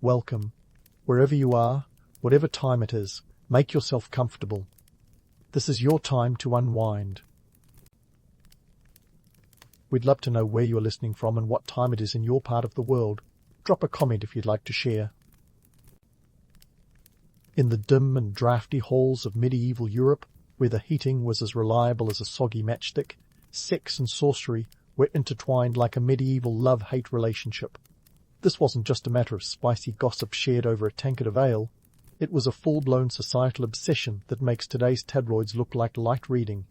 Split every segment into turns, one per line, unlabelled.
Welcome. Wherever you are, whatever time it is, make yourself comfortable. This is your time to unwind. We'd love to know where you're listening from and what time it is in your part of the world. Drop a comment if you'd like to share. In the dim and drafty halls of medieval Europe, where the heating was as reliable as a soggy matchstick, sex and sorcery were intertwined like a medieval love-hate relationship. This wasn't just a matter of spicy gossip shared over a tankard of ale. It was a full-blown societal obsession that makes today's tabloids look like light reading.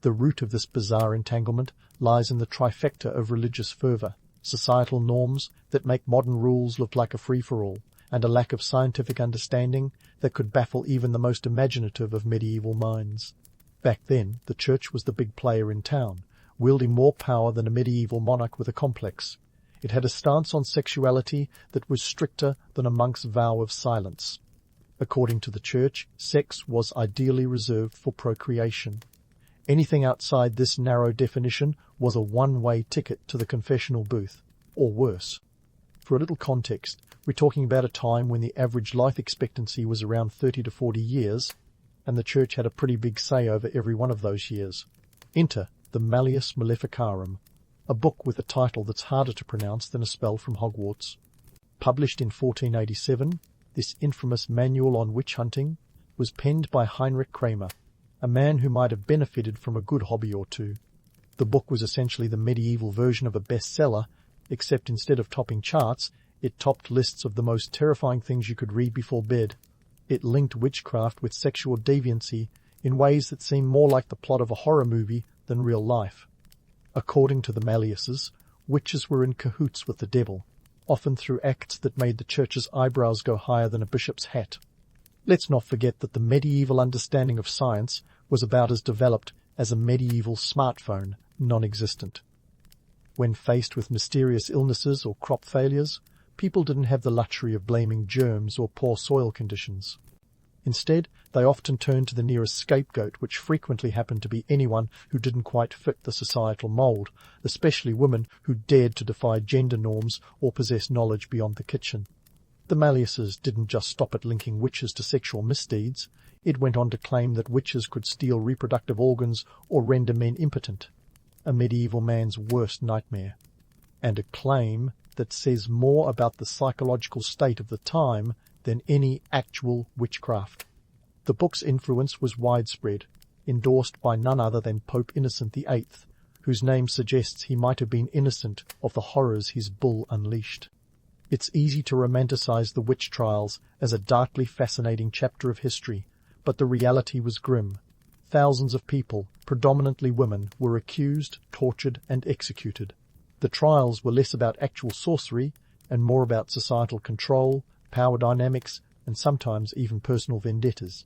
The root of this bizarre entanglement lies in the trifecta of religious fervour, societal norms that make modern rules look like a free-for-all, and a lack of scientific understanding that could baffle even the most imaginative of medieval minds. Back then, the church was the big player in town, wielding more power than a medieval monarch with a complex. It had a stance on sexuality that was stricter than a monk's vow of silence. According to the church, sex was ideally reserved for procreation. Anything outside this narrow definition was a one-way ticket to the confessional booth, or worse. For a little context, we're talking about a time when the average life expectancy was around 30 to 40 years, and the church had a pretty big say over every one of those years. Enter the Malleus Maleficarum, a book with a title that's harder to pronounce than a spell from Hogwarts. Published in 1487, this infamous manual on witch hunting was penned by Heinrich Kramer, a man who might have benefited from a good hobby or two. The book was essentially the medieval version of a bestseller, except instead of topping charts, it topped lists of the most terrifying things you could read before bed. It linked witchcraft with sexual deviancy in ways that seemed more like the plot of a horror movie than real life. According to the Malleus's, witches were in cahoots with the devil, often through acts that made the church's eyebrows go higher than a bishop's hat. Let's not forget that the medieval understanding of science was about as developed as a medieval smartphone, non-existent. When faced with mysterious illnesses or crop failures, people didn't have the luxury of blaming germs or poor soil conditions. Instead, they often turned to the nearest scapegoat, which frequently happened to be anyone who didn't quite fit the societal mould, especially women who dared to defy gender norms or possess knowledge beyond the kitchen. The Malleus's didn't just stop at linking witches to sexual misdeeds. It went on to claim that witches could steal reproductive organs or render men impotent, a medieval man's worst nightmare, and a claim that says more about the psychological state of the time than any actual witchcraft. The book's influence was widespread, endorsed by none other than Pope Innocent VIII, whose name suggests he might have been innocent of the horrors his bull unleashed. It's easy to romanticize the witch trials as a darkly fascinating chapter of history, but the reality was grim. Thousands of people, predominantly women, were accused, tortured, and executed. The trials were less about actual sorcery and more about societal control, power dynamics, and sometimes even personal vendettas.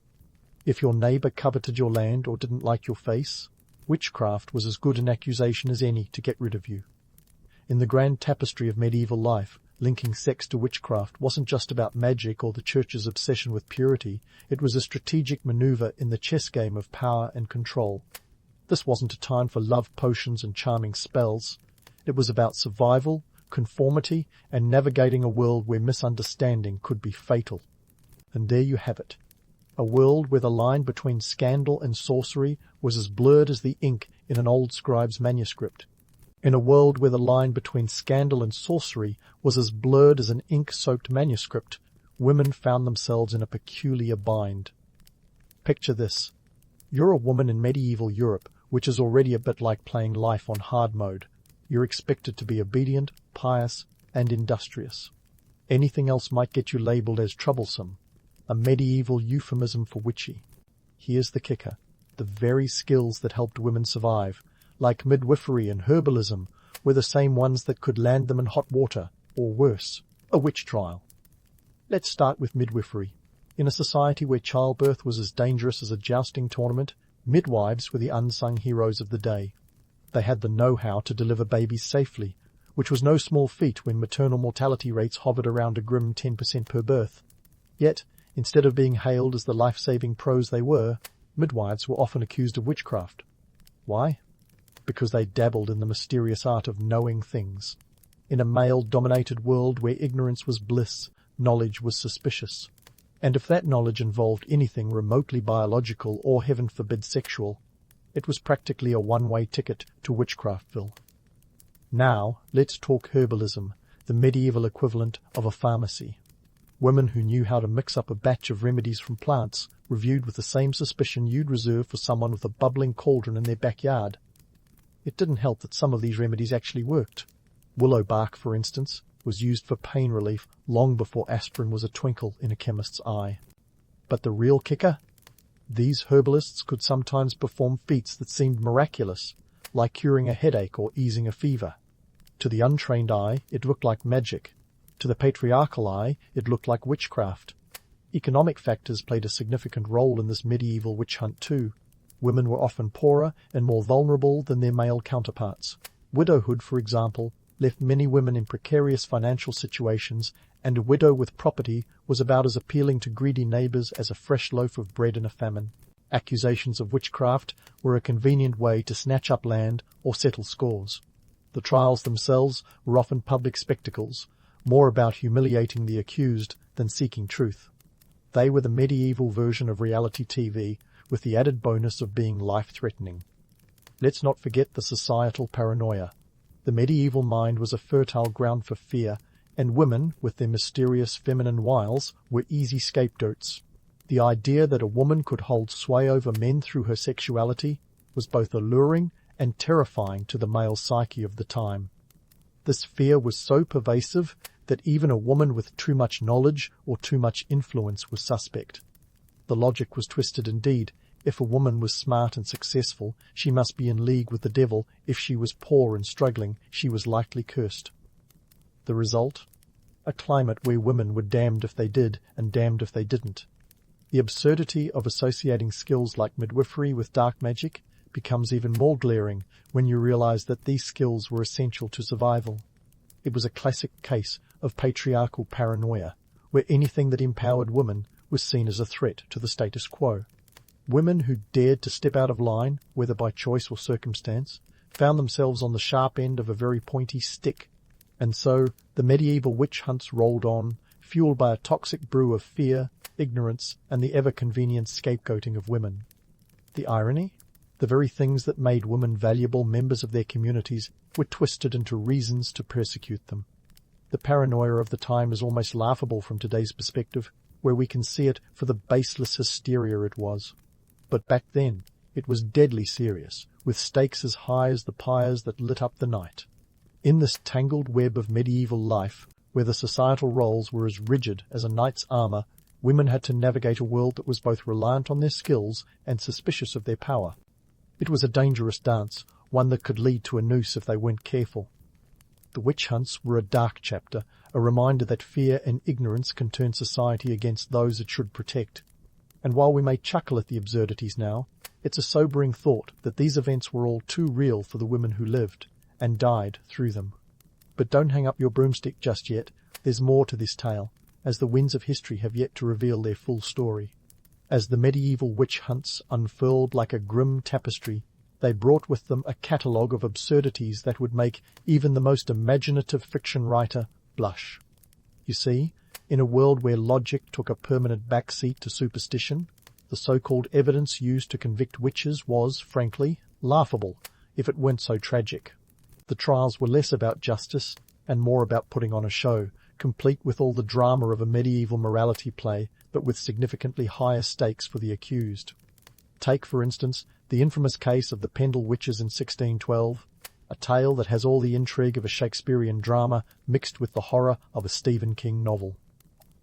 If your neighbour coveted your land or didn't like your face, witchcraft was as good an accusation as any to get rid of you. In the grand tapestry of medieval life, linking sex to witchcraft wasn't just about magic or the church's obsession with purity, it was a strategic maneuver in the chess game of power and control. This wasn't a time for love potions and charming spells. It was about survival, conformity, and navigating a world where misunderstanding could be fatal. And there you have it. A world where the line between scandal and sorcery was as blurred as the ink in an old scribe's manuscript. In a world where the line between scandal and sorcery was as blurred as an ink-soaked manuscript, women found themselves in a peculiar bind. Picture this. You're a woman in medieval Europe, which is already a bit like playing life on hard mode. You're expected to be obedient, pious, and industrious. Anything else might get you labelled as troublesome, a medieval euphemism for witchy. Here's the kicker. The very skills that helped women survive, like midwifery and herbalism, were the same ones that could land them in hot water, or worse, a witch trial. Let's start with midwifery. In a society where childbirth was as dangerous as a jousting tournament, midwives were the unsung heroes of the day. They had the know-how to deliver babies safely, which was no small feat when maternal mortality rates hovered around a grim 10% per birth. Yet, instead of being hailed as the life-saving pros they were, midwives were often accused of witchcraft. Why? Because they dabbled in the mysterious art of knowing things. In a male-dominated world where ignorance was bliss, knowledge was suspicious. And if that knowledge involved anything remotely biological or, heaven forbid, sexual, it was practically a one-way ticket to Witchcraftville. Now, let's talk herbalism, the medieval equivalent of a pharmacy. Women who knew how to mix up a batch of remedies from plants were viewed with the same suspicion you'd reserve for someone with a bubbling cauldron in their backyard. It didn't help that some of these remedies actually worked. Willow bark, for instance, was used for pain relief long before aspirin was a twinkle in a chemist's eye. But the real kicker? These herbalists could sometimes perform feats that seemed miraculous, like curing a headache or easing a fever. To the untrained eye, it looked like magic. To the patriarchal eye, it looked like witchcraft. Economic factors played a significant role in this medieval witch hunt too. Women were often poorer and more vulnerable than their male counterparts. Widowhood, for example, left many women in precarious financial situations, and a widow with property was about as appealing to greedy neighbours as a fresh loaf of bread in a famine. Accusations of witchcraft were a convenient way to snatch up land or settle scores. The trials themselves were often public spectacles, more about humiliating the accused than seeking truth. They were the medieval version of reality TV, with the added bonus of being life-threatening. Let's not forget the societal paranoia. The medieval mind was a fertile ground for fear, and women, with their mysterious feminine wiles, were easy scapegoats. The idea that a woman could hold sway over men through her sexuality was both alluring and terrifying to the male psyche of the time. This fear was so pervasive that even a woman with too much knowledge or too much influence was suspect. The logic was twisted indeed. If a woman was smart and successful, she must be in league with the devil. If she was poor and struggling, she was likely cursed. The result? A climate where women were damned if they did and damned if they didn't. The absurdity of associating skills like midwifery with dark magic becomes even more glaring when you realize that these skills were essential to survival. It was a classic case of patriarchal paranoia, where anything that empowered women was seen as a threat to the status quo. Women who dared to step out of line, whether by choice or circumstance, found themselves on the sharp end of a very pointy stick. And so the medieval witch hunts rolled on, fueled by a toxic brew of fear, ignorance, and the ever-convenient scapegoating of women. The irony? The very things that made women valuable members of their communities were twisted into reasons to persecute them. The paranoia of the time is almost laughable from today's perspective, where we can see it for the baseless hysteria it was. But back then, it was deadly serious, with stakes as high as the pyres that lit up the night. In this tangled web of medieval life, where the societal roles were as rigid as a knight's armour, women had to navigate a world that was both reliant on their skills and suspicious of their power. It was a dangerous dance, one that could lead to a noose if they weren't careful. The witch hunts were a dark chapter, a reminder that fear and ignorance can turn society against those it should protect. And while we may chuckle at the absurdities now, it's a sobering thought that these events were all too real for the women who lived and died through them. But don't hang up your broomstick just yet. There's more to this tale, as the winds of history have yet to reveal their full story. As the medieval witch hunts unfurled like a grim tapestry, they brought with them a catalogue of absurdities that would make even the most imaginative fiction writer blush. You see, in a world where logic took a permanent backseat to superstition, the so-called evidence used to convict witches was, frankly, laughable, if it weren't so tragic. The trials were less about justice and more about putting on a show, complete with all the drama of a medieval morality play, but with significantly higher stakes for the accused. Take, for instance, the infamous case of the Pendle witches in 1612, a tale that has all the intrigue of a Shakespearean drama mixed with the horror of a Stephen King novel.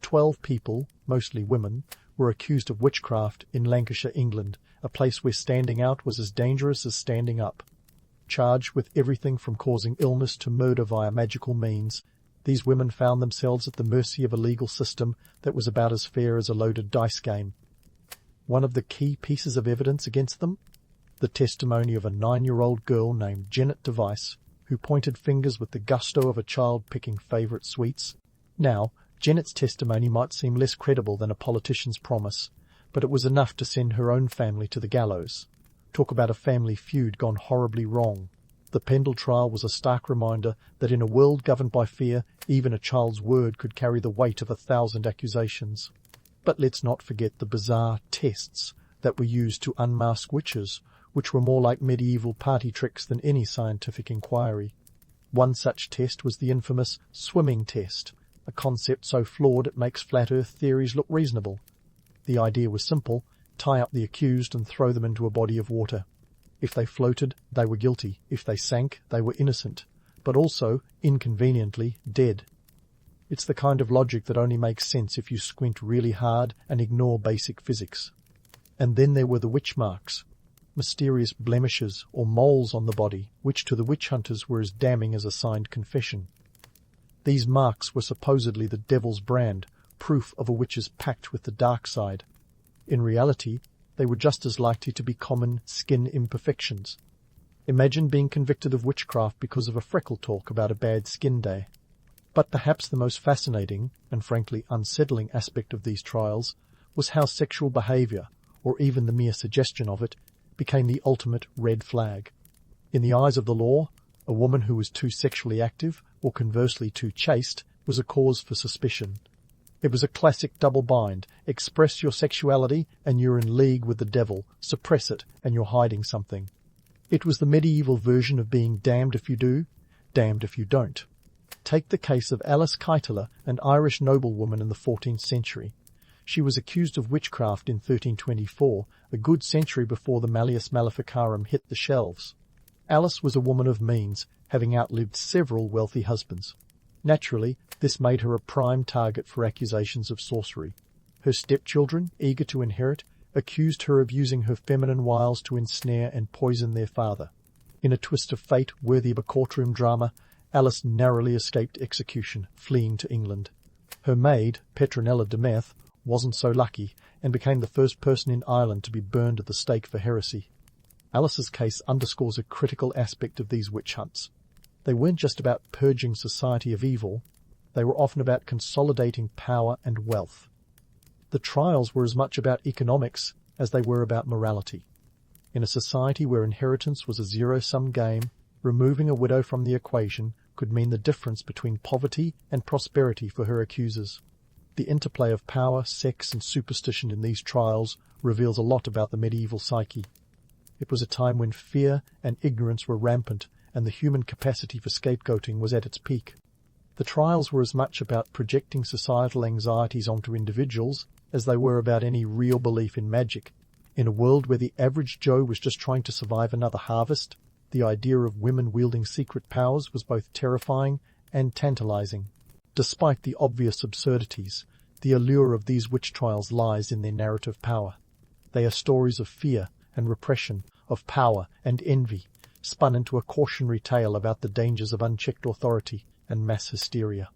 12 people, mostly women, were accused of witchcraft in Lancashire, England, a place where standing out was as dangerous as standing up. Charged with everything from causing illness to murder via magical means, these women found themselves at the mercy of a legal system that was about as fair as a loaded dice game. One of the key pieces of evidence against them? The testimony of a 9-year-old girl named Janet Device, who pointed fingers with the gusto of a child picking favourite sweets. Now, Janet's testimony might seem less credible than a politician's promise, but it was enough to send her own family to the gallows. Talk about a family feud gone horribly wrong. The Pendle trial was a stark reminder that in a world governed by fear, even a child's word could carry the weight of 1,000 accusations. But let's not forget the bizarre tests that were used to unmask witches, which were more like medieval party tricks than any scientific inquiry. One such test was the infamous swimming test, a concept so flawed it makes flat earth theories look reasonable. The idea was simple: tie up the accused and throw them into a body of water. If they floated, they were guilty. If they sank, they were innocent, but also, inconveniently, dead. It's the kind of logic that only makes sense if you squint really hard and ignore basic physics. And then there were the witch marks, mysterious blemishes or moles on the body, which to the witch hunters were as damning as a signed confession. These marks were supposedly the devil's brand, proof of a witch's pact with the dark side. In reality, they were just as likely to be common skin imperfections. Imagine being convicted of witchcraft because of a freckle talk about a bad skin day. But perhaps the most fascinating, and frankly unsettling aspect of these trials was how sexual behaviour, or even the mere suggestion of it, became the ultimate red flag. In the eyes of the law, a woman who was too sexually active, or conversely too chaste, was a cause for suspicion. It was a classic double bind: express your sexuality and you're in league with the devil, suppress it and you're hiding something. It was the medieval version of being damned if you do, damned if you don't. Take the case of Alice Kyteler, an Irish noblewoman in the 14th century. She was accused of witchcraft in 1324, a good century before the Malleus Maleficarum hit the shelves. Alice was a woman of means, having outlived several wealthy husbands. Naturally, this made her a prime target for accusations of sorcery. Her stepchildren, eager to inherit, accused her of using her feminine wiles to ensnare and poison their father. In a twist of fate worthy of a courtroom drama, Alice narrowly escaped execution, fleeing to England. Her maid, Petronella de Meath, wasn't so lucky and became the first person in Ireland to be burned at the stake for heresy. Alice's case underscores a critical aspect of these witch hunts. They weren't just about purging society of evil, they were often about consolidating power and wealth. The trials were as much about economics as they were about morality. In a society where inheritance was a zero-sum game, removing a widow from the equation could mean the difference between poverty and prosperity for her accusers. The interplay of power, sex, and superstition in these trials reveals a lot about the medieval psyche. It was a time when fear and ignorance were rampant, and the human capacity for scapegoating was at its peak. The trials were as much about projecting societal anxieties onto individuals as they were about any real belief in magic. In a world where the average Joe was just trying to survive another harvest, the idea of women wielding secret powers was both terrifying and tantalizing. Despite the obvious absurdities, the allure of these witch trials lies in their narrative power. They are stories of fear and repression, of power and envy, spun into a cautionary tale about the dangers of unchecked authority and mass hysteria.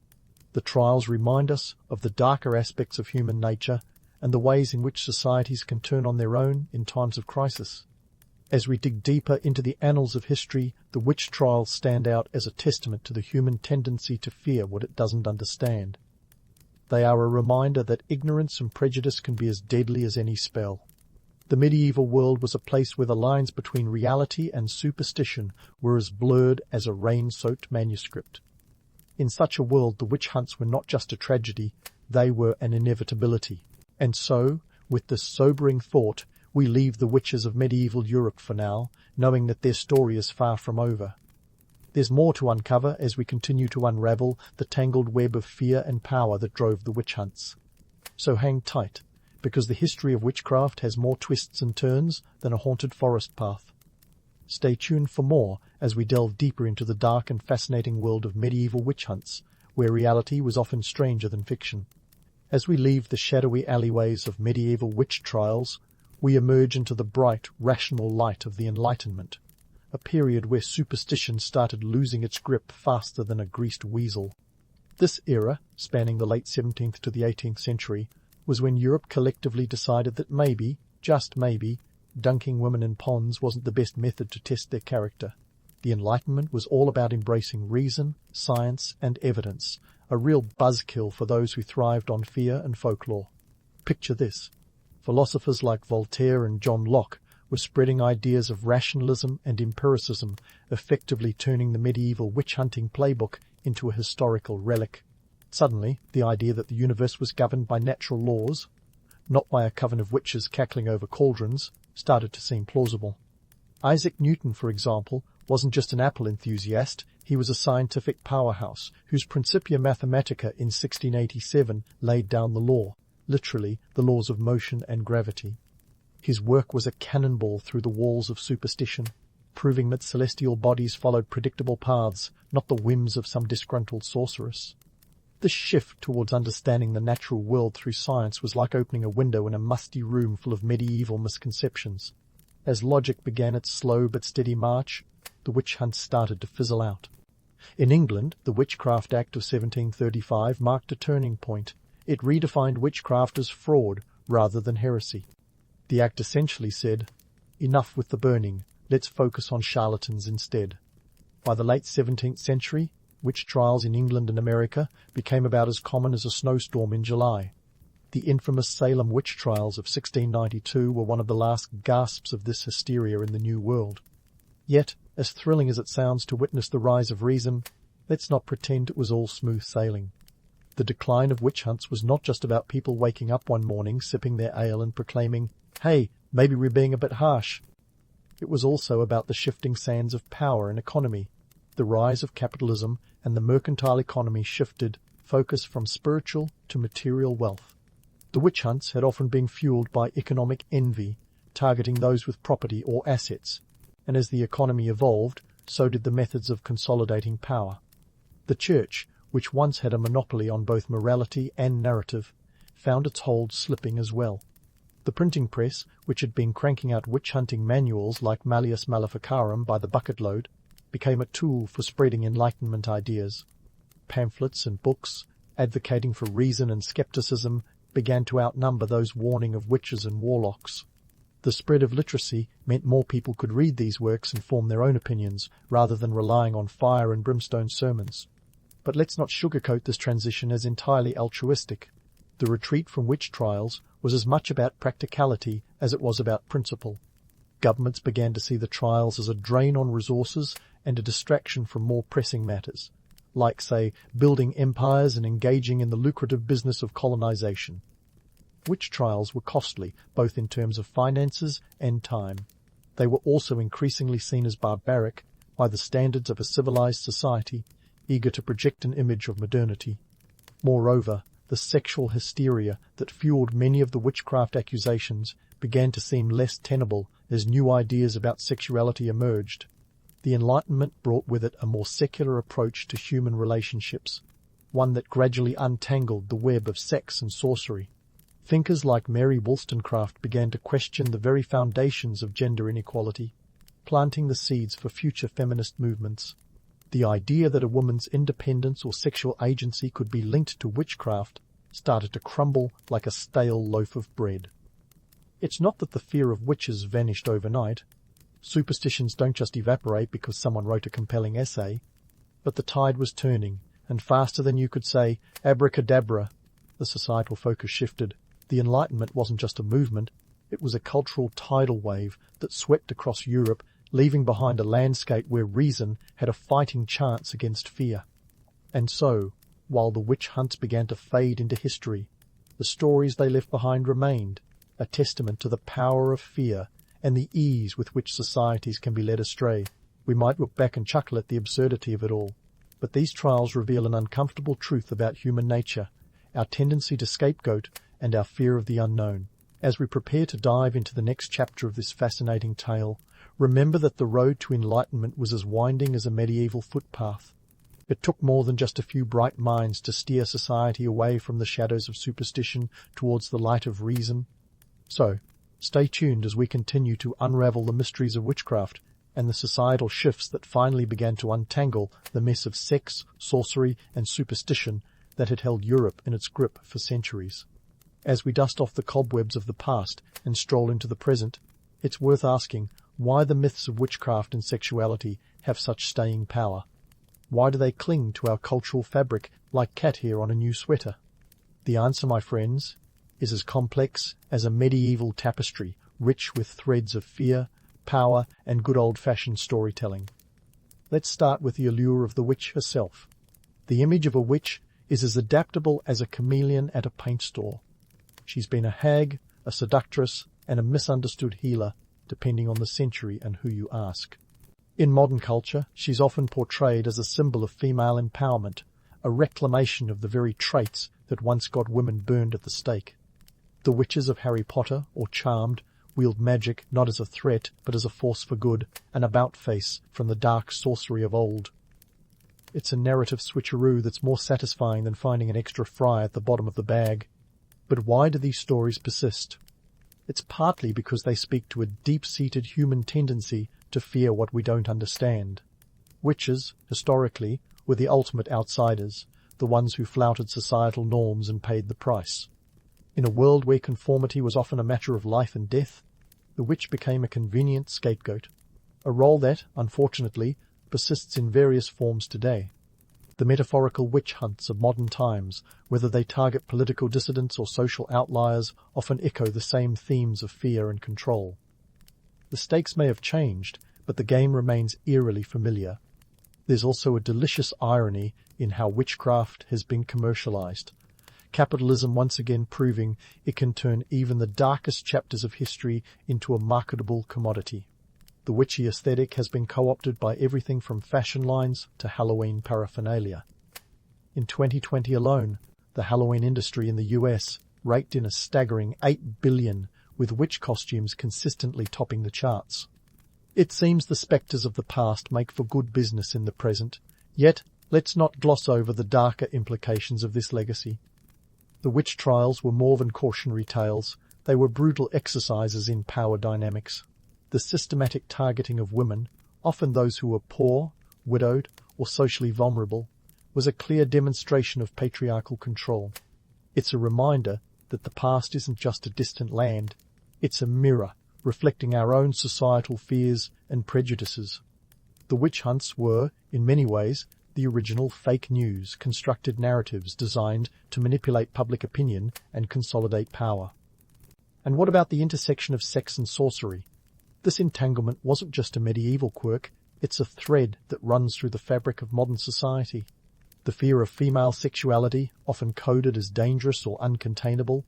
The trials remind us of the darker aspects of human nature and the ways in which societies can turn on their own in times of crisis. As we dig deeper into the annals of history, the witch trials stand out as a testament to the human tendency to fear what it doesn't understand. They are a reminder that ignorance and prejudice can be as deadly as any spell. The medieval world was a place where the lines between reality and superstition were as blurred as a rain-soaked manuscript. In such a world, the witch hunts were not just a tragedy, they were an inevitability. And so, with this sobering thought, we leave the witches of medieval Europe for now, knowing that their story is far from over. There's more to uncover as we continue to unravel the tangled web of fear and power that drove the witch hunts. So hang tight, because the history of witchcraft has more twists and turns than a haunted forest path. Stay tuned for more as we delve deeper into the dark and fascinating world of medieval witch hunts, where reality was often stranger than fiction. As we leave the shadowy alleyways of medieval witch trials, we emerge into the bright, rational light of the Enlightenment, a period where superstition started losing its grip faster than a greased weasel. This era, spanning the late 17th to the 18th century, was when Europe collectively decided that maybe, just maybe, dunking women in ponds wasn't the best method to test their character. The Enlightenment was all about embracing reason, science, and evidence, a real buzzkill for those who thrived on fear and folklore. Picture this. Philosophers like Voltaire and John Locke were was spreading ideas of rationalism and empiricism, effectively turning the medieval witch-hunting playbook into a historical relic. Suddenly, the idea that the universe was governed by natural laws, not by a coven of witches cackling over cauldrons, started to seem plausible. Isaac Newton, for example, wasn't just an apple enthusiast, he was a scientific powerhouse whose Principia Mathematica in 1687 laid down the law, literally the laws of motion and gravity. His work was a cannonball through the walls of superstition, proving that celestial bodies followed predictable paths, not the whims of some disgruntled sorceress. This shift towards understanding the natural world through science was like opening a window in a musty room full of medieval misconceptions. As logic began its slow but steady march, the witch hunt started to fizzle out. In England, the Witchcraft Act of 1735 marked a turning point. It redefined witchcraft as fraud rather than heresy. The act essentially said, "Enough with the burning, let's focus on charlatans instead." By the late 17th century, witch trials in England and America became about as common as a snowstorm in July. The infamous Salem witch trials of 1692 were one of the last gasps of this hysteria in the New World. Yet, as thrilling as it sounds to witness the rise of reason, let's not pretend it was all smooth sailing. The decline of witch hunts was not just about people waking up one morning, sipping their ale and proclaiming, "Hey, maybe we're being a bit harsh." It was also about the shifting sands of power and economy. The rise of capitalism and the mercantile economy shifted focus from spiritual to material wealth. The witch hunts had often been fueled by economic envy, targeting those with property or assets, and as the economy evolved, so did the methods of consolidating power. The Church, which once had a monopoly on both morality and narrative, found its hold slipping as well. The printing press, which had been cranking out witch-hunting manuals like Malleus Maleficarum by the bucketload, became a tool for spreading Enlightenment ideas. Pamphlets and books, advocating for reason and skepticism, began to outnumber those warning of witches and warlocks. The spread of literacy meant more people could read these works and form their own opinions, rather than relying on fire and brimstone sermons. But let's not sugarcoat this transition as entirely altruistic. The retreat from witch trials was as much about practicality as it was about principle. Governments began to see the trials as a drain on resources and a distraction from more pressing matters, like, say, building empires and engaging in the lucrative business of colonization. Witch trials were costly, both in terms of finances and time. They were also increasingly seen as barbaric by the standards of a civilized society, eager to project an image of modernity. Moreover, the sexual hysteria that fueled many of the witchcraft accusations began to seem less tenable as new ideas about sexuality emerged. The Enlightenment brought with it a more secular approach to human relationships, one that gradually untangled the web of sex and sorcery. Thinkers like Mary Wollstonecraft began to question the very foundations of gender inequality, planting the seeds for future feminist movements. The idea that a woman's independence or sexual agency could be linked to witchcraft started to crumble like a stale loaf of bread. It's not that the fear of witches vanished overnight. Superstitions don't just evaporate because someone wrote a compelling essay. But the tide was turning, and faster than you could say, abracadabra, the societal focus shifted. The Enlightenment wasn't just a movement, it was a cultural tidal wave that swept across Europe, leaving behind a landscape where reason had a fighting chance against fear. And so, while the witch hunts began to fade into history, the stories they left behind remained, a testament to the power of fear and the ease with which societies can be led astray. We might look back and chuckle at the absurdity of it all, but these trials reveal an uncomfortable truth about human nature, our tendency to scapegoat, and our fear of the unknown. As we prepare to dive into the next chapter of this fascinating tale, remember that the road to enlightenment was as winding as a medieval footpath. It took more than just a few bright minds to steer society away from the shadows of superstition towards the light of reason. So, stay tuned as we continue to unravel the mysteries of witchcraft and the societal shifts that finally began to untangle the mess of sex, sorcery, and superstition that had held Europe in its grip for centuries. As we dust off the cobwebs of the past and stroll into the present, it's worth asking why the myths of witchcraft and sexuality have such staying power. Why do they cling to our cultural fabric like cat hair on a new sweater? The answer, my friends, is as complex as a medieval tapestry rich with threads of fear, power, and good old-fashioned storytelling. Let's start with the allure of the witch herself. The image of a witch is as adaptable as a chameleon at a paint store. She's been a hag, a seductress, and a misunderstood healer, depending on the century and who you ask. In modern culture, she's often portrayed as a symbol of female empowerment, a reclamation of the very traits that once got women burned at the stake. The witches of Harry Potter, or Charmed, wield magic not as a threat but as a force for good, an about-face from the dark sorcery of old. It's a narrative switcheroo that's more satisfying than finding an extra fry at the bottom of the bag. But why do these stories persist? It's partly because they speak to a deep-seated human tendency to fear what we don't understand. Witches, historically, were the ultimate outsiders, the ones who flouted societal norms and paid the price. In a world where conformity was often a matter of life and death, the witch became a convenient scapegoat, a role that, unfortunately, persists in various forms today. The metaphorical witch hunts of modern times, whether they target political dissidents or social outliers, often echo the same themes of fear and control. The stakes may have changed, but the game remains eerily familiar. There's also a delicious irony in how witchcraft has been commercialized. Capitalism once again proving it can turn even the darkest chapters of history into a marketable commodity. The witchy aesthetic has been co-opted by everything from fashion lines to Halloween paraphernalia. In 2020 alone, the Halloween industry in the US raked in a staggering $8 billion, with witch costumes consistently topping the charts. It seems the spectres of the past make for good business in the present, yet let's not gloss over the darker implications of this legacy. The witch trials were more than cautionary tales, they were brutal exercises in power dynamics. The systematic targeting of women, often those who were poor, widowed, or socially vulnerable, was a clear demonstration of patriarchal control. It's a reminder that the past isn't just a distant land, it's a mirror reflecting our own societal fears and prejudices. The witch hunts were, in many ways, the original fake news, constructed narratives designed to manipulate public opinion and consolidate power. And what about the intersection of sex and sorcery? This entanglement wasn't just a medieval quirk, it's a thread that runs through the fabric of modern society. The fear of female sexuality, often coded as dangerous or uncontainable,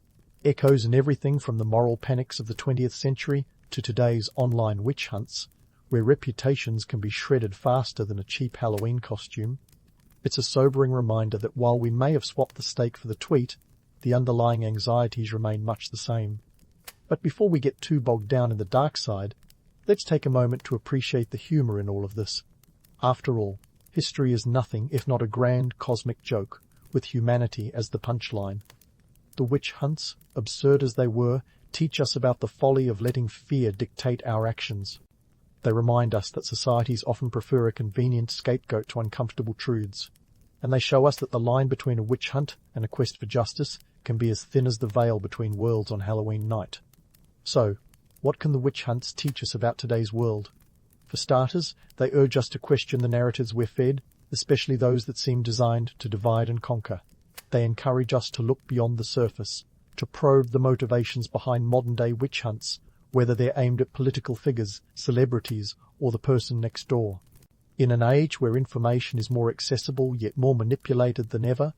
echoes in everything from the moral panics of the 20th century to today's online witch hunts, where reputations can be shredded faster than a cheap Halloween costume. It's a sobering reminder that while we may have swapped the steak for the tweet, the underlying anxieties remain much the same. But before we get too bogged down in the dark side, let's take a moment to appreciate the humor in all of this. After all, history is nothing if not a grand cosmic joke, with humanity as the punchline. The witch hunts, absurd as they were, teach us about the folly of letting fear dictate our actions. They remind us that societies often prefer a convenient scapegoat to uncomfortable truths, and they show us that the line between a witch hunt and a quest for justice can be as thin as the veil between worlds on Halloween night. So, what can the witch hunts teach us about today's world? For starters, they urge us to question the narratives we're fed, especially those that seem designed to divide and conquer. They encourage us to look beyond the surface, to probe the motivations behind modern-day witch hunts, whether they're aimed at political figures, celebrities, or the person next door. In an age where information is more accessible yet more manipulated than ever,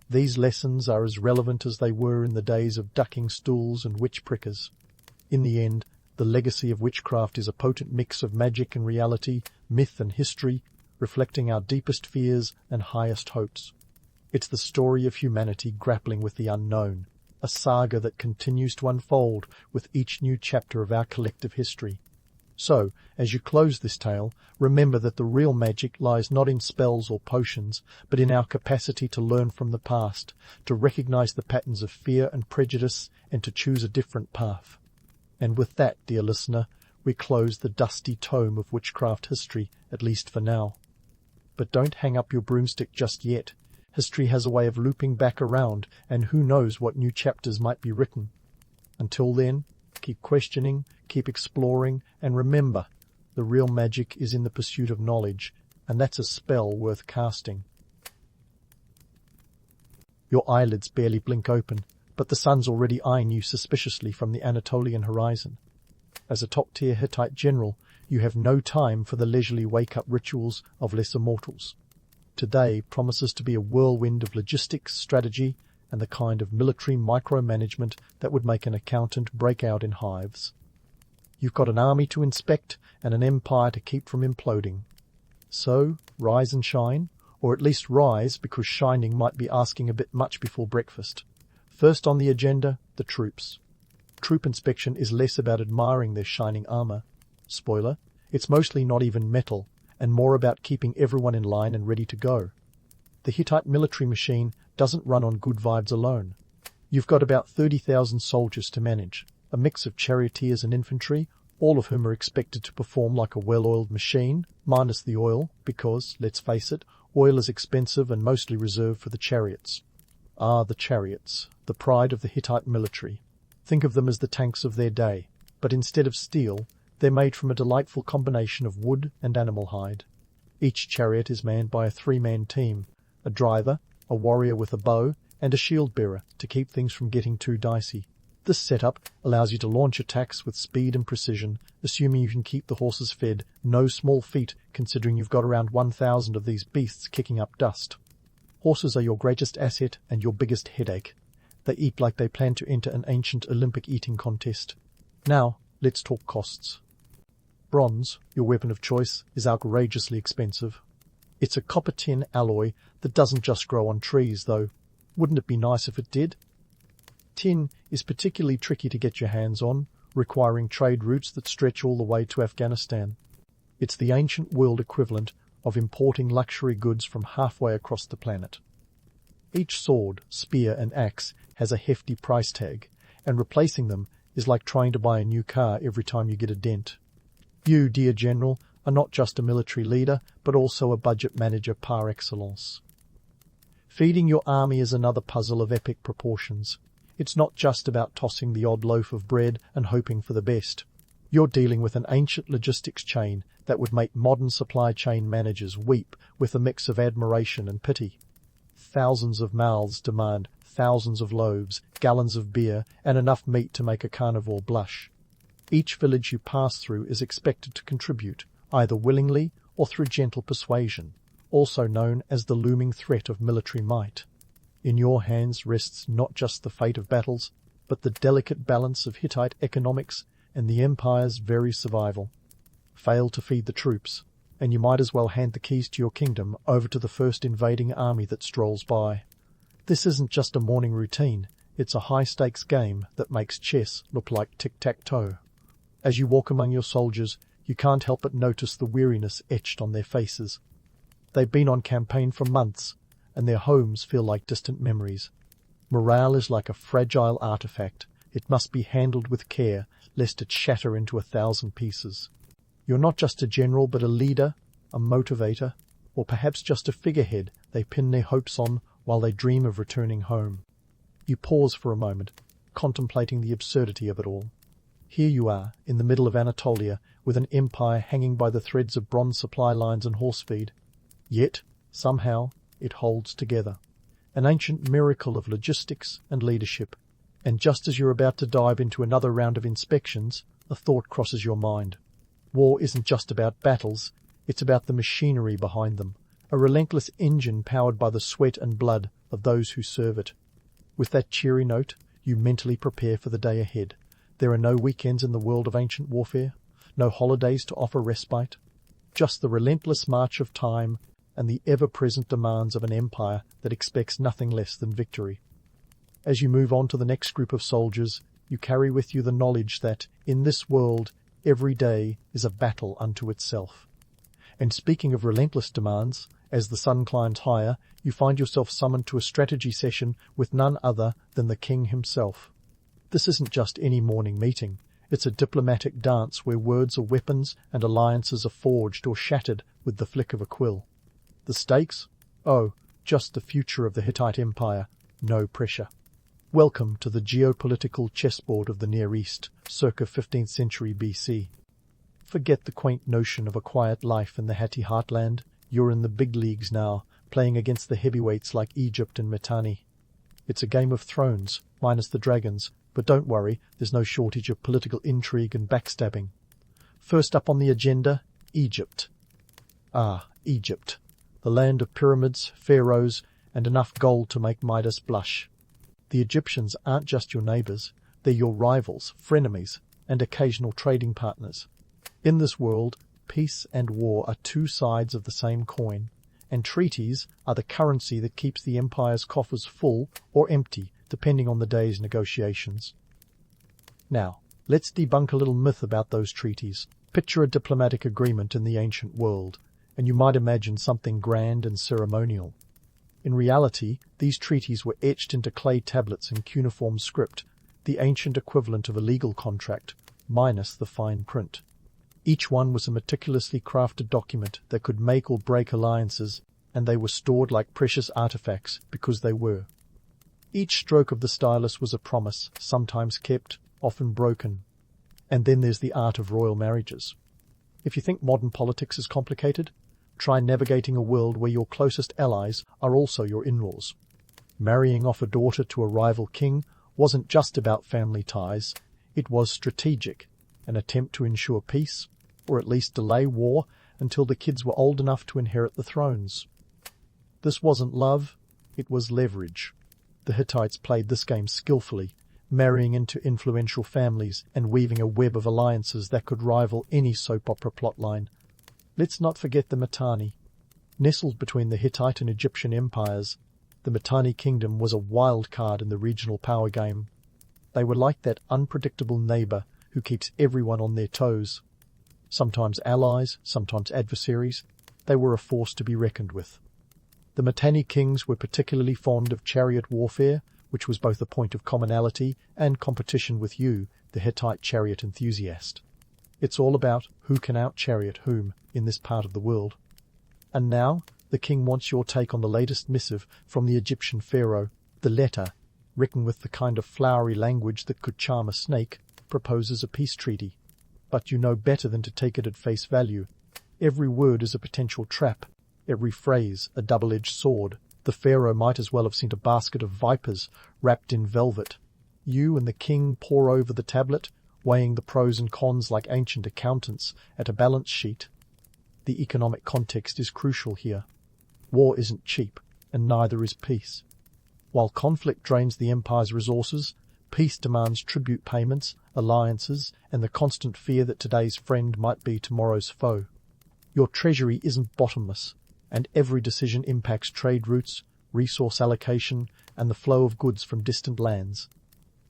these lessons are as relevant as they were in the days of ducking stools and witch prickers. In the end, the legacy of witchcraft is a potent mix of magic and reality, myth and history, reflecting our deepest fears and highest hopes. It's the story of humanity grappling with the unknown, a saga that continues to unfold with each new chapter of our collective history. So, as you close this tale, remember that the real magic lies not in spells or potions, but in our capacity to learn from the past, to recognize the patterns of fear and prejudice, and to choose a different path. And with that, dear listener, we close the dusty tome of witchcraft history, at least for now. But don't hang up your broomstick just yet. History has a way of looping back around, and who knows what new chapters might be written. Until then, keep questioning, keep exploring, and remember, the real magic is in the pursuit of knowledge, and that's a spell worth casting. Your eyelids barely blink open, but the sun's already eyeing you suspiciously from the Anatolian horizon. As a top-tier Hittite general, you have no time for the leisurely wake-up rituals of lesser mortals. Today promises to be a whirlwind of logistics, strategy, and the kind of military micromanagement that would make an accountant break out in hives. You've got an army to inspect and an empire to keep from imploding. So, rise and shine, or at least rise because shining might be asking a bit much before breakfast. First on the agenda, the troops. Troop inspection is less about admiring their shining armor. Spoiler, it's mostly not even metal, and more about keeping everyone in line and ready to go. The Hittite military machine doesn't run on good vibes alone. You've got about 30,000 soldiers to manage, a mix of charioteers and infantry, all of whom are expected to perform like a well-oiled machine, minus the oil, because, let's face it, oil is expensive and mostly reserved for the chariots. Ah, the chariots, the pride of the Hittite military. Think of them as the tanks of their day, but instead of steel, they're made from a delightful combination of wood and animal hide. Each chariot is manned by a 3-man team, a driver, a warrior with a bow, and a shield-bearer to keep things from getting too dicey. This setup allows you to launch attacks with speed and precision, assuming you can keep the horses fed, no small feat considering you've got around 1,000 of these beasts kicking up dust. Horses are your greatest asset and your biggest headache. They eat like they plan to enter an ancient Olympic eating contest. Now, let's talk costs. Bronze, your weapon of choice, is outrageously expensive. It's a copper-tin alloy that doesn't just grow on trees, though. Wouldn't it be nice if it did? Tin is particularly tricky to get your hands on, requiring trade routes that stretch all the way to Afghanistan. It's the ancient world equivalent of importing luxury goods from halfway across the planet. Each sword, spear, and axe has a hefty price tag, and replacing them is like trying to buy a new car every time you get a dent. You, dear General, are not just a military leader, but also a budget manager par excellence. Feeding your army is another puzzle of epic proportions. It's not just about tossing the odd loaf of bread and hoping for the best. You're dealing with an ancient logistics chain that would make modern supply chain managers weep with a mix of admiration and pity. Thousands of mouths demand thousands of loaves, gallons of beer, and enough meat to make a carnivore blush. Each village you pass through is expected to contribute, either willingly or through gentle persuasion, also known as the looming threat of military might. In your hands rests not just the fate of battles, but the delicate balance of Hittite economics and the empire's very survival. Fail to feed the troops, and you might as well hand the keys to your kingdom over to the first invading army that strolls by. This isn't just a morning routine, it's a high-stakes game that makes chess look like tic-tac-toe. As you walk among your soldiers, you can't help but notice the weariness etched on their faces. They've been on campaign for months, and their homes feel like distant memories. Morale is like a fragile artifact. It must be handled with care, lest it shatter into 1,000 pieces. You're not just a general, but a leader, a motivator, or perhaps just a figurehead they pin their hopes on while they dream of returning home. You pause for a moment, contemplating the absurdity of it all. Here you are, in the middle of Anatolia, with an empire hanging by the threads of bronze supply lines and horse feed. Yet, somehow, it holds together. An ancient miracle of logistics and leadership. And just as you're about to dive into another round of inspections, a thought crosses your mind. War isn't just about battles, it's about the machinery behind them, a relentless engine powered by the sweat and blood of those who serve it. With that cheery note, you mentally prepare for the day ahead. There are no weekends in the world of ancient warfare, no holidays to offer respite, just the relentless march of time and the ever-present demands of an empire that expects nothing less than victory. As you move on to the next group of soldiers, you carry with you the knowledge that, in this world, every day is a battle unto itself. And speaking of relentless demands, as the sun climbs higher, you find yourself summoned to a strategy session with none other than the king himself. This isn't just any morning meeting. It's a diplomatic dance where words are weapons and alliances are forged or shattered with the flick of a quill. The stakes? Oh, just the future of the Hittite Empire. No pressure. Welcome to the geopolitical chessboard of the Near East, circa 15th century BC. Forget the quaint notion of a quiet life in the Hittite heartland. You're in the big leagues now, playing against the heavyweights like Egypt and Mitanni. It's a Game of Thrones, minus the dragons, but don't worry, there's no shortage of political intrigue and backstabbing. First up on the agenda, Egypt. Ah, Egypt. The land of pyramids, pharaohs, and enough gold to make Midas blush. The Egyptians aren't just your neighbours, they're your rivals, frenemies, and occasional trading partners. In this world, peace and war are two sides of the same coin, and treaties are the currency that keeps the empire's coffers full or empty, depending on the day's negotiations. Now, let's debunk a little myth about those treaties. Picture a diplomatic agreement in the ancient world, and you might imagine something grand and ceremonial. In reality, these treaties were etched into clay tablets in cuneiform script, the ancient equivalent of a legal contract, minus the fine print. Each one was a meticulously crafted document that could make or break alliances, and they were stored like precious artifacts because they were. Each stroke of the stylus was a promise, sometimes kept, often broken. And then there's the art of royal marriages. If you think modern politics is complicated, try navigating a world where your closest allies are also your in-laws. Marrying off a daughter to a rival king wasn't just about family ties, it was strategic, an attempt to ensure peace, or at least delay war until the kids were old enough to inherit the thrones. This wasn't love, it was leverage. The Hittites played this game skillfully, marrying into influential families and weaving a web of alliances that could rival any soap opera plotline. Let's not forget the Mitanni. Nestled between the Hittite and Egyptian empires, the Mitanni kingdom was a wild card in the regional power game. They were like that unpredictable neighbour who keeps everyone on their toes. Sometimes allies, sometimes adversaries, they were a force to be reckoned with. The Mitanni kings were particularly fond of chariot warfare, which was both a point of commonality and competition with you, the Hittite chariot enthusiast. It's all about who can out-chariot whom in this part of the world. And now, the king wants your take on the latest missive from the Egyptian pharaoh. The letter, written with the kind of flowery language that could charm a snake, proposes a peace treaty. But you know better than to take it at face value. Every word is a potential trap, every phrase a double-edged sword. The pharaoh might as well have sent a basket of vipers wrapped in velvet. You and the king pore over the tablet, weighing the pros and cons like ancient accountants at a balance sheet. The economic context is crucial here. War isn't cheap, and neither is peace. While conflict drains the empire's resources, peace demands tribute payments, alliances, and the constant fear that today's friend might be tomorrow's foe. Your treasury isn't bottomless, and every decision impacts trade routes, resource allocation, and the flow of goods from distant lands.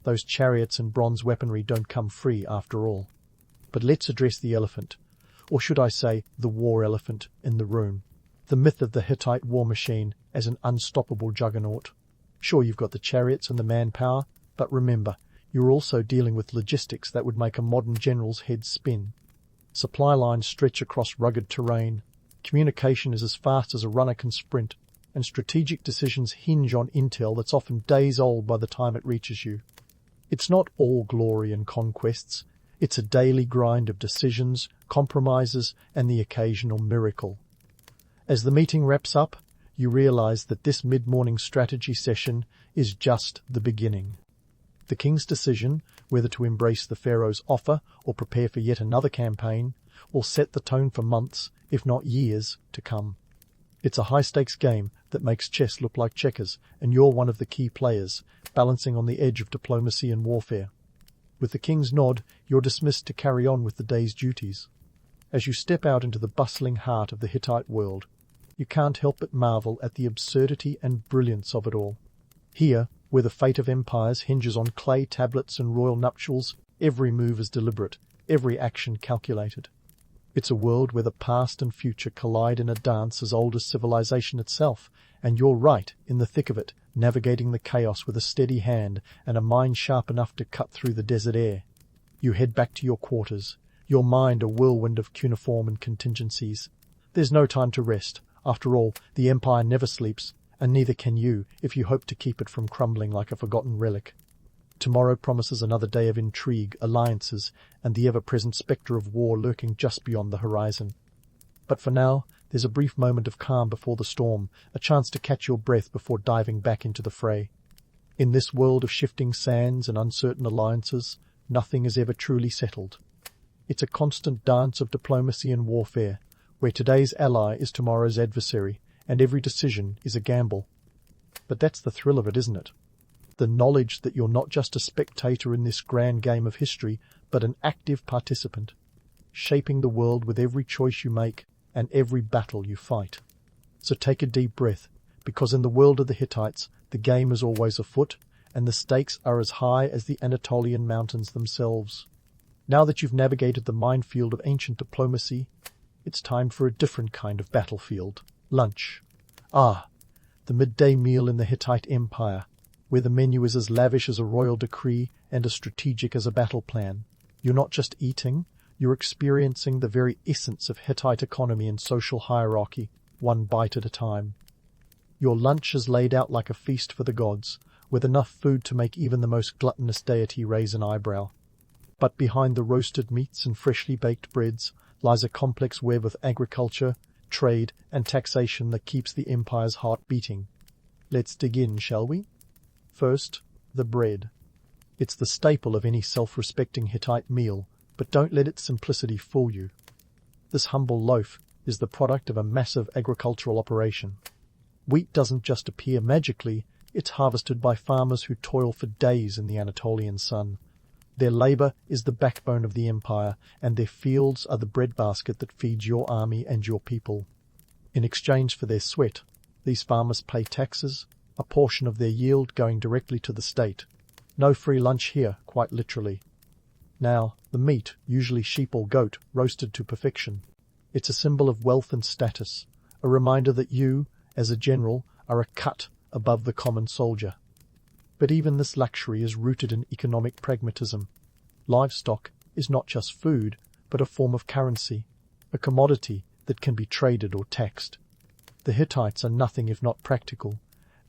Those chariots and bronze weaponry don't come free after all. But let's address the elephant, or should I say the war elephant, in the room. The myth of the Hittite war machine as an unstoppable juggernaut. Sure, you've got the chariots and the manpower, but remember, you're also dealing with logistics that would make a modern general's head spin. Supply lines stretch across rugged terrain. Communication is as fast as a runner can sprint, and strategic decisions hinge on intel that's often days old by the time it reaches you. It's not all glory and conquests. It's a daily grind of decisions, compromises, and the occasional miracle. As the meeting wraps up, you realize that this mid-morning strategy session is just the beginning. The king's decision, whether to embrace the pharaoh's offer or prepare for yet another campaign, will set the tone for months, if not years, to come. It's a high-stakes game that makes chess look like checkers, and you're one of the key players, balancing on the edge of diplomacy and warfare. With the king's nod, you're dismissed to carry on with the day's duties. As you step out into the bustling heart of the Hittite world, you can't help but marvel at the absurdity and brilliance of it all. Here, where the fate of empires hinges on clay tablets and royal nuptials, every move is deliberate, every action calculated. It's a world where the past and future collide in a dance as old as civilization itself, and you're right in the thick of it, navigating the chaos with a steady hand and a mind sharp enough to cut through the desert air. You head back to your quarters, your mind a whirlwind of cuneiform and contingencies. There's no time to rest. After all, the empire never sleeps, and neither can you if you hope to keep it from crumbling like a forgotten relic. Tomorrow promises another day of intrigue, alliances, and the ever-present spectre of war lurking just beyond the horizon. But for now, there's a brief moment of calm before the storm, a chance to catch your breath before diving back into the fray. In this world of shifting sands and uncertain alliances, nothing is ever truly settled. It's a constant dance of diplomacy and warfare, where today's ally is tomorrow's adversary, and every decision is a gamble. But that's the thrill of it, isn't it? The knowledge that you're not just a spectator in this grand game of history, but an active participant, shaping the world with every choice you make and every battle you fight. So take a deep breath, because in the world of the Hittites, the game is always afoot, and the stakes are as high as the Anatolian mountains themselves. Now that you've navigated the minefield of ancient diplomacy, it's time for a different kind of battlefield. Lunch. Ah, the midday meal in the Hittite Empire, where the menu is as lavish as a royal decree and as strategic as a battle plan. You're not just eating, you're experiencing the very essence of Hittite economy and social hierarchy, one bite at a time. Your lunch is laid out like a feast for the gods, with enough food to make even the most gluttonous deity raise an eyebrow. But behind the roasted meats and freshly baked breads lies a complex web of agriculture, trade, and taxation that keeps the empire's heart beating. Let's dig in, shall we? First, the bread. It's the staple of any self-respecting Hittite meal, but don't let its simplicity fool you. This humble loaf is the product of a massive agricultural operation. Wheat doesn't just appear magically, it's harvested by farmers who toil for days in the Anatolian sun. Their labor is the backbone of the empire, and their fields are the breadbasket that feeds your army and your people. In exchange for their sweat, these farmers pay taxes, a portion of their yield going directly to the state. No free lunch here, quite literally. Now, the meat, usually sheep or goat, roasted to perfection. It's a symbol of wealth and status, a reminder that you, as a general, are a cut above the common soldier. But even this luxury is rooted in economic pragmatism. Livestock is not just food, but a form of currency, a commodity that can be traded or taxed. The Hittites are nothing if not practical.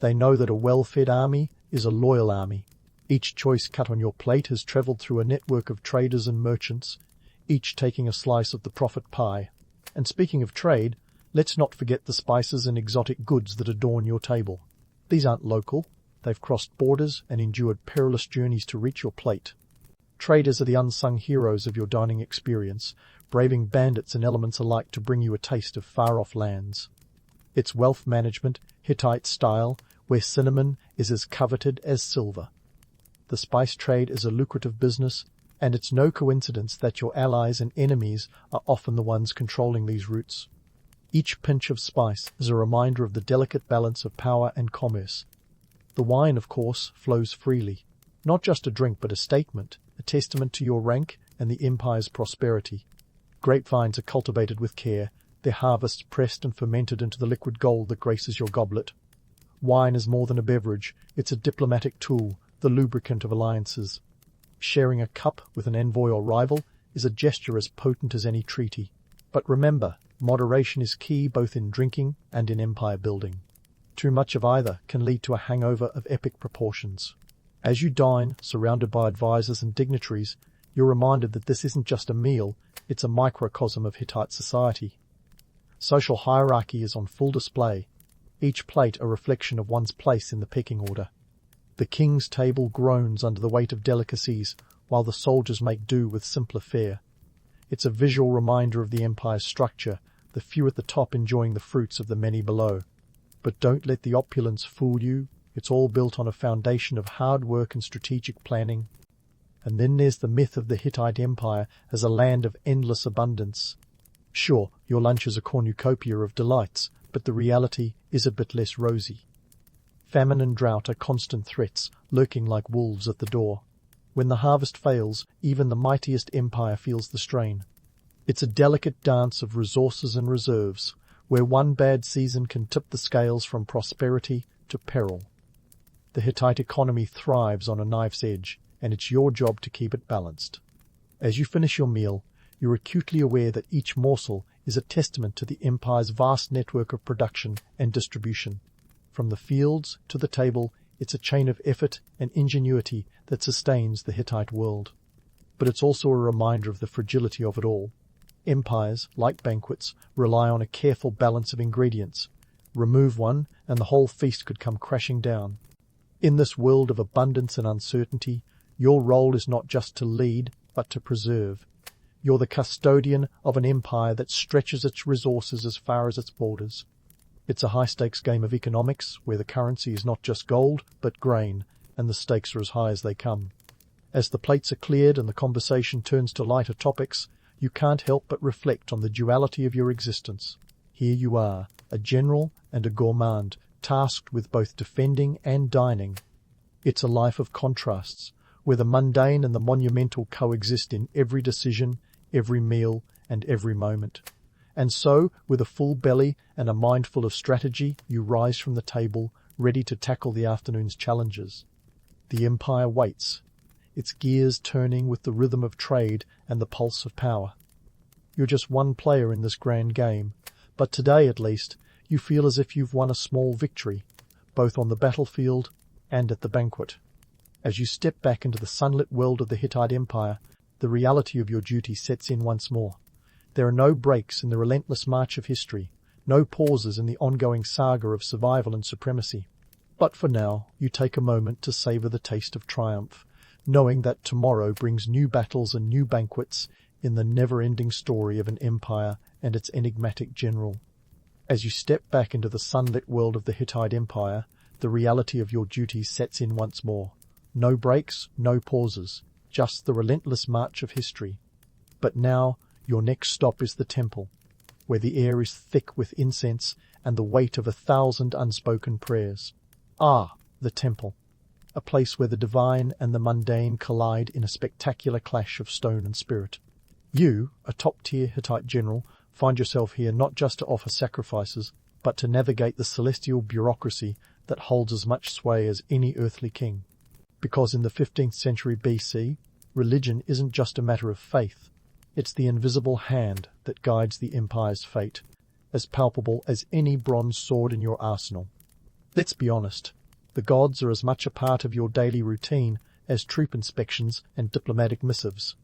They know that a well-fed army is a loyal army. Each choice cut on your plate has travelled through a network of traders and merchants, each taking a slice of the profit pie. And speaking of trade, let's not forget the spices and exotic goods that adorn your table. These aren't local. They've crossed borders and endured perilous journeys to reach your plate. Traders are the unsung heroes of your dining experience, braving bandits and elements alike to bring you a taste of far-off lands. It's wealth management, Hittite style, where cinnamon is as coveted as silver. The spice trade is a lucrative business, and it's no coincidence that your allies and enemies are often the ones controlling these routes. Each pinch of spice is a reminder of the delicate balance of power and commerce. The wine, of course, flows freely. Not just a drink, but a statement, a testament to your rank and the empire's prosperity. Grapevines are cultivated with care, their harvests pressed and fermented into the liquid gold that graces your goblet. Wine is more than a beverage, it's a diplomatic tool, the lubricant of alliances. Sharing a cup with an envoy or rival is a gesture as potent as any treaty. But remember, moderation is key both in drinking and in empire building. Too much of either can lead to a hangover of epic proportions. As you dine, surrounded by advisors and dignitaries, you're reminded that this isn't just a meal, it's a microcosm of Hittite society. Social hierarchy is on full display, each plate a reflection of one's place in the pecking order. The king's table groans under the weight of delicacies, while the soldiers make do with simpler fare. It's a visual reminder of the empire's structure, the few at the top enjoying the fruits of the many below. But don't let the opulence fool you. It's all built on a foundation of hard work and strategic planning. And then there's the myth of the Hittite Empire as a land of endless abundance. Sure, your lunch is a cornucopia of delights, but the reality is a bit less rosy. Famine and drought are constant threats, lurking like wolves at the door. When the harvest fails, even the mightiest empire feels the strain. It's a delicate dance of resources and reserves, where one bad season can tip the scales from prosperity to peril. The Hittite economy thrives on a knife's edge, and it's your job to keep it balanced. As you finish your meal, you're acutely aware that each morsel is a testament to the empire's vast network of production and distribution. From the fields to the table, it's a chain of effort and ingenuity that sustains the Hittite world. But it's also a reminder of the fragility of it all. Empires, like banquets, rely on a careful balance of ingredients. Remove one, and the whole feast could come crashing down. In this world of abundance and uncertainty, your role is not just to lead, but to preserve. You're the custodian of an empire that stretches its resources as far as its borders. It's a high-stakes game of economics, where the currency is not just gold, but grain, and the stakes are as high as they come. As the plates are cleared and the conversation turns to lighter topics, you can't help but reflect on the duality of your existence. Here you are, a general and a gourmand, tasked with both defending and dining. It's a life of contrasts, where the mundane and the monumental coexist in every decision, every meal, and every moment. And so, with a full belly and a mind full of strategy, you rise from the table, ready to tackle the afternoon's challenges. The empire waits, its gears turning with the rhythm of trade and the pulse of power. You're just one player in this grand game, but today at least, you feel as if you've won a small victory, both on the battlefield and at the banquet. As you step back into the sunlit world of the Hittite Empire, the reality of your duty sets in once more. There are no breaks in the relentless march of history, no pauses in the ongoing saga of survival and supremacy. But for now, you take a moment to savor the taste of triumph, knowing that tomorrow brings new battles and new banquets in the never-ending story of an empire and its enigmatic general. As you step back into the sunlit world of the Hittite Empire, the reality of your duty sets in once more. No breaks, no pauses, just the relentless march of history. But now, your next stop is the temple, where the air is thick with incense and the weight of 1,000 unspoken prayers. Ah, the temple, a place where the divine and the mundane collide in a spectacular clash of stone and spirit. You, a top-tier Hittite general, find yourself here not just to offer sacrifices, but to navigate the celestial bureaucracy that holds as much sway as any earthly king. Because in the 15th century BC, religion isn't just a matter of faith. It's the invisible hand that guides the empire's fate, as palpable as any bronze sword in your arsenal. Let's be honest, the gods are as much a part of your daily routine as troop inspections and diplomatic missives.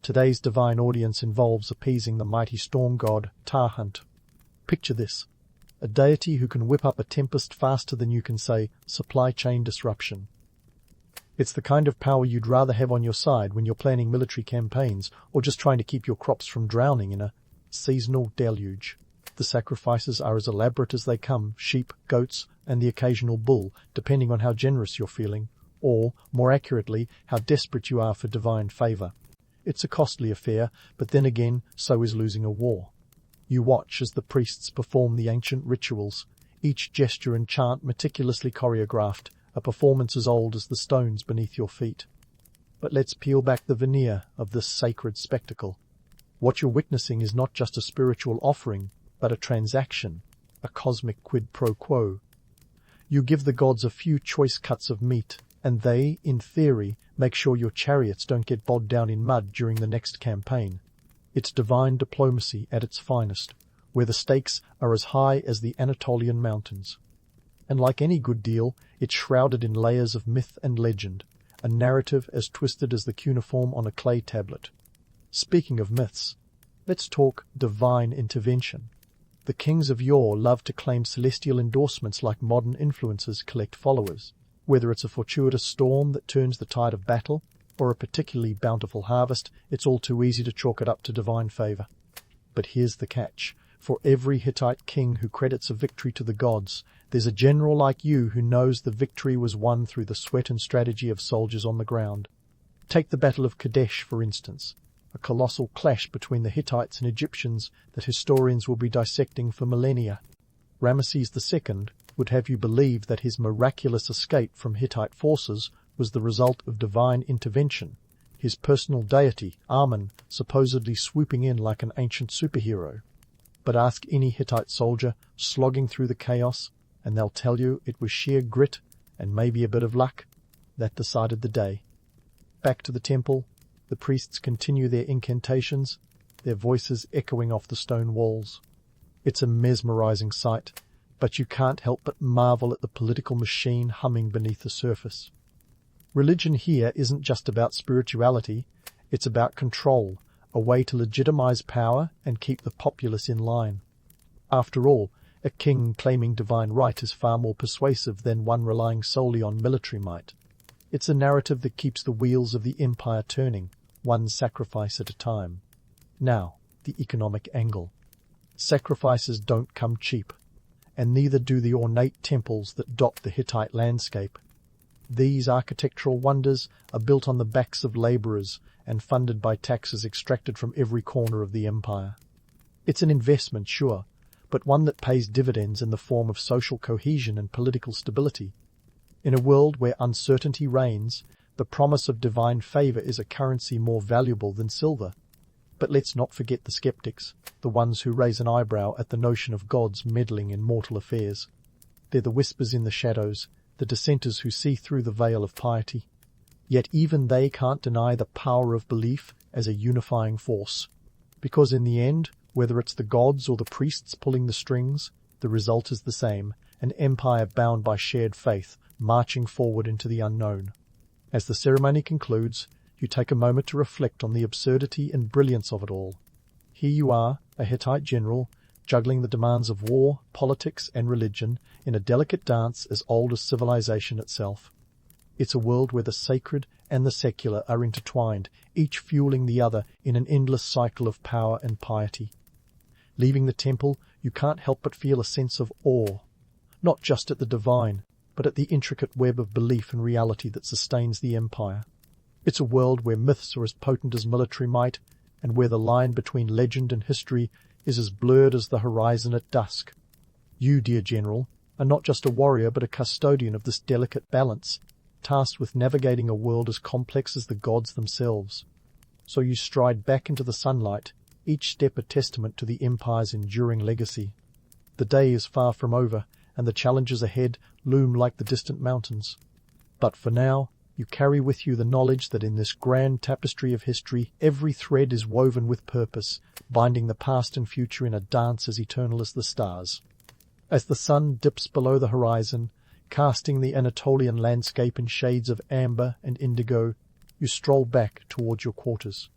Today's divine audience involves appeasing the mighty storm god Tarhunt. Picture this, a deity who can whip up a tempest faster than you can say supply chain disruption. It's the kind of power you'd rather have on your side when you're planning military campaigns or just trying to keep your crops from drowning in a seasonal deluge. The sacrifices are as elaborate as they come, sheep, goats, and the occasional bull, depending on how generous you're feeling, or, more accurately, how desperate you are for divine favor. It's a costly affair, but then again, so is losing a war. You watch as the priests perform the ancient rituals, each gesture and chant meticulously choreographed, a performance as old as the stones beneath your feet. But let's peel back the veneer of this sacred spectacle. What you're witnessing is not just a spiritual offering, but a transaction, a cosmic quid pro quo. You give the gods a few choice cuts of meat, and they, in theory, make sure your chariots don't get bogged down in mud during the next campaign. It's divine diplomacy at its finest, where the stakes are as high as the Anatolian mountains. And like any good deal, it's shrouded in layers of myth and legend, a narrative as twisted as the cuneiform on a clay tablet. Speaking of myths, let's talk divine intervention. The kings of yore loved to claim celestial endorsements like modern influencers collect followers. Whether it's a fortuitous storm that turns the tide of battle, or a particularly bountiful harvest, it's all too easy to chalk it up to divine favor. But here's the catch. For every Hittite king who credits a victory to the gods, there's a general like you who knows the victory was won through the sweat and strategy of soldiers on the ground. Take the Battle of Kadesh, for instance, a colossal clash between the Hittites and Egyptians that historians will be dissecting for millennia. Ramesses II would have you believe that his miraculous escape from Hittite forces was the result of divine intervention, his personal deity, Amun, supposedly swooping in like an ancient superhero. But ask any Hittite soldier slogging through the chaos, and they'll tell you it was sheer grit and maybe a bit of luck that decided the day. Back to the temple, the priests continue their incantations, their voices echoing off the stone walls. It's a mesmerizing sight, but you can't help but marvel at the political machine humming beneath the surface. Religion here isn't just about spirituality, it's about control, a way to legitimize power and keep the populace in line. After all, A king claiming divine right is far more persuasive than one relying solely on military might. It's a narrative that keeps the wheels of the empire turning, one sacrifice at a time. Now, the economic angle. Sacrifices don't come cheap, and neither do the ornate temples that dot the Hittite landscape. These architectural wonders are built on the backs of labourers and funded by taxes extracted from every corner of the empire. It's an investment, sure, but one that pays dividends in the form of social cohesion and political stability. In a world where uncertainty reigns, the promise of divine favour is a currency more valuable than silver. But let's not forget the skeptics, the ones who raise an eyebrow at the notion of gods meddling in mortal affairs. They're the whispers in the shadows, the dissenters who see through the veil of piety. Yet even they can't deny the power of belief as a unifying force. Because in the end, whether it's the gods or the priests pulling the strings, the result is the same, an empire bound by shared faith, marching forward into the unknown. As the ceremony concludes, you take a moment to reflect on the absurdity and brilliance of it all. Here you are, a Hittite general, juggling the demands of war, politics, and religion in a delicate dance as old as civilization itself. It's a world where the sacred and the secular are intertwined, each fueling the other in an endless cycle of power and piety. Leaving the temple, you can't help but feel a sense of awe, not just at the divine, but at the intricate web of belief and reality that sustains the empire. It's a world where myths are as potent as military might, and where the line between legend and history is as blurred as the horizon at dusk. You, dear general, are not just a warrior but a custodian of this delicate balance, tasked with navigating a world as complex as the gods themselves. So you stride back into the sunlight, each step a testament to the empire's enduring legacy. The day is far from over, and the challenges ahead loom like the distant mountains. But for now, you carry with you the knowledge that in this grand tapestry of history every thread is woven with purpose, binding the past and future in a dance as eternal as the stars. As the sun dips below the horizon, casting the Anatolian landscape in shades of amber and indigo, you stroll back towards your quarters.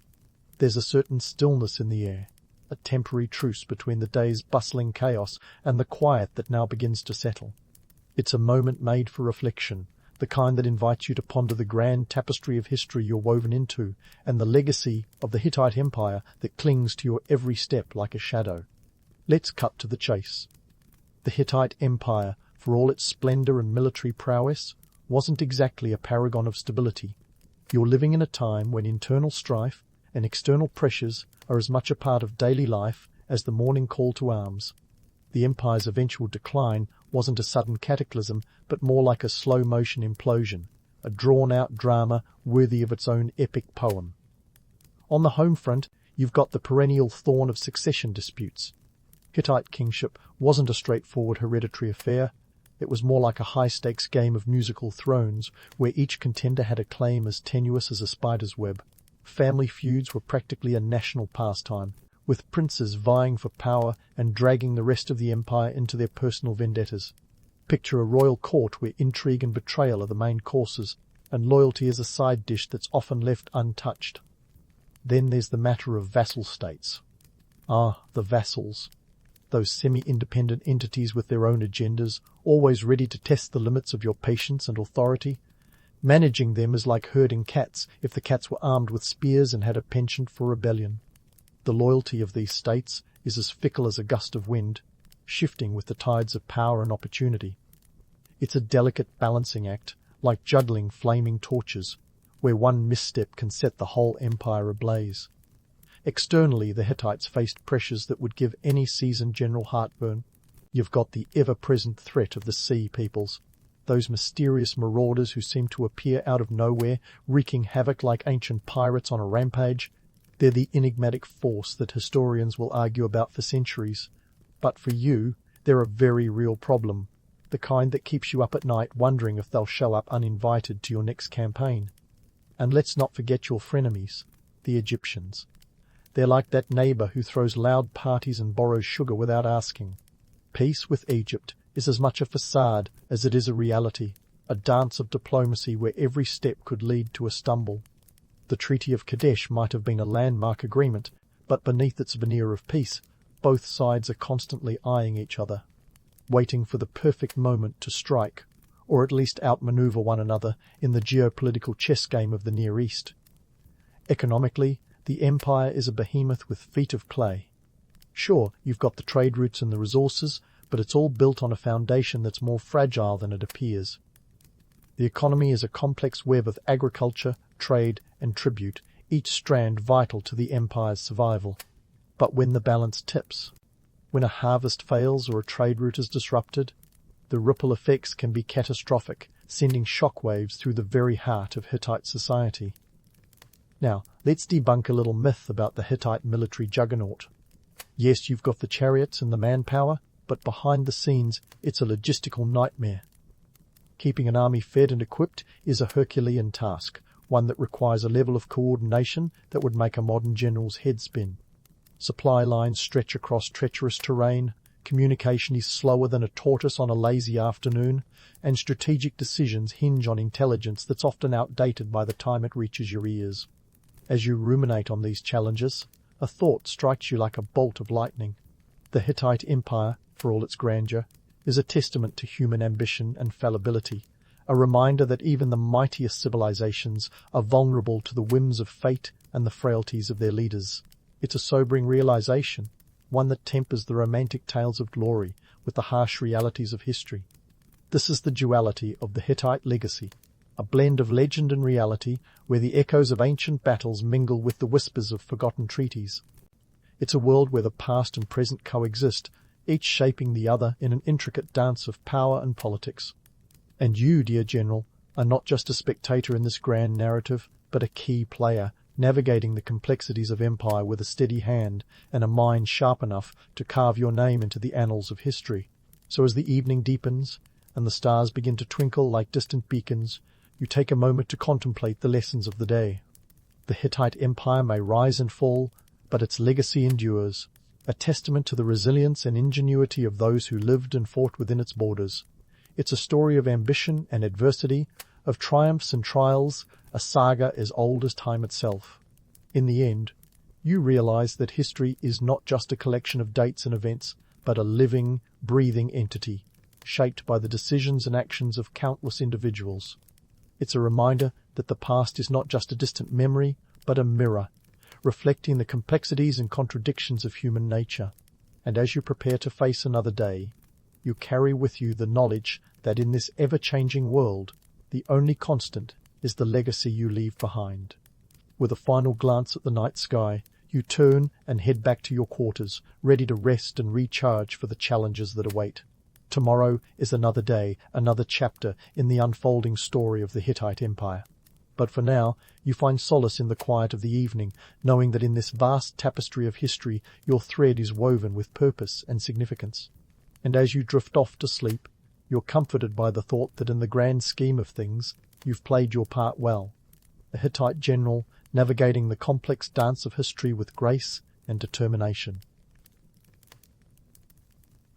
There's a certain stillness in the air, a temporary truce between the day's bustling chaos and the quiet that now begins to settle. It's a moment made for reflection, the kind that invites you to ponder the grand tapestry of history you're woven into, and the legacy of the Hittite Empire that clings to your every step like a shadow. Let's cut to the chase. The Hittite Empire, for all its splendor and military prowess, wasn't exactly a paragon of stability. You're living in a time when internal strife and external pressures are as much a part of daily life as the morning call to arms. The empire's eventual decline wasn't a sudden cataclysm, but more like a slow-motion implosion, a drawn-out drama worthy of its own epic poem. On the home front, you've got the perennial thorn of succession disputes. Hittite kingship wasn't a straightforward hereditary affair. It was more like a high-stakes game of musical thrones, where each contender had a claim as tenuous as a spider's web. Family feuds were practically a national pastime, with princes vying for power and dragging the rest of the empire into their personal vendettas. Picture a royal court where intrigue and betrayal are the main courses, and loyalty is a side dish that's often left untouched. Then there's the matter of vassal states. Ah, the vassals. Those semi-independent entities with their own agendas, always ready to test the limits of your patience and authority. Managing them is like herding cats if the cats were armed with spears and had a penchant for rebellion. The loyalty of these states is as fickle as a gust of wind, shifting with the tides of power and opportunity. It's a delicate balancing act, like juggling flaming torches, where one misstep can set the whole empire ablaze. Externally, the Hittites faced pressures that would give any seasoned general heartburn. You've got the ever-present threat of the sea peoples, those mysterious marauders who seem to appear out of nowhere, wreaking havoc like ancient pirates on a rampage. They're the enigmatic force that historians will argue about for centuries. But for you, they're a very real problem, the kind that keeps you up at night wondering if they'll show up uninvited to your next campaign. And let's not forget your frenemies, the Egyptians. They're like that neighbour who throws loud parties and borrows sugar without asking. Peace with Egypt is as much a facade as it is a reality, a dance of diplomacy where every step could lead to a stumble. The Treaty of Kadesh might have been a landmark agreement, but beneath its veneer of peace, both sides are constantly eyeing each other. waiting for the perfect moment to strike, or at least outmaneuver one another in the geopolitical chess game of the Near East. Economically, the empire is a behemoth with feet of clay. Sure, you've got the trade routes and the resources, but it's all built on a foundation that's more fragile than it appears. The economy is a complex web of agriculture, trade, and tribute, each strand vital to the empire's survival. But when the balance tips, when a harvest fails or a trade route is disrupted, the ripple effects can be catastrophic, sending shockwaves through the very heart of Hittite society. Now, let's debunk a little myth about the Hittite military juggernaut. Yes, you've got the chariots and the manpower, but behind the scenes, it's a logistical nightmare. Keeping an army fed and equipped is a Herculean task, one that requires a level of coordination that would make a modern general's head spin. Supply lines stretch across treacherous terrain, communication is slower than a tortoise on a lazy afternoon, and strategic decisions hinge on intelligence that's often outdated by the time it reaches your ears. As you ruminate on these challenges, a thought strikes you like a bolt of lightning. The Hittite Empire, for all its grandeur, is a testament to human ambition and fallibility, a reminder that even the mightiest civilizations are vulnerable to the whims of fate and the frailties of their leaders. It's a sobering realization, one that tempers the romantic tales of glory with the harsh realities of history. This is the duality of the Hittite legacy, a blend of legend and reality where the echoes of ancient battles mingle with the whispers of forgotten treaties. It's a world where the past and present coexist, each shaping the other in an intricate dance of power and politics. And you, dear General, are not just a spectator in this grand narrative, but a key player, navigating the complexities of empire with a steady hand and a mind sharp enough to carve your name into the annals of history. So as the evening deepens and the stars begin to twinkle like distant beacons, you take a moment to contemplate the lessons of the day. The Hittite Empire may rise and fall, but its legacy endures, a testament to the resilience and ingenuity of those who lived and fought within its borders. It's a story of ambition and adversity, of triumphs and trials, a saga as old as time itself. In the end, you realize that history is not just a collection of dates and events, but a living, breathing entity, shaped by the decisions and actions of countless individuals. It's a reminder that the past is not just a distant memory, but a mirror, reflecting the complexities and contradictions of human nature. And as you prepare to face another day, you carry with you the knowledge that in this ever-changing world, the only constant is the legacy you leave behind. With a final glance at the night sky, you turn and head back to your quarters, ready to rest and recharge for the challenges that await. Tomorrow is another day, another chapter in the unfolding story of the Hittite Empire. But for now, you find solace in the quiet of the evening, knowing that in this vast tapestry of history, your thread is woven with purpose and significance. And as you drift off to sleep, you're comforted by the thought that in the grand scheme of things, you've played your part well. A Hittite general navigating the complex dance of history with grace and determination.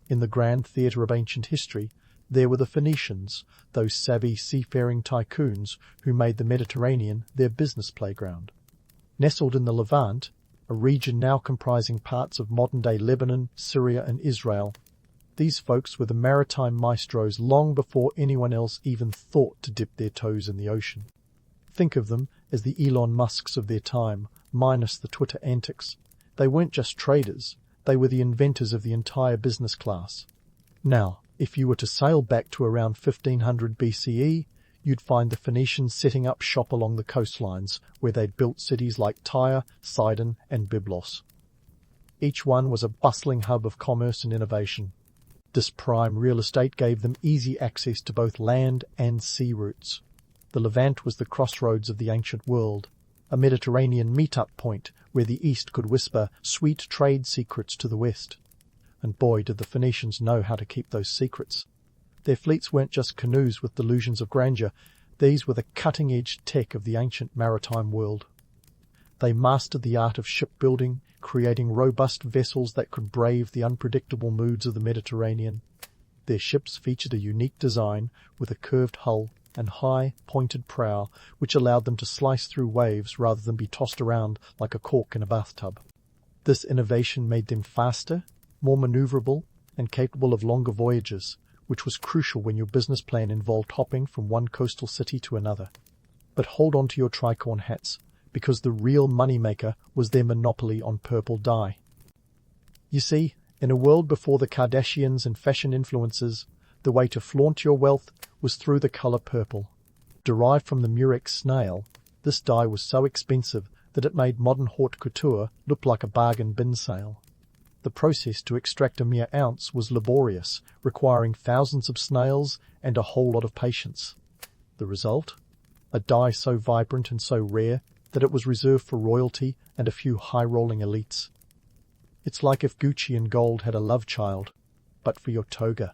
In the grand theatre of ancient history, there were the Phoenicians, those savvy seafaring tycoons who made the Mediterranean their business playground. Nestled in the Levant, a region now comprising parts of modern-day Lebanon, Syria and Israel, these folks were the maritime maestros long before anyone else even thought to dip their toes in the ocean. Think of them as the Elon Musks of their time, minus the Twitter antics. They weren't just traders, they were the inventors of the entire business class. Now, if you were to sail back to around 1500 BCE, you'd find the Phoenicians setting up shop along the coastlines, where they'd built cities like Tyre, Sidon and Byblos. Each one was a bustling hub of commerce and innovation. This prime real estate gave them easy access to both land and sea routes. The Levant was the crossroads of the ancient world, a Mediterranean meet-up point where the East could whisper sweet trade secrets to the West. And boy, did the Phoenicians know how to keep those secrets. Their fleets weren't just canoes with delusions of grandeur. These were the cutting-edge tech of the ancient maritime world. They mastered the art of shipbuilding, creating robust vessels that could brave the unpredictable moods of the Mediterranean. Their ships featured a unique design with a curved hull and high, pointed prow, which allowed them to slice through waves rather than be tossed around like a cork in a bathtub. This innovation made them faster, more maneuverable, and capable of longer voyages, which was crucial when your business plan involved hopping from one coastal city to another. But hold on to your tricorn hats, because the real moneymaker was their monopoly on purple dye. You see, in a world before the Kardashians and fashion influencers, the way to flaunt your wealth was through the color purple. Derived from the murex snail, this dye was so expensive that it made modern haute couture look like a bargain bin sale. The process to extract a mere ounce was laborious, requiring thousands of snails and a whole lot of patience. The result? A dye so vibrant and so rare that it was reserved for royalty and a few high-rolling elites. It's like if Gucci and gold had a love child, but for your toga.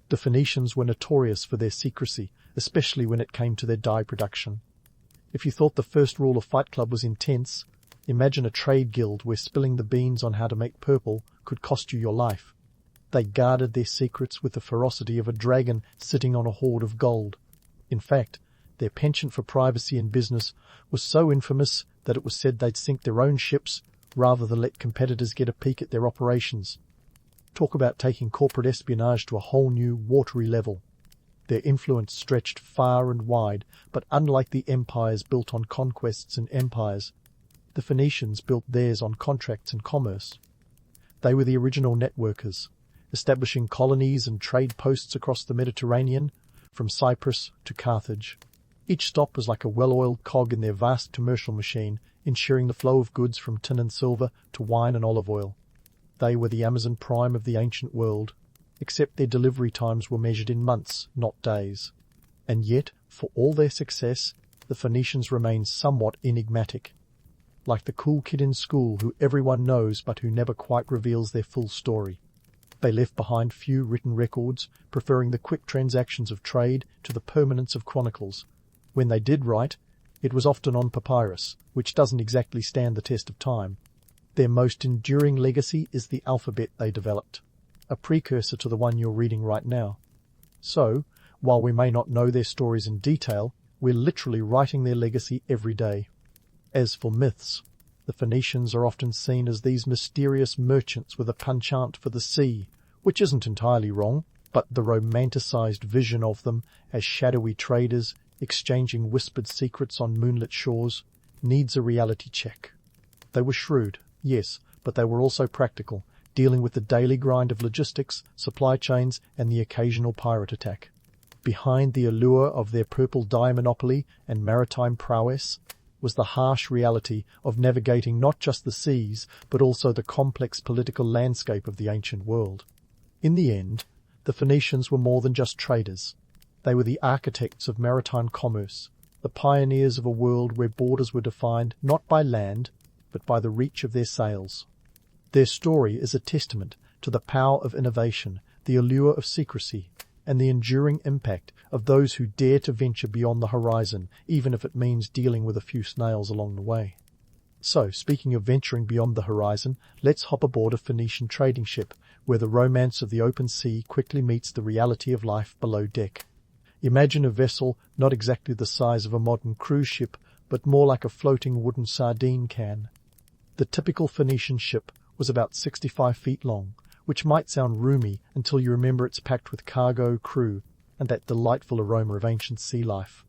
The Phoenicians were notorious for their secrecy, especially when it came to their dye production. If you thought the first rule of Fight Club was intense, imagine a trade guild where spilling the beans on how to make purple could cost you your life. They guarded their secrets with the ferocity of a dragon sitting on a hoard of gold. In fact, their penchant for privacy in business was so infamous that it was said they'd sink their own ships rather than let competitors get a peek at their operations. Talk about taking corporate espionage to a whole new, watery level. Their influence stretched far and wide, but unlike the empires built on conquests and empires, the Phoenicians built theirs on contracts and commerce. They were the original networkers, establishing colonies and trade posts across the Mediterranean, from Cyprus to Carthage. Each stop was like a well-oiled cog in their vast commercial machine, ensuring the flow of goods from tin and silver to wine and olive oil. They were the Amazon Prime of the ancient world, except their delivery times were measured in months, not days. And yet, for all their success, the Phoenicians remained somewhat enigmatic. Like the cool kid in school who everyone knows but who never quite reveals their full story. They left behind few written records, preferring the quick transactions of trade to the permanence of chronicles. When they did write, it was often on papyrus, which doesn't exactly stand the test of time. Their most enduring legacy is the alphabet they developed, a precursor to the one you're reading right now. So, while we may not know their stories in detail, we're literally writing their legacy every day. As for myths, the Phoenicians are often seen as these mysterious merchants with a penchant for the sea, which isn't entirely wrong, but the romanticized vision of them as shadowy traders exchanging whispered secrets on moonlit shores needs a reality check. They were shrewd, yes, but they were also practical, dealing with the daily grind of logistics, supply chains, and the occasional pirate attack. Behind the allure of their purple dye monopoly and maritime prowess was the harsh reality of navigating not just the seas, but also the complex political landscape of the ancient world. In the end, the Phoenicians were more than just traders. They were the architects of maritime commerce, the pioneers of a world where borders were defined not by land, but by the reach of their sails. Their story is a testament to the power of innovation, the allure of secrecy, and the enduring impact of those who dare to venture beyond the horizon, even if it means dealing with a few snails along the way. So, speaking of venturing beyond the horizon, let's hop aboard a Phoenician trading ship, where the romance of the open sea quickly meets the reality of life below deck. Imagine a vessel not exactly the size of a modern cruise ship, but more like a floating wooden sardine can. The typical Phoenician ship was about 65 feet long, which might sound roomy until you remember it's packed with cargo, crew, and that delightful aroma of ancient sea life.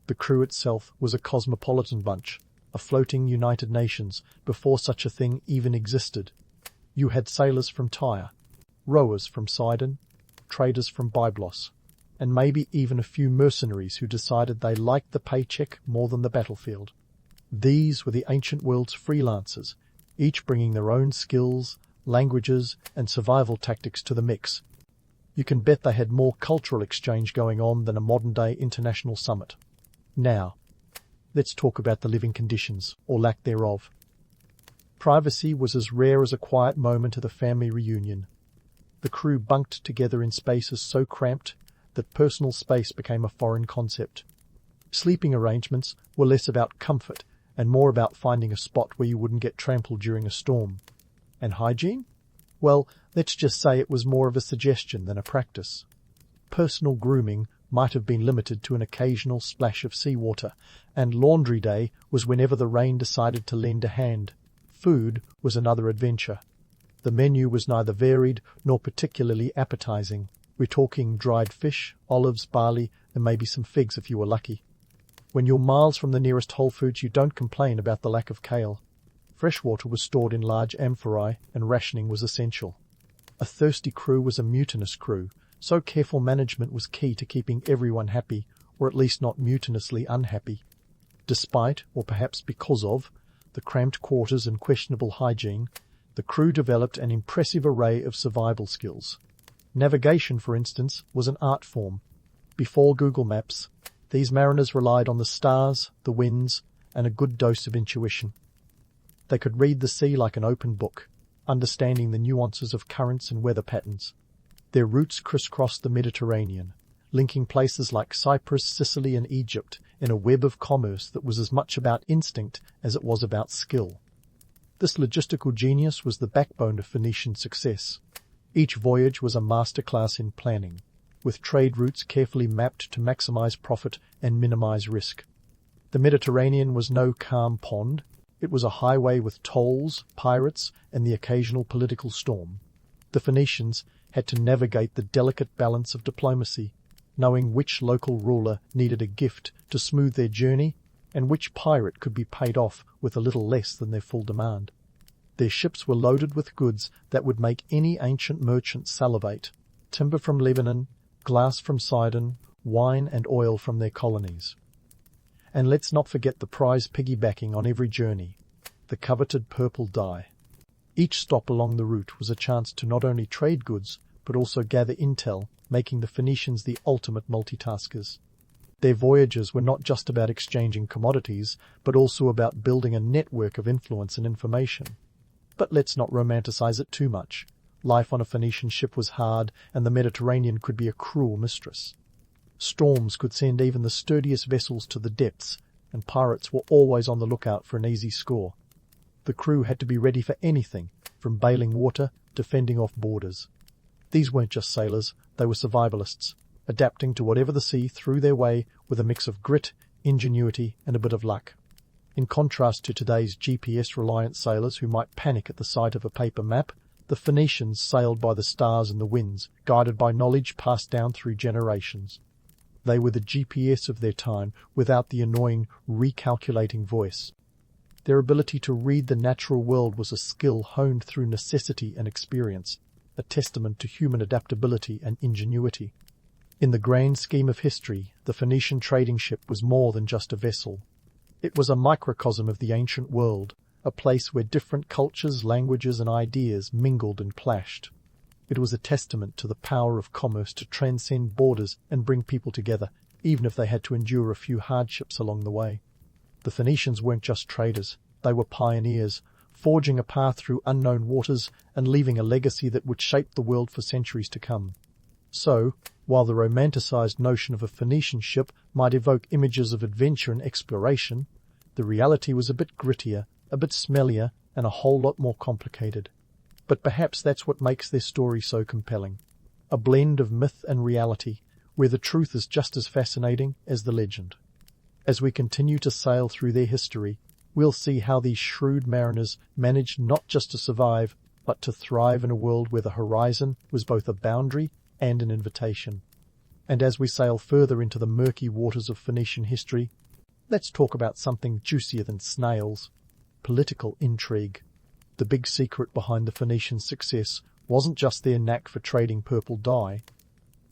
The crew itself was a cosmopolitan bunch, a floating United Nations before such a thing even existed. You had sailors from Tyre, rowers from Sidon, traders from Byblos, and maybe even a few mercenaries who decided they liked the paycheck more than the battlefield. These were the ancient world's freelancers, each bringing their own skills, languages, and survival tactics to the mix. You can bet they had more cultural exchange going on than a modern-day international summit. Now, let's talk about the living conditions, or lack thereof. Privacy was as rare as a quiet moment at a family reunion. The crew bunked together in spaces so cramped that personal space became a foreign concept. Sleeping arrangements were less about comfort and more about finding a spot where you wouldn't get trampled during a storm. And hygiene? Well, let's just say it was more of a suggestion than a practice. Personal grooming might have been limited to an occasional splash of seawater, and laundry day was whenever the rain decided to lend a hand. Food was another adventure. The menu was neither varied nor particularly appetizing. We're talking dried fish, olives, barley, and maybe some figs if you were lucky. When you're miles from the nearest Whole Foods, you don't complain about the lack of kale. Fresh water was stored in large amphorae, and rationing was essential. A thirsty crew was a mutinous crew, so careful management was key to keeping everyone happy, or at least not mutinously unhappy. Despite, or perhaps because of, the cramped quarters and questionable hygiene, the crew developed an impressive array of survival skills. Navigation, for instance, was an art form. Before Google Maps, these mariners relied on the stars, the winds, and a good dose of intuition. They could read the sea like an open book, understanding the nuances of currents and weather patterns. Their routes crisscrossed the Mediterranean, linking places like Cyprus, Sicily, and Egypt in a web of commerce that was as much about instinct as it was about skill. This logistical genius was the backbone of Phoenician success. Each voyage was a masterclass in planning, with trade routes carefully mapped to maximize profit and minimize risk. The Mediterranean was no calm pond. It was a highway with tolls, pirates, and the occasional political storm. The Phoenicians had to navigate the delicate balance of diplomacy, knowing which local ruler needed a gift to smooth their journey and which pirate could be paid off with a little less than their full demand. Their ships were loaded with goods that would make any ancient merchant salivate: timber from Lebanon, glass from Sidon, wine and oil from their colonies. And let's not forget the prize piggybacking on every journey, the coveted purple dye. Each stop along the route was a chance to not only trade goods, but also gather intel, making the Phoenicians the ultimate multitaskers. Their voyages were not just about exchanging commodities, but also about building a network of influence and information. But let's not romanticize it too much. Life on a Phoenician ship was hard, and the Mediterranean could be a cruel mistress. Storms could send even the sturdiest vessels to the depths, and pirates were always on the lookout for an easy score. The crew had to be ready for anything, from bailing water to fending off borders. These weren't just sailors, they were survivalists, adapting to whatever the sea threw their way with a mix of grit, ingenuity, and a bit of luck. In contrast to today's GPS-reliant sailors who might panic at the sight of a paper map, the Phoenicians sailed by the stars and the winds, guided by knowledge passed down through generations. They were the GPS of their time, without the annoying, recalculating voice. Their ability to read the natural world was a skill honed through necessity and experience, a testament to human adaptability and ingenuity. In the grand scheme of history, the Phoenician trading ship was more than just a vessel. It was a microcosm of the ancient world, a place where different cultures, languages, and ideas mingled and clashed. It was a testament to the power of commerce to transcend borders and bring people together, even if they had to endure a few hardships along the way. The Phoenicians weren't just traders, they were pioneers, forging a path through unknown waters and leaving a legacy that would shape the world for centuries to come. So, while the romanticized notion of a Phoenician ship might evoke images of adventure and exploration, the reality was a bit grittier, a bit smellier, and a whole lot more complicated. But perhaps that's what makes their story so compelling. A blend of myth and reality, where the truth is just as fascinating as the legend. As we continue to sail through their history, we'll see how these shrewd mariners managed not just to survive, but to thrive in a world where the horizon was both a boundary and an invitation. And as we sail further into the murky waters of Phoenician history, let's talk about something juicier than snails: political intrigue. The big secret behind the Phoenician success wasn't just their knack for trading purple dye.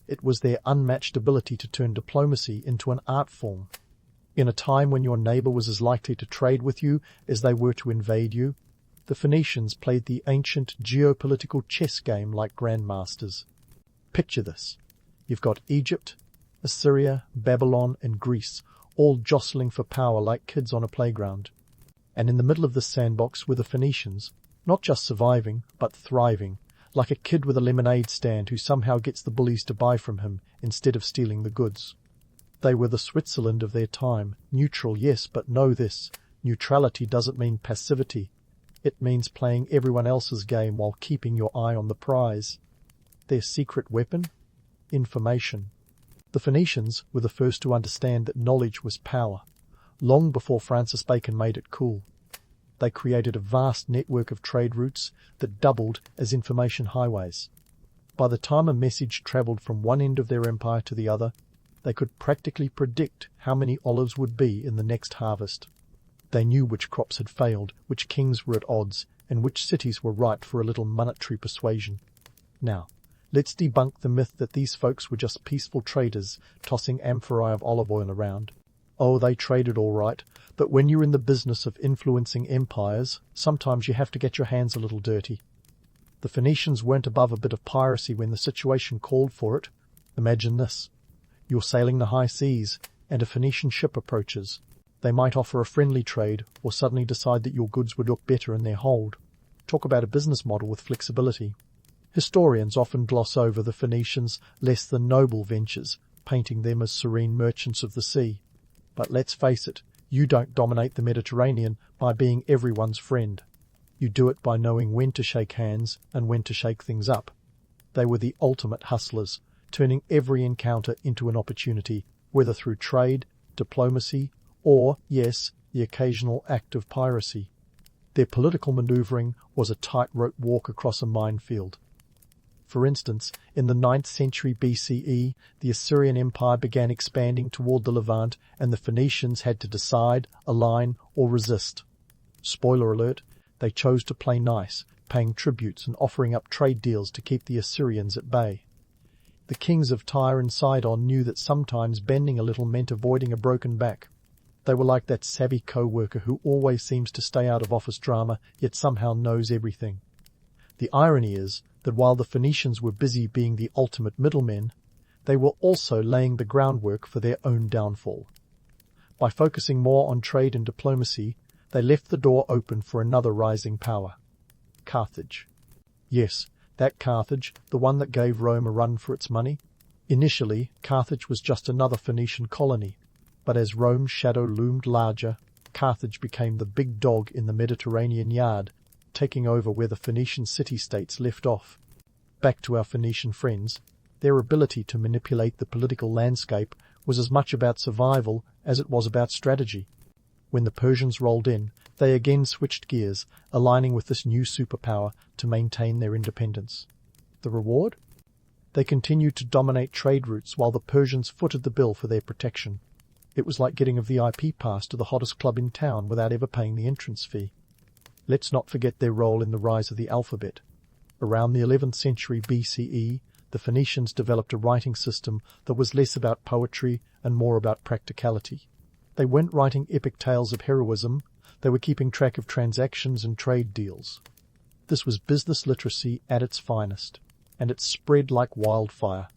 It was their unmatched ability to turn diplomacy into an art form. In a time when your neighbor was as likely to trade with you as they were to invade you, the Phoenicians played the ancient geopolitical chess game like grandmasters. Picture this. You've got Egypt, Assyria, Babylon, and Greece all jostling for power like kids on a playground. And in the middle of this sandbox were the Phoenicians, not just surviving, but thriving, like a kid with a lemonade stand who somehow gets the bullies to buy from him instead of stealing the goods. They were the Switzerland of their time, neutral, yes, but know this: neutrality doesn't mean passivity. It means playing everyone else's game while keeping your eye on the prize. Their secret weapon? Information. The Phoenicians were the first to understand that knowledge was power, long before Francis Bacon made it cool. they created a vast network of trade routes that doubled as information highways. By the time a message travelled from one end of their empire to the other, they could practically predict how many olives would be in the next harvest. They knew which crops had failed, which kings were at odds, and which cities were ripe for a little monetary persuasion. Now, let's debunk the myth that these folks were just peaceful traders tossing amphorae of olive oil around. Oh, they traded all right, but when you're in the business of influencing empires, sometimes you have to get your hands a little dirty. The Phoenicians weren't above a bit of piracy when the situation called for it. Imagine this. You're sailing the high seas, and a Phoenician ship approaches. They might offer a friendly trade, or suddenly decide that your goods would look better in their hold. Talk about a business model with flexibility. Historians often gloss over the Phoenicians' less than noble ventures, painting them as serene merchants of the sea. But let's face it, you don't dominate the Mediterranean by being everyone's friend. You do it by knowing when to shake hands and when to shake things up. They were the ultimate hustlers, turning every encounter into an opportunity, whether through trade, diplomacy, or, yes, the occasional act of piracy. Their political maneuvering was a tightrope walk across a minefield. For instance, in the 9th century BCE, the Assyrian Empire began expanding toward the Levant, and the Phoenicians had to decide, align, or resist. Spoiler alert, they chose to play nice, paying tributes and offering up trade deals to keep the Assyrians at bay. The kings of Tyre and Sidon knew that sometimes bending a little meant avoiding a broken back. They were like that savvy co-worker who always seems to stay out of office drama, yet somehow knows everything. The irony is that while the Phoenicians were busy being the ultimate middlemen, they were also laying the groundwork for their own downfall. By focusing more on trade and diplomacy, they left the door open for another rising power. Carthage. Yes, that Carthage, the one that gave Rome a run for its money. Initially, Carthage was just another Phoenician colony, but as Rome's shadow loomed larger, Carthage became the big dog in the Mediterranean yard, taking over where the Phoenician city-states left off. Back to our Phoenician friends, their ability to manipulate the political landscape was as much about survival as it was about strategy. When the Persians rolled in, they again switched gears, aligning with this new superpower to maintain their independence. The reward? They continued to dominate trade routes while the Persians footed the bill for their protection. It was like getting a VIP pass to the hottest club in town without ever paying the entrance fee. Let's not forget their role in the rise of the alphabet. Around the 11th century BCE, the Phoenicians developed a writing system that was less about poetry and more about practicality. They weren't writing epic tales of heroism, they were keeping track of transactions and trade deals. This was business literacy at its finest, and it spread like wildfire.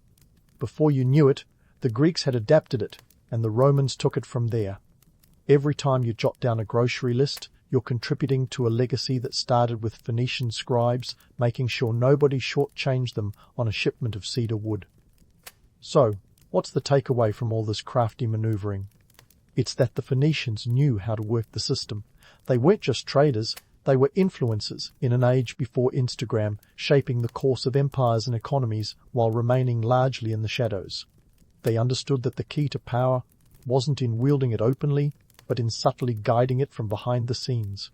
Before you knew it, the Greeks had adapted it, and the Romans took it from there. Every time you jot down a grocery list, you're contributing to a legacy that started with Phoenician scribes, making sure nobody shortchanged them on a shipment of cedar wood. So, what's the takeaway from all this crafty maneuvering? It's that the Phoenicians knew how to work the system. They weren't just traders, they were influencers in an age before Instagram, shaping the course of empires and economies while remaining largely in the shadows. They understood that the key to power wasn't in wielding it openly, but in subtly guiding it from behind the scenes.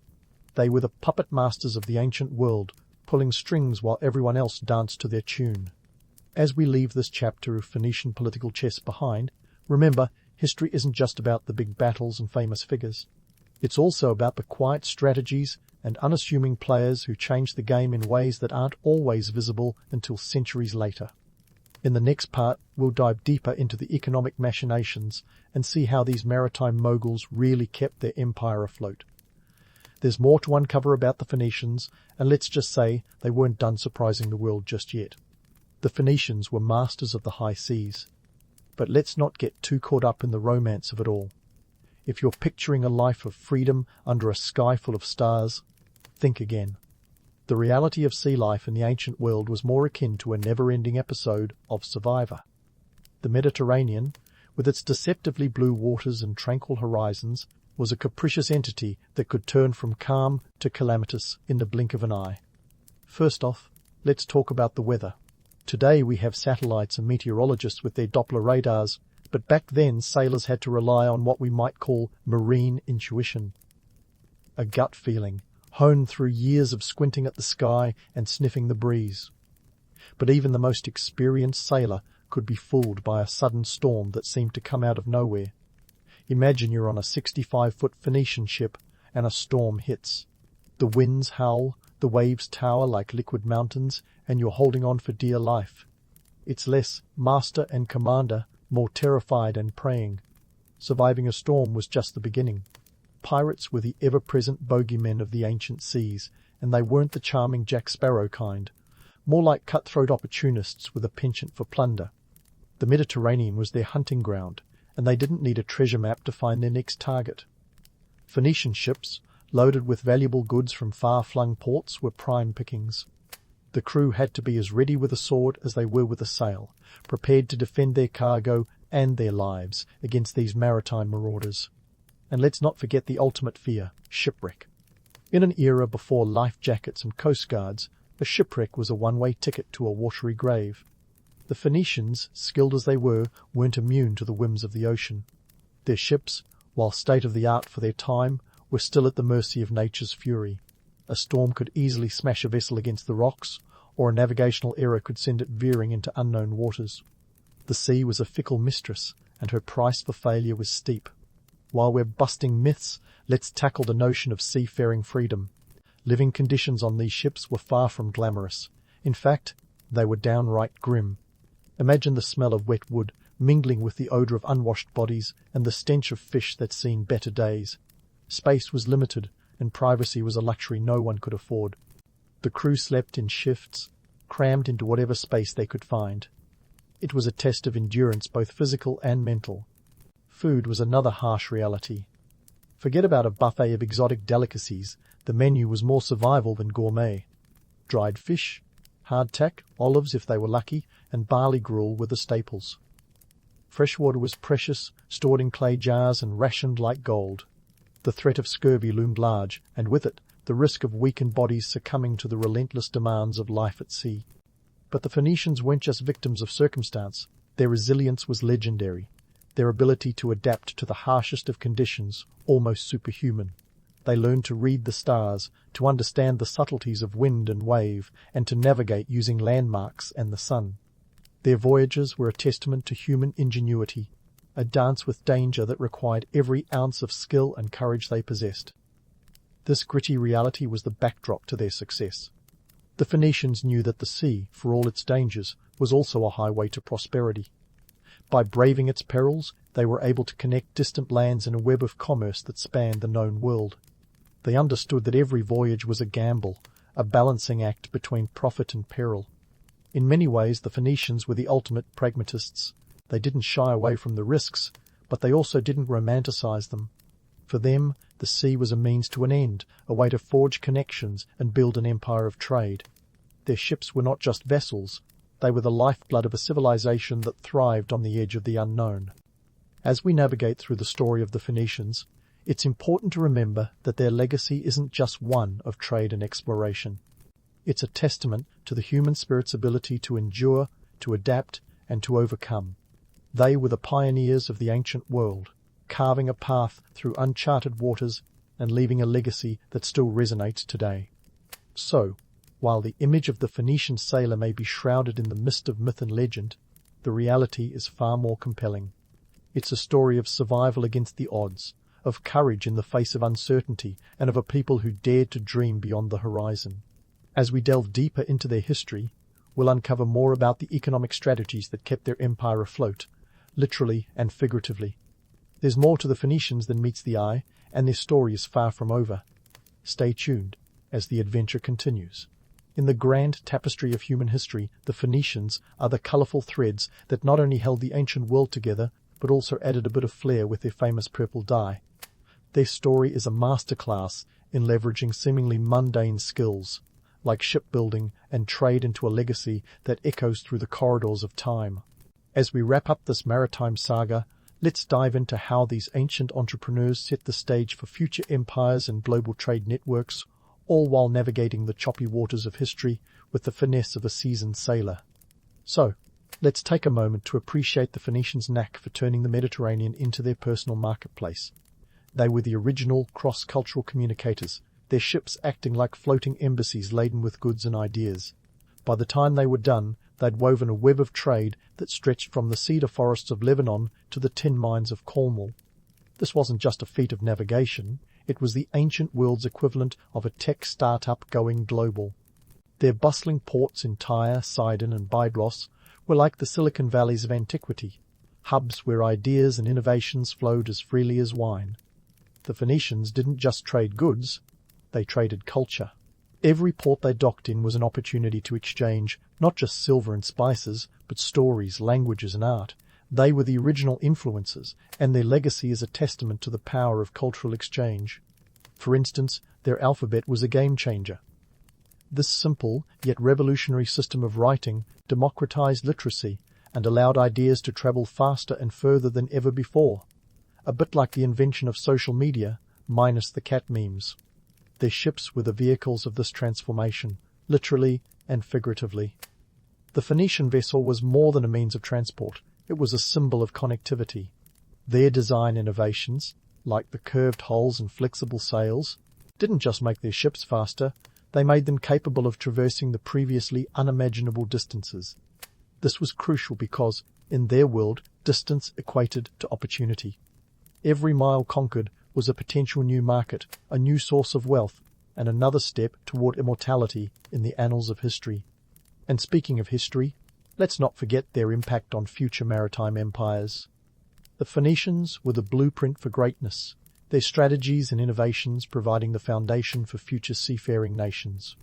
They were the puppet masters of the ancient world, pulling strings while everyone else danced to their tune. As we leave this chapter of Phoenician political chess behind, remember, history isn't just about the big battles and famous figures. It's also about the quiet strategies and unassuming players who change the game in ways that aren't always visible until centuries later. In the next part, we'll dive deeper into the economic machinations and see how these maritime moguls really kept their empire afloat. There's more to uncover about the Phoenicians, and let's just say they weren't done surprising the world just yet. The Phoenicians were masters of the high seas. But let's not get too caught up in the romance of it all. If you're picturing a life of freedom under a sky full of stars, think again. The reality of sea life in the ancient world was more akin to a never-ending episode of Survivor. The Mediterranean, with its deceptively blue waters and tranquil horizons, was a capricious entity that could turn from calm to calamitous in the blink of an eye. First off, let's talk about the weather. Today we have satellites and meteorologists with their Doppler radars, but back then sailors had to rely on what we might call marine intuition. a gut feeling, honed through years of squinting at the sky and sniffing the breeze. But even the most experienced sailor could be fooled by a sudden storm that seemed to come out of nowhere. Imagine you're on a 65-foot Phoenician ship and a storm hits. The winds howl, the waves tower like liquid mountains, and you're holding on for dear life. It's less master and commander, more terrified and praying. Surviving a storm was just the beginning. Pirates were the ever-present bogeymen of the ancient seas, and they weren't the charming Jack Sparrow kind, more like cutthroat opportunists with a penchant for plunder. The Mediterranean was their hunting ground, and they didn't need a treasure map to find their next target. Phoenician ships, loaded with valuable goods from far-flung ports, were prime pickings. The crew had to be as ready with a sword as they were with a sail, prepared to defend their cargo and their lives against these maritime marauders. And let's not forget the ultimate fear, shipwreck. In an era before life jackets and coastguards, a shipwreck was a one-way ticket to a watery grave. The Phoenicians, skilled as they were, weren't immune to the whims of the ocean. Their ships, while state-of-the-art for their time, were still at the mercy of nature's fury. A storm could easily smash a vessel against the rocks, or a navigational error could send it veering into unknown waters. The sea was a fickle mistress, and her price for failure was steep. While we're busting myths, let's tackle the notion of seafaring freedom. Living conditions on these ships were far from glamorous. In fact, they were downright grim. Imagine the smell of wet wood, mingling with the odor of unwashed bodies and the stench of fish that's seen better days. Space was limited, and privacy was a luxury no one could afford. The crew slept in shifts, crammed into whatever space they could find. It was a test of endurance, both physical and mental. Food was another harsh reality. Forget about a buffet of exotic delicacies. The menu was more survival than gourmet. Dried fish, hardtack, olives if they were lucky, and barley gruel were the staples. Fresh water was precious, stored in clay jars and rationed like gold. The threat of scurvy loomed large, and with it, the risk of weakened bodies succumbing to the relentless demands of life at sea. But the Phoenicians weren't just victims of circumstance. Their resilience was legendary. Their ability to adapt to the harshest of conditions, almost superhuman. They learned to read the stars, to understand the subtleties of wind and wave, and to navigate using landmarks and the sun. Their voyages were a testament to human ingenuity, a dance with danger that required every ounce of skill and courage they possessed. This gritty reality was the backdrop to their success. The Phoenicians knew that the sea, for all its dangers, was also a highway to prosperity. By braving its perils, they were able to connect distant lands in a web of commerce that spanned the known world. They understood that every voyage was a gamble, a balancing act between profit and peril. In many ways, the Phoenicians were the ultimate pragmatists. They didn't shy away from the risks, but they also didn't romanticize them. For them, the sea was a means to an end, a way to forge connections and build an empire of trade. Their ships were not just vessels. They were the lifeblood of a civilization that thrived on the edge of the unknown. As we navigate through the story of the Phoenicians, it's important to remember that their legacy isn't just one of trade and exploration. It's a testament to the human spirit's ability to endure, to adapt, and to overcome. They were the pioneers of the ancient world, carving a path through uncharted waters and leaving a legacy that still resonates today. So, while the image of the Phoenician sailor may be shrouded in the mist of myth and legend, the reality is far more compelling. It's a story of survival against the odds, of courage in the face of uncertainty, and of a people who dared to dream beyond the horizon. As we delve deeper into their history, we'll uncover more about the economic strategies that kept their empire afloat, literally and figuratively. There's more to the Phoenicians than meets the eye, and their story is far from over. Stay tuned as the adventure continues. In the grand tapestry of human history, the Phoenicians are the colourful threads that not only held the ancient world together, but also added a bit of flair with their famous purple dye. Their story is a masterclass in leveraging seemingly mundane skills, like shipbuilding and trade, into a legacy that echoes through the corridors of time. As we wrap up this maritime saga, let's dive into how these ancient entrepreneurs set the stage for future empires and global trade networks, all while navigating the choppy waters of history with the finesse of a seasoned sailor. So, let's take a moment to appreciate the Phoenicians' knack for turning the Mediterranean into their personal marketplace. They were the original cross-cultural communicators, their ships acting like floating embassies laden with goods and ideas. By the time they were done, they'd woven a web of trade that stretched from the cedar forests of Lebanon to the tin mines of Cornwall. This wasn't just a feat of navigation, it was the ancient world's equivalent of a tech startup going global. Their bustling ports in Tyre, Sidon and Byblos were like the Silicon Valleys of antiquity, hubs where ideas and innovations flowed as freely as wine. The Phoenicians didn't just trade goods, they traded culture. Every port they docked in was an opportunity to exchange not just silver and spices, but stories, languages and art. They were the original influencers, and their legacy is a testament to the power of cultural exchange. For instance, their alphabet was a game-changer. This simple, yet revolutionary system of writing democratized literacy and allowed ideas to travel faster and further than ever before. A bit like the invention of social media, minus the cat memes. Their ships were the vehicles of this transformation, literally and figuratively. The Phoenician vessel was more than a means of transport. It was a symbol of connectivity. Their design innovations, like the curved hulls and flexible sails, didn't just make their ships faster, they made them capable of traversing the previously unimaginable distances. This was crucial because, in their world, distance equated to opportunity. Every mile conquered was a potential new market, a new source of wealth, and another step toward immortality in the annals of history. And speaking of history, let's not forget their impact on future maritime empires. The Phoenicians were the blueprint for greatness, their strategies and innovations providing the foundation for future seafaring nations.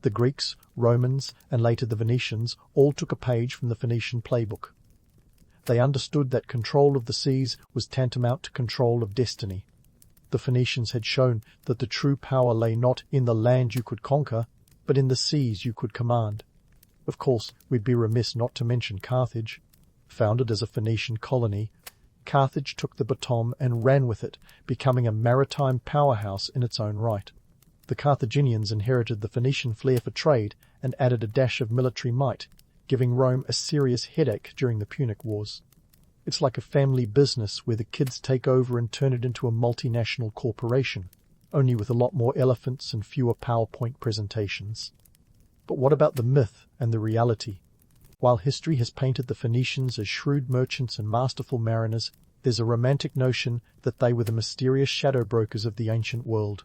The Greeks, Romans, and later the Venetians all took a page from the Phoenician playbook. They understood that control of the seas was tantamount to control of destiny. The Phoenicians had shown that the true power lay not in the land you could conquer, but in the seas you could command. Of course, we'd be remiss not to mention Carthage. Founded as a Phoenician colony, Carthage took the baton and ran with it, becoming a maritime powerhouse in its own right. The Carthaginians inherited the Phoenician flair for trade and added a dash of military might, giving Rome a serious headache during the Punic Wars. It's like a family business where the kids take over and turn it into a multinational corporation, only with a lot more elephants and fewer PowerPoint presentations. But what about the myth and the reality? While history has painted the Phoenicians as shrewd merchants and masterful mariners, there's a romantic notion that they were the mysterious shadow brokers of the ancient world.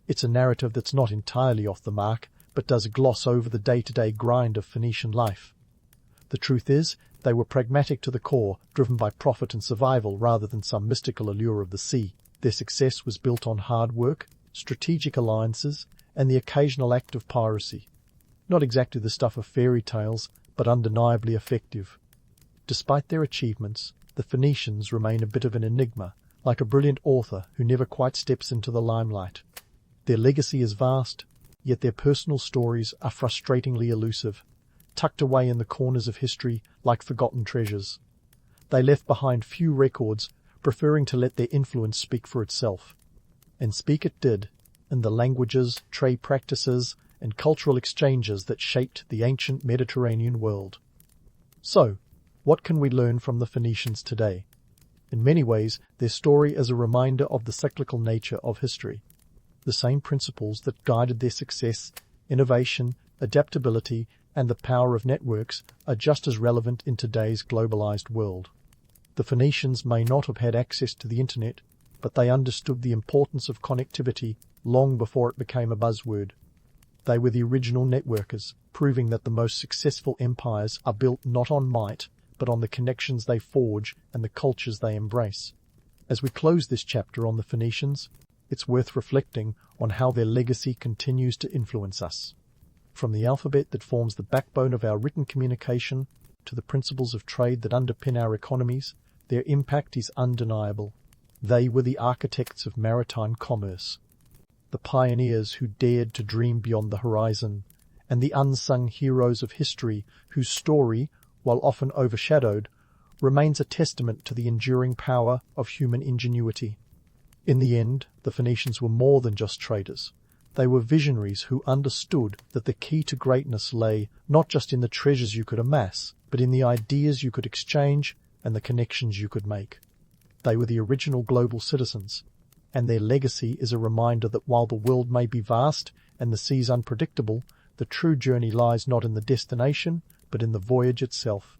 It's a narrative that's not entirely off the mark, but does gloss over the day-to-day grind of Phoenician life. The truth is, they were pragmatic to the core, driven by profit and survival rather than some mystical allure of the sea. Their success was built on hard work, strategic alliances, and the occasional act of piracy. Not exactly the stuff of fairy tales, but undeniably effective. Despite their achievements, the Phoenicians remain a bit of an enigma, like a brilliant author who never quite steps into the limelight. Their legacy is vast, yet their personal stories are frustratingly elusive, tucked away in the corners of history like forgotten treasures. They left behind few records, preferring to let their influence speak for itself. And speak it did, in the languages, trade practices, and cultural exchanges that shaped the ancient Mediterranean world. So, what can we learn from the Phoenicians today? In many ways, their story is a reminder of the cyclical nature of history. The same principles that guided their success, innovation, adaptability, and the power of networks are just as relevant in today's globalized world. The Phoenicians may not have had access to the internet, but they understood the importance of connectivity long before it became a buzzword. They were the original networkers, proving that the most successful empires are built not on might, but on the connections they forge and the cultures they embrace. As we close this chapter on the Phoenicians, it's worth reflecting on how their legacy continues to influence us. From the alphabet that forms the backbone of our written communication to the principles of trade that underpin our economies, their impact is undeniable. They were the architects of maritime commerce, the pioneers who dared to dream beyond the horizon, and the unsung heroes of history whose story, while often overshadowed, remains a testament to the enduring power of human ingenuity. In the end, the Phoenicians were more than just traders. They were visionaries who understood that the key to greatness lay not just in the treasures you could amass, but in the ideas you could exchange and the connections you could make. They were the original global citizens, and their legacy is a reminder that while the world may be vast and the seas unpredictable, the true journey lies not in the destination, but in the voyage itself.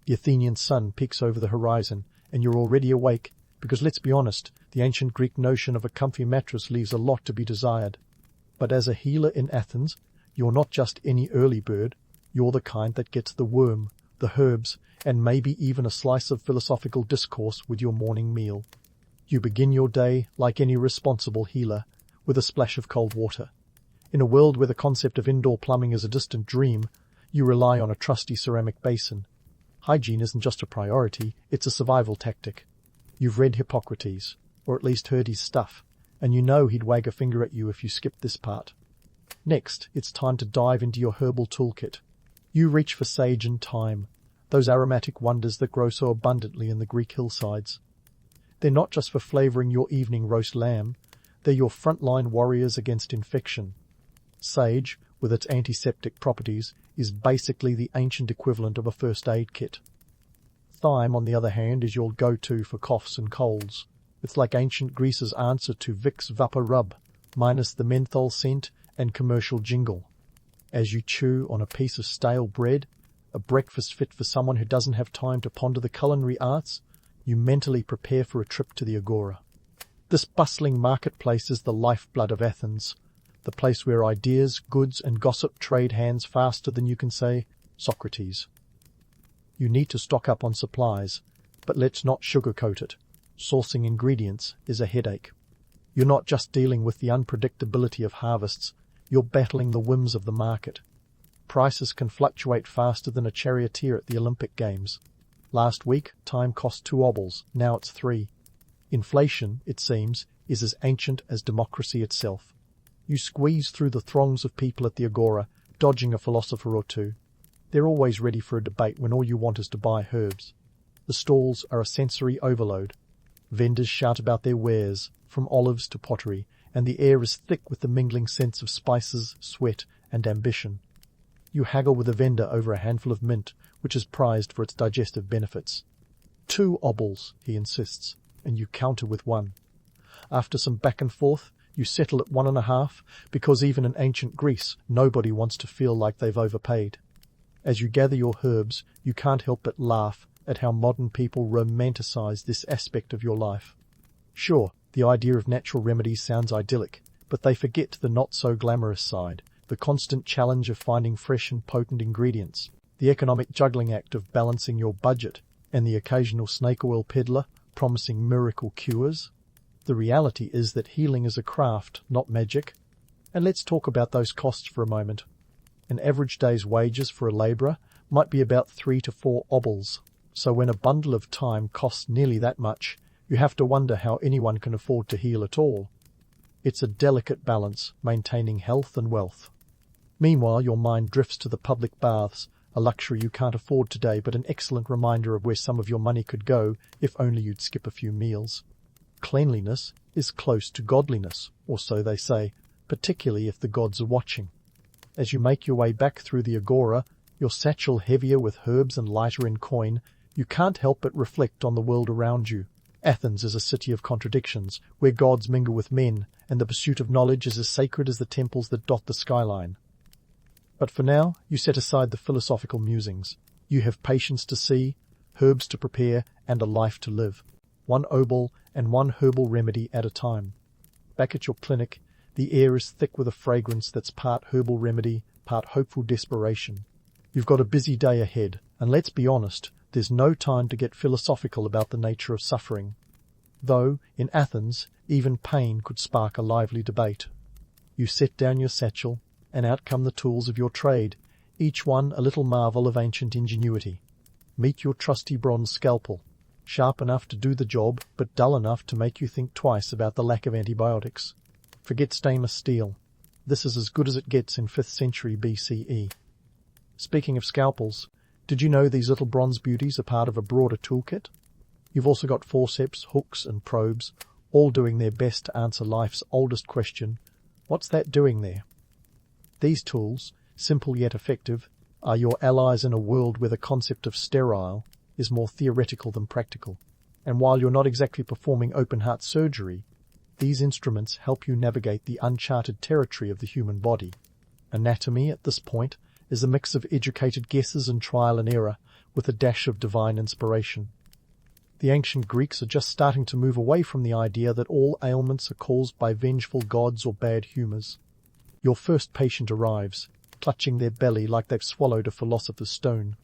The Athenian sun peeks over the horizon, and you're already awake, because let's be honest, the ancient Greek notion of a comfy mattress leaves a lot to be desired. But as a healer in Athens, you're not just any early bird, you're the kind that gets the worm, the herbs, and maybe even a slice of philosophical discourse with your morning meal. You begin your day, like any responsible healer, with a splash of cold water. In a world where the concept of indoor plumbing is a distant dream, you rely on a trusty ceramic basin. Hygiene isn't just a priority, it's a survival tactic. You've read Hippocrates, or at least heard his stuff, and you know he'd wag a finger at you if you skipped this part. Next, it's time to dive into your herbal toolkit. You reach for sage and thyme, those aromatic wonders that grow so abundantly in the Greek hillsides. They're not just for flavoring your evening roast lamb, they're your frontline warriors against infection. Sage, with its antiseptic properties, is basically the ancient equivalent of a first aid kit. Thyme, on the other hand, is your go-to for coughs and colds. It's like ancient Greece's answer to Vicks Vapor Rub, minus the menthol scent and commercial jingle. As you chew on a piece of stale bread, a breakfast fit for someone who doesn't have time to ponder the culinary arts, you mentally prepare for a trip to the agora. This bustling marketplace is the lifeblood of Athens, the place where ideas, goods, and gossip trade hands faster than you can say, Socrates. You need to stock up on supplies, but let's not sugarcoat it. Sourcing ingredients is a headache. You're not just dealing with the unpredictability of harvests, you're battling the whims of the market. Prices can fluctuate faster than a charioteer at the Olympic Games. Last week, thyme cost 2 obols, now it's 3. Inflation, it seems, is as ancient as democracy itself. You squeeze through the throngs of people at the agora, dodging a philosopher or two. They're always ready for a debate when all you want is to buy herbs. The stalls are a sensory overload. Vendors shout about their wares, from olives to pottery, and the air is thick with the mingling scents of spices, sweat, and ambition. You haggle with a vendor over a handful of mint, which is prized for its digestive benefits. 2 obols, he insists, and you counter with 1. After some back and forth, you settle at 1.5, because even in ancient Greece, nobody wants to feel like they've overpaid. As you gather your herbs, you can't help but laugh at how modern people romanticize this aspect of your life. Sure, the idea of natural remedies sounds idyllic, but they forget the not-so-glamorous side, the constant challenge of finding fresh and potent ingredients, the economic juggling act of balancing your budget, and the occasional snake oil peddler promising miracle cures. The reality is that healing is a craft, not magic. And let's talk about those costs for a moment. An average day's wages for a labourer might be about 3 to 4 obols, so when a bundle of thyme costs nearly that much, you have to wonder how anyone can afford to heal at all. It's a delicate balance, maintaining health and wealth. Meanwhile, your mind drifts to the public baths, a luxury you can't afford today, but an excellent reminder of where some of your money could go if only you'd skip a few meals. Cleanliness is close to godliness, or so they say, particularly if the gods are watching. As you make your way back through the agora, your satchel heavier with herbs and lighter in coin, you can't help but reflect on the world around you. Athens is a city of contradictions, where gods mingle with men, and the pursuit of knowledge is as sacred as the temples that dot the skyline. But for now, you set aside the philosophical musings. You have patience to see, herbs to prepare, and a life to live. 1 obol and 1 herbal remedy at a time. Back at your clinic, the air is thick with a fragrance that's part herbal remedy, part hopeful desperation. You've got a busy day ahead, and let's be honest, there's no time to get philosophical about the nature of suffering. Though, in Athens, even pain could spark a lively debate. You set down your satchel, and out come the tools of your trade, each one a little marvel of ancient ingenuity. Meet your trusty bronze scalpel, sharp enough to do the job, but dull enough to make you think twice about the lack of antibiotics. Forget stainless steel. This is as good as it gets in 5th century BCE. Speaking of scalpels, did you know these little bronze beauties are part of a broader toolkit? You've also got forceps, hooks, and probes, all doing their best to answer life's oldest question, what's that doing there? These tools, simple yet effective, are your allies in a world where the concept of sterile is more theoretical than practical. And while you're not exactly performing open-heart surgery, these instruments help you navigate the uncharted territory of the human body. Anatomy, at this point, is a mix of educated guesses and trial and error, with a dash of divine inspiration. The ancient Greeks are just starting to move away from the idea that all ailments are caused by vengeful gods or bad humours. Your first patient arrives, clutching their belly like they've swallowed a philosopher's stone.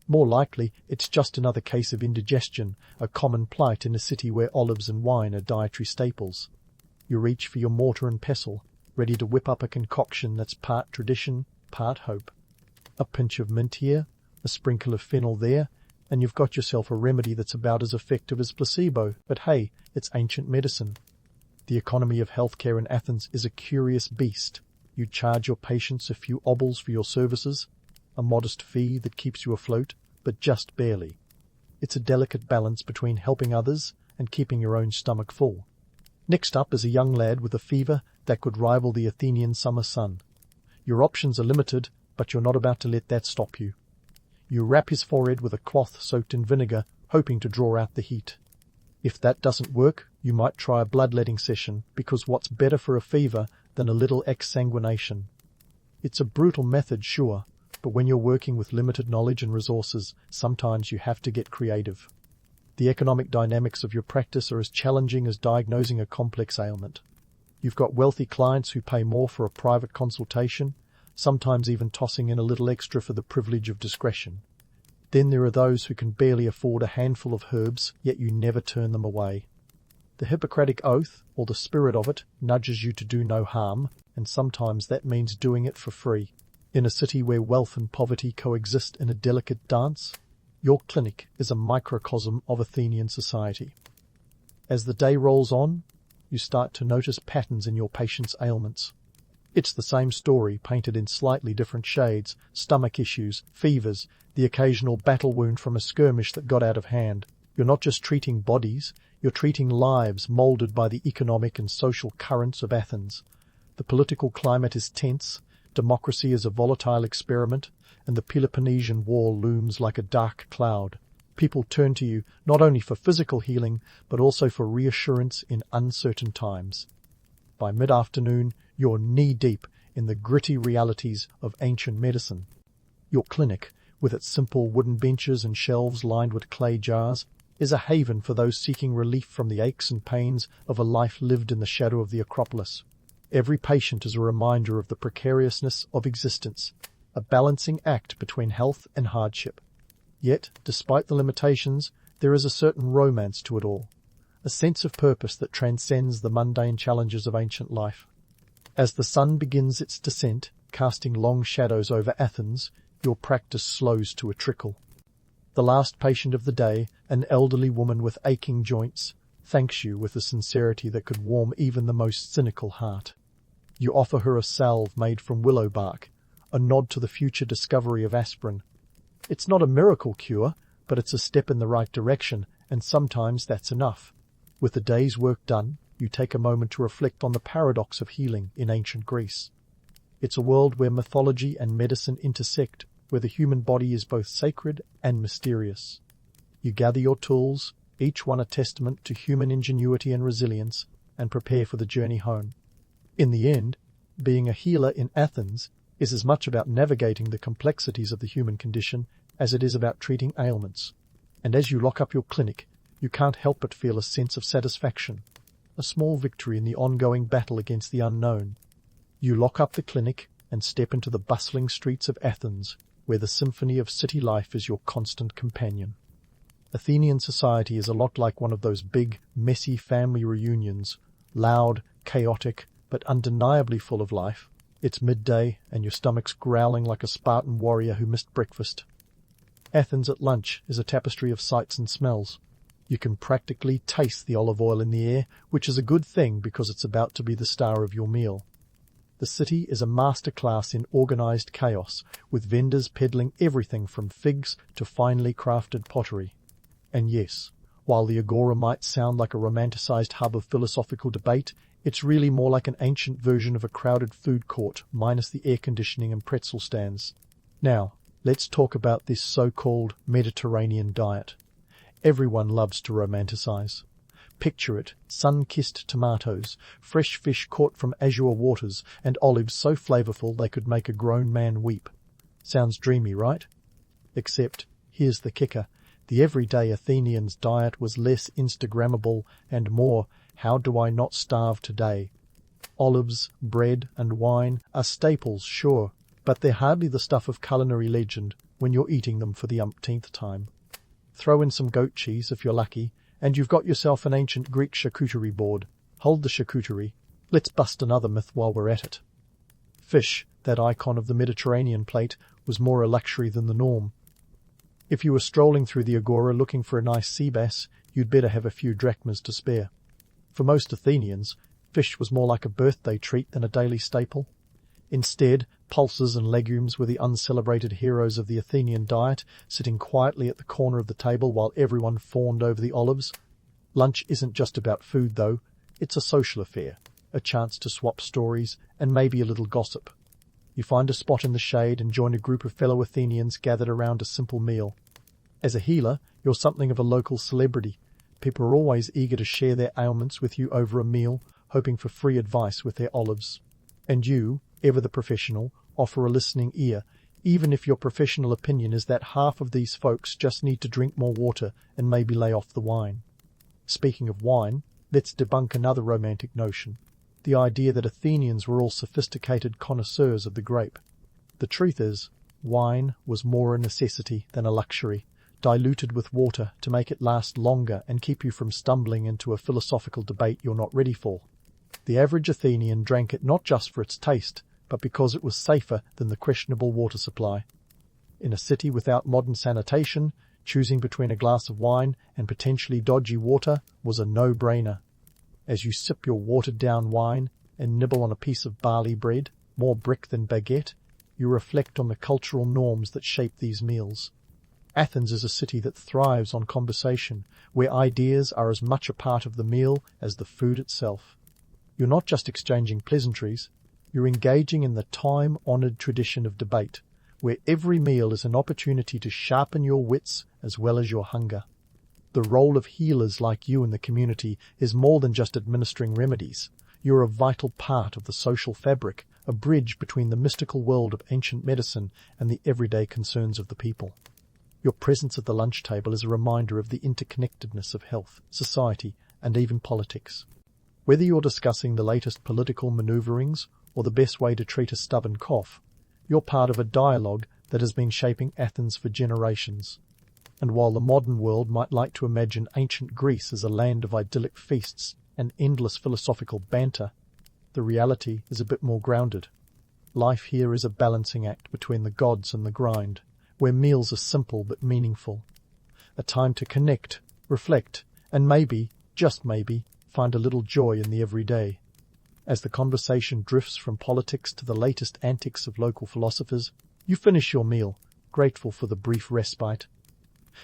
More likely, it's just another case of indigestion, a common plight in a city where olives and wine are dietary staples. You reach for your mortar and pestle, ready to whip up a concoction that's part tradition, part hope. A pinch of mint here, a sprinkle of fennel there, and you've got yourself a remedy that's about as effective as placebo. But hey, it's ancient medicine. The economy of healthcare in Athens is a curious beast. You charge your patients a few obols for your services, a modest fee that keeps you afloat, but just barely. It's a delicate balance between helping others and keeping your own stomach full. Next up is a young lad with a fever that could rival the Athenian summer sun. Your options are limited, but you're not about to let that stop you. You wrap his forehead with a cloth soaked in vinegar, hoping to draw out the heat. If that doesn't work, you might try a bloodletting session, because what's better for a fever than a little exsanguination? It's a brutal method, sure, but when you're working with limited knowledge and resources, sometimes you have to get creative. The economic dynamics of your practice are as challenging as diagnosing a complex ailment. You've got wealthy clients who pay more for a private consultation, sometimes even tossing in a little extra for the privilege of discretion. Then there are those who can barely afford a handful of herbs, yet you never turn them away. The Hippocratic Oath, or the spirit of it, nudges you to do no harm, and sometimes that means doing it for free. In a city where wealth and poverty coexist in a delicate dance, your clinic is a microcosm of Athenian society. As the day rolls on, you start to notice patterns in your patients' ailments. It's the same story, painted in slightly different shades: stomach issues, fevers, the occasional battle wound from a skirmish that got out of hand. You're not just treating bodies, you're treating lives moulded by the economic and social currents of Athens. The political climate is tense, democracy is a volatile experiment, and the Peloponnesian War looms like a dark cloud. People turn to you not only for physical healing, but also for reassurance in uncertain times. By mid-afternoon, you're knee-deep in the gritty realities of ancient medicine. Your clinic, with its simple wooden benches and shelves lined with clay jars, is a haven for those seeking relief from the aches and pains of a life lived in the shadow of the Acropolis. Every patient is a reminder of the precariousness of existence, a balancing act between health and hardship. Yet, despite the limitations, there is a certain romance to it all, a sense of purpose that transcends the mundane challenges of ancient life. As the sun begins its descent, casting long shadows over Athens, your practice slows to a trickle. The last patient of the day, an elderly woman with aching joints, thanks you with a sincerity that could warm even the most cynical heart. You offer her a salve made from willow bark, a nod to the future discovery of aspirin. It's not a miracle cure, but it's a step in the right direction, and sometimes that's enough. With the day's work done, you take a moment to reflect on the paradox of healing in ancient Greece. It's a world where mythology and medicine intersect, where the human body is both sacred and mysterious. You gather your tools, each one a testament to human ingenuity and resilience, and prepare for the journey home. In the end, being a healer in Athens is as much about navigating the complexities of the human condition as it is about treating ailments. And as you lock up your clinic, you can't help but feel a sense of satisfaction, a small victory in the ongoing battle against the unknown. You lock up the clinic and step into the bustling streets of Athens, where the symphony of city life is your constant companion. Athenian society is a lot like one of those big, messy family reunions, loud, chaotic, but undeniably full of life. It's midday, and your stomach's growling like a Spartan warrior who missed breakfast. Athens at lunch is a tapestry of sights and smells. You can practically taste the olive oil in the air, which is a good thing because it's about to be the star of your meal. The city is a masterclass in organized chaos, with vendors peddling everything from figs to finely crafted pottery. And yes, while the agora might sound like a romanticized hub of philosophical debate, it's really more like an ancient version of a crowded food court, minus the air conditioning and pretzel stands. Now, let's talk about this so-called Mediterranean diet. Everyone loves to romanticize. Picture it, sun-kissed tomatoes, fresh fish caught from azure waters, and olives so flavorful they could make a grown man weep. Sounds dreamy, right? Except, here's the kicker, the everyday Athenian's diet was less Instagrammable and more, how do I not starve today? Olives, bread, and wine are staples, sure, but they're hardly the stuff of culinary legend when you're eating them for the umpteenth time. Throw in some goat cheese if you're lucky, and you've got yourself an ancient Greek charcuterie board. Hold the charcuterie. Let's bust another myth while we're at it. Fish, that icon of the Mediterranean plate, was more a luxury than the norm. If you were strolling through the agora looking for a nice sea bass, you'd better have a few drachmas to spare. For most Athenians, fish was more like a birthday treat than a daily staple. Instead, pulses and legumes were the uncelebrated heroes of the Athenian diet, sitting quietly at the corner of the table while everyone fawned over the olives. Lunch isn't just about food, though. It's a social affair, a chance to swap stories and maybe a little gossip. You find a spot in the shade and join a group of fellow Athenians gathered around a simple meal. As a healer, you're something of a local celebrity. People are always eager to share their ailments with you over a meal, hoping for free advice with their olives. And you, ever the professional, offer a listening ear, even if your professional opinion is that half of these folks just need to drink more water and maybe lay off the wine. Speaking of wine, let's debunk another romantic notion, the idea that Athenians were all sophisticated connoisseurs of the grape. The truth is, wine was more a necessity than a luxury, diluted with water to make it last longer and keep you from stumbling into a philosophical debate you're not ready for. The average Athenian drank it not just for its taste, but because it was safer than the questionable water supply. In a city without modern sanitation, choosing between a glass of wine and potentially dodgy water was a no-brainer. As you sip your watered-down wine and nibble on a piece of barley bread, more brick than baguette, you reflect on the cultural norms that shape these meals. Athens is a city that thrives on conversation, where ideas are as much a part of the meal as the food itself. You're not just exchanging pleasantries, you're engaging in the time-honoured tradition of debate, where every meal is an opportunity to sharpen your wits as well as your hunger. The role of healers like you in the community is more than just administering remedies. You're a vital part of the social fabric, a bridge between the mystical world of ancient medicine and the everyday concerns of the people. Your presence at the lunch table is a reminder of the interconnectedness of health, society, and even politics. Whether you're discussing the latest political maneuverings or the best way to treat a stubborn cough, you're part of a dialogue that has been shaping Athens for generations. And while the modern world might like to imagine ancient Greece as a land of idyllic feasts and endless philosophical banter, the reality is a bit more grounded. Life here is a balancing act between the gods and the grind, where meals are simple but meaningful. A time to connect, reflect, and maybe, just maybe, find a little joy in the everyday. As the conversation drifts from politics to the latest antics of local philosophers, you finish your meal, grateful for the brief respite.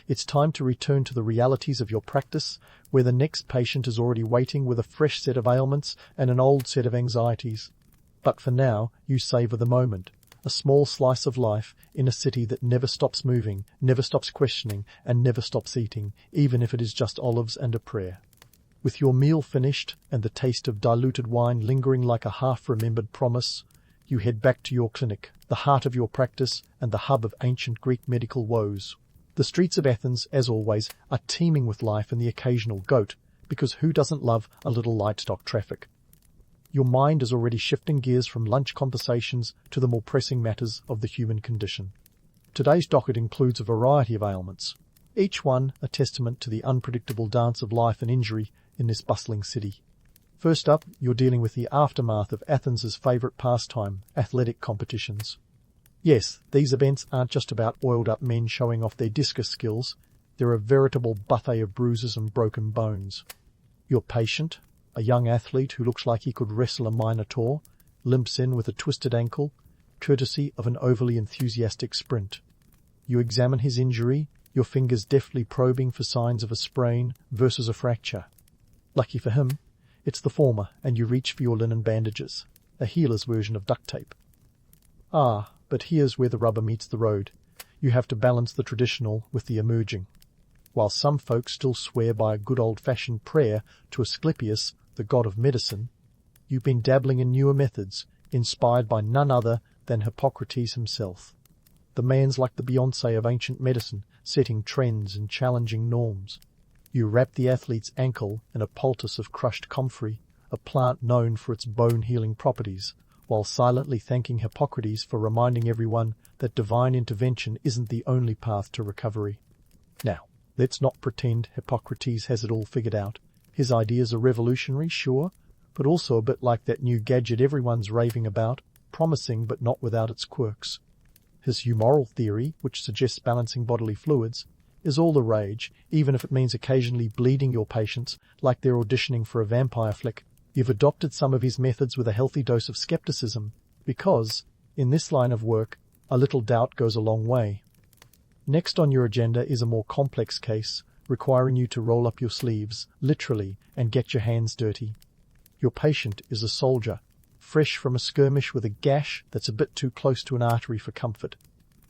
It's time to return to the realities of your practice, where the next patient is already waiting with a fresh set of ailments and an old set of anxieties. But for now, you savour the moment, a small slice of life in a city that never stops moving, never stops questioning, and never stops eating, even if it is just olives and a prayer. With your meal finished and the taste of diluted wine lingering like a half-remembered promise, you head back to your clinic, the heart of your practice and the hub of ancient Greek medical woes. The streets of Athens, as always, are teeming with life and the occasional goat, because who doesn't love a little livestock traffic? Your mind is already shifting gears from lunch conversations to the more pressing matters of the human condition. Today's docket includes a variety of ailments, each one a testament to the unpredictable dance of life and injury in this bustling city. First up, you're dealing with the aftermath of Athens' favourite pastime, athletic competitions. Yes, these events aren't just about oiled-up men showing off their discus skills. They're a veritable buffet of bruises and broken bones. Your patient, a young athlete who looks like he could wrestle a minotaur, limps in with a twisted ankle, courtesy of an overly enthusiastic sprint. You examine his injury, your fingers deftly probing for signs of a sprain versus a fracture. Lucky for him, it's the former, and you reach for your linen bandages, a healer's version of duct tape. Ah, but here's where the rubber meets the road. You have to balance the traditional with the emerging. While some folks still swear by a good old-fashioned prayer to Asclepius, the god of medicine, you've been dabbling in newer methods, inspired by none other than Hippocrates himself. The man's like the Beyoncé of ancient medicine, setting trends and challenging norms. You wrap the athlete's ankle in a poultice of crushed comfrey, a plant known for its bone-healing properties, while silently thanking Hippocrates for reminding everyone that divine intervention isn't the only path to recovery. Now, let's not pretend Hippocrates has it all figured out. His ideas are revolutionary, sure, but also a bit like that new gadget everyone's raving about, promising but not without its quirks. His humoral theory, which suggests balancing bodily fluids, is all the rage, even if it means occasionally bleeding your patients like they're auditioning for a vampire flick. You've adopted some of his methods with a healthy dose of skepticism, because, in this line of work, a little doubt goes a long way. Next on your agenda is a more complex case, requiring you to roll up your sleeves, literally, and get your hands dirty. Your patient is a soldier, fresh from a skirmish with a gash that's a bit too close to an artery for comfort.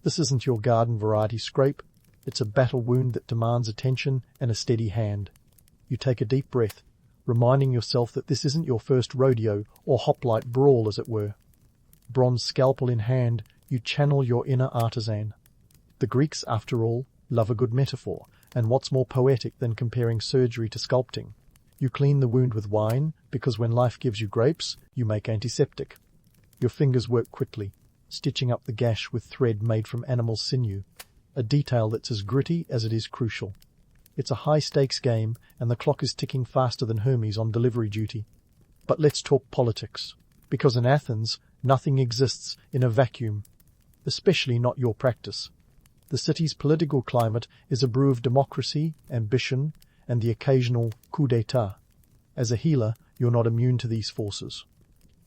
This isn't your garden variety scrape, it's a battle wound that demands attention and a steady hand. You take a deep breath, reminding yourself that this isn't your first rodeo or hoplite brawl, as it were. Bronze scalpel in hand, you channel your inner artisan. The Greeks, after all, love a good metaphor, and what's more poetic than comparing surgery to sculpting? You clean the wound with wine, because when life gives you grapes, you make antiseptic. Your fingers work quickly, stitching up the gash with thread made from animal sinew, a detail that's as gritty as it is crucial. It's a high-stakes game, and the clock is ticking faster than Hermes on delivery duty. But let's talk politics, because in Athens, nothing exists in a vacuum, especially not your practice. The city's political climate is a brew of democracy, ambition, and the occasional coup d'etat. As a healer, you're not immune to these forces.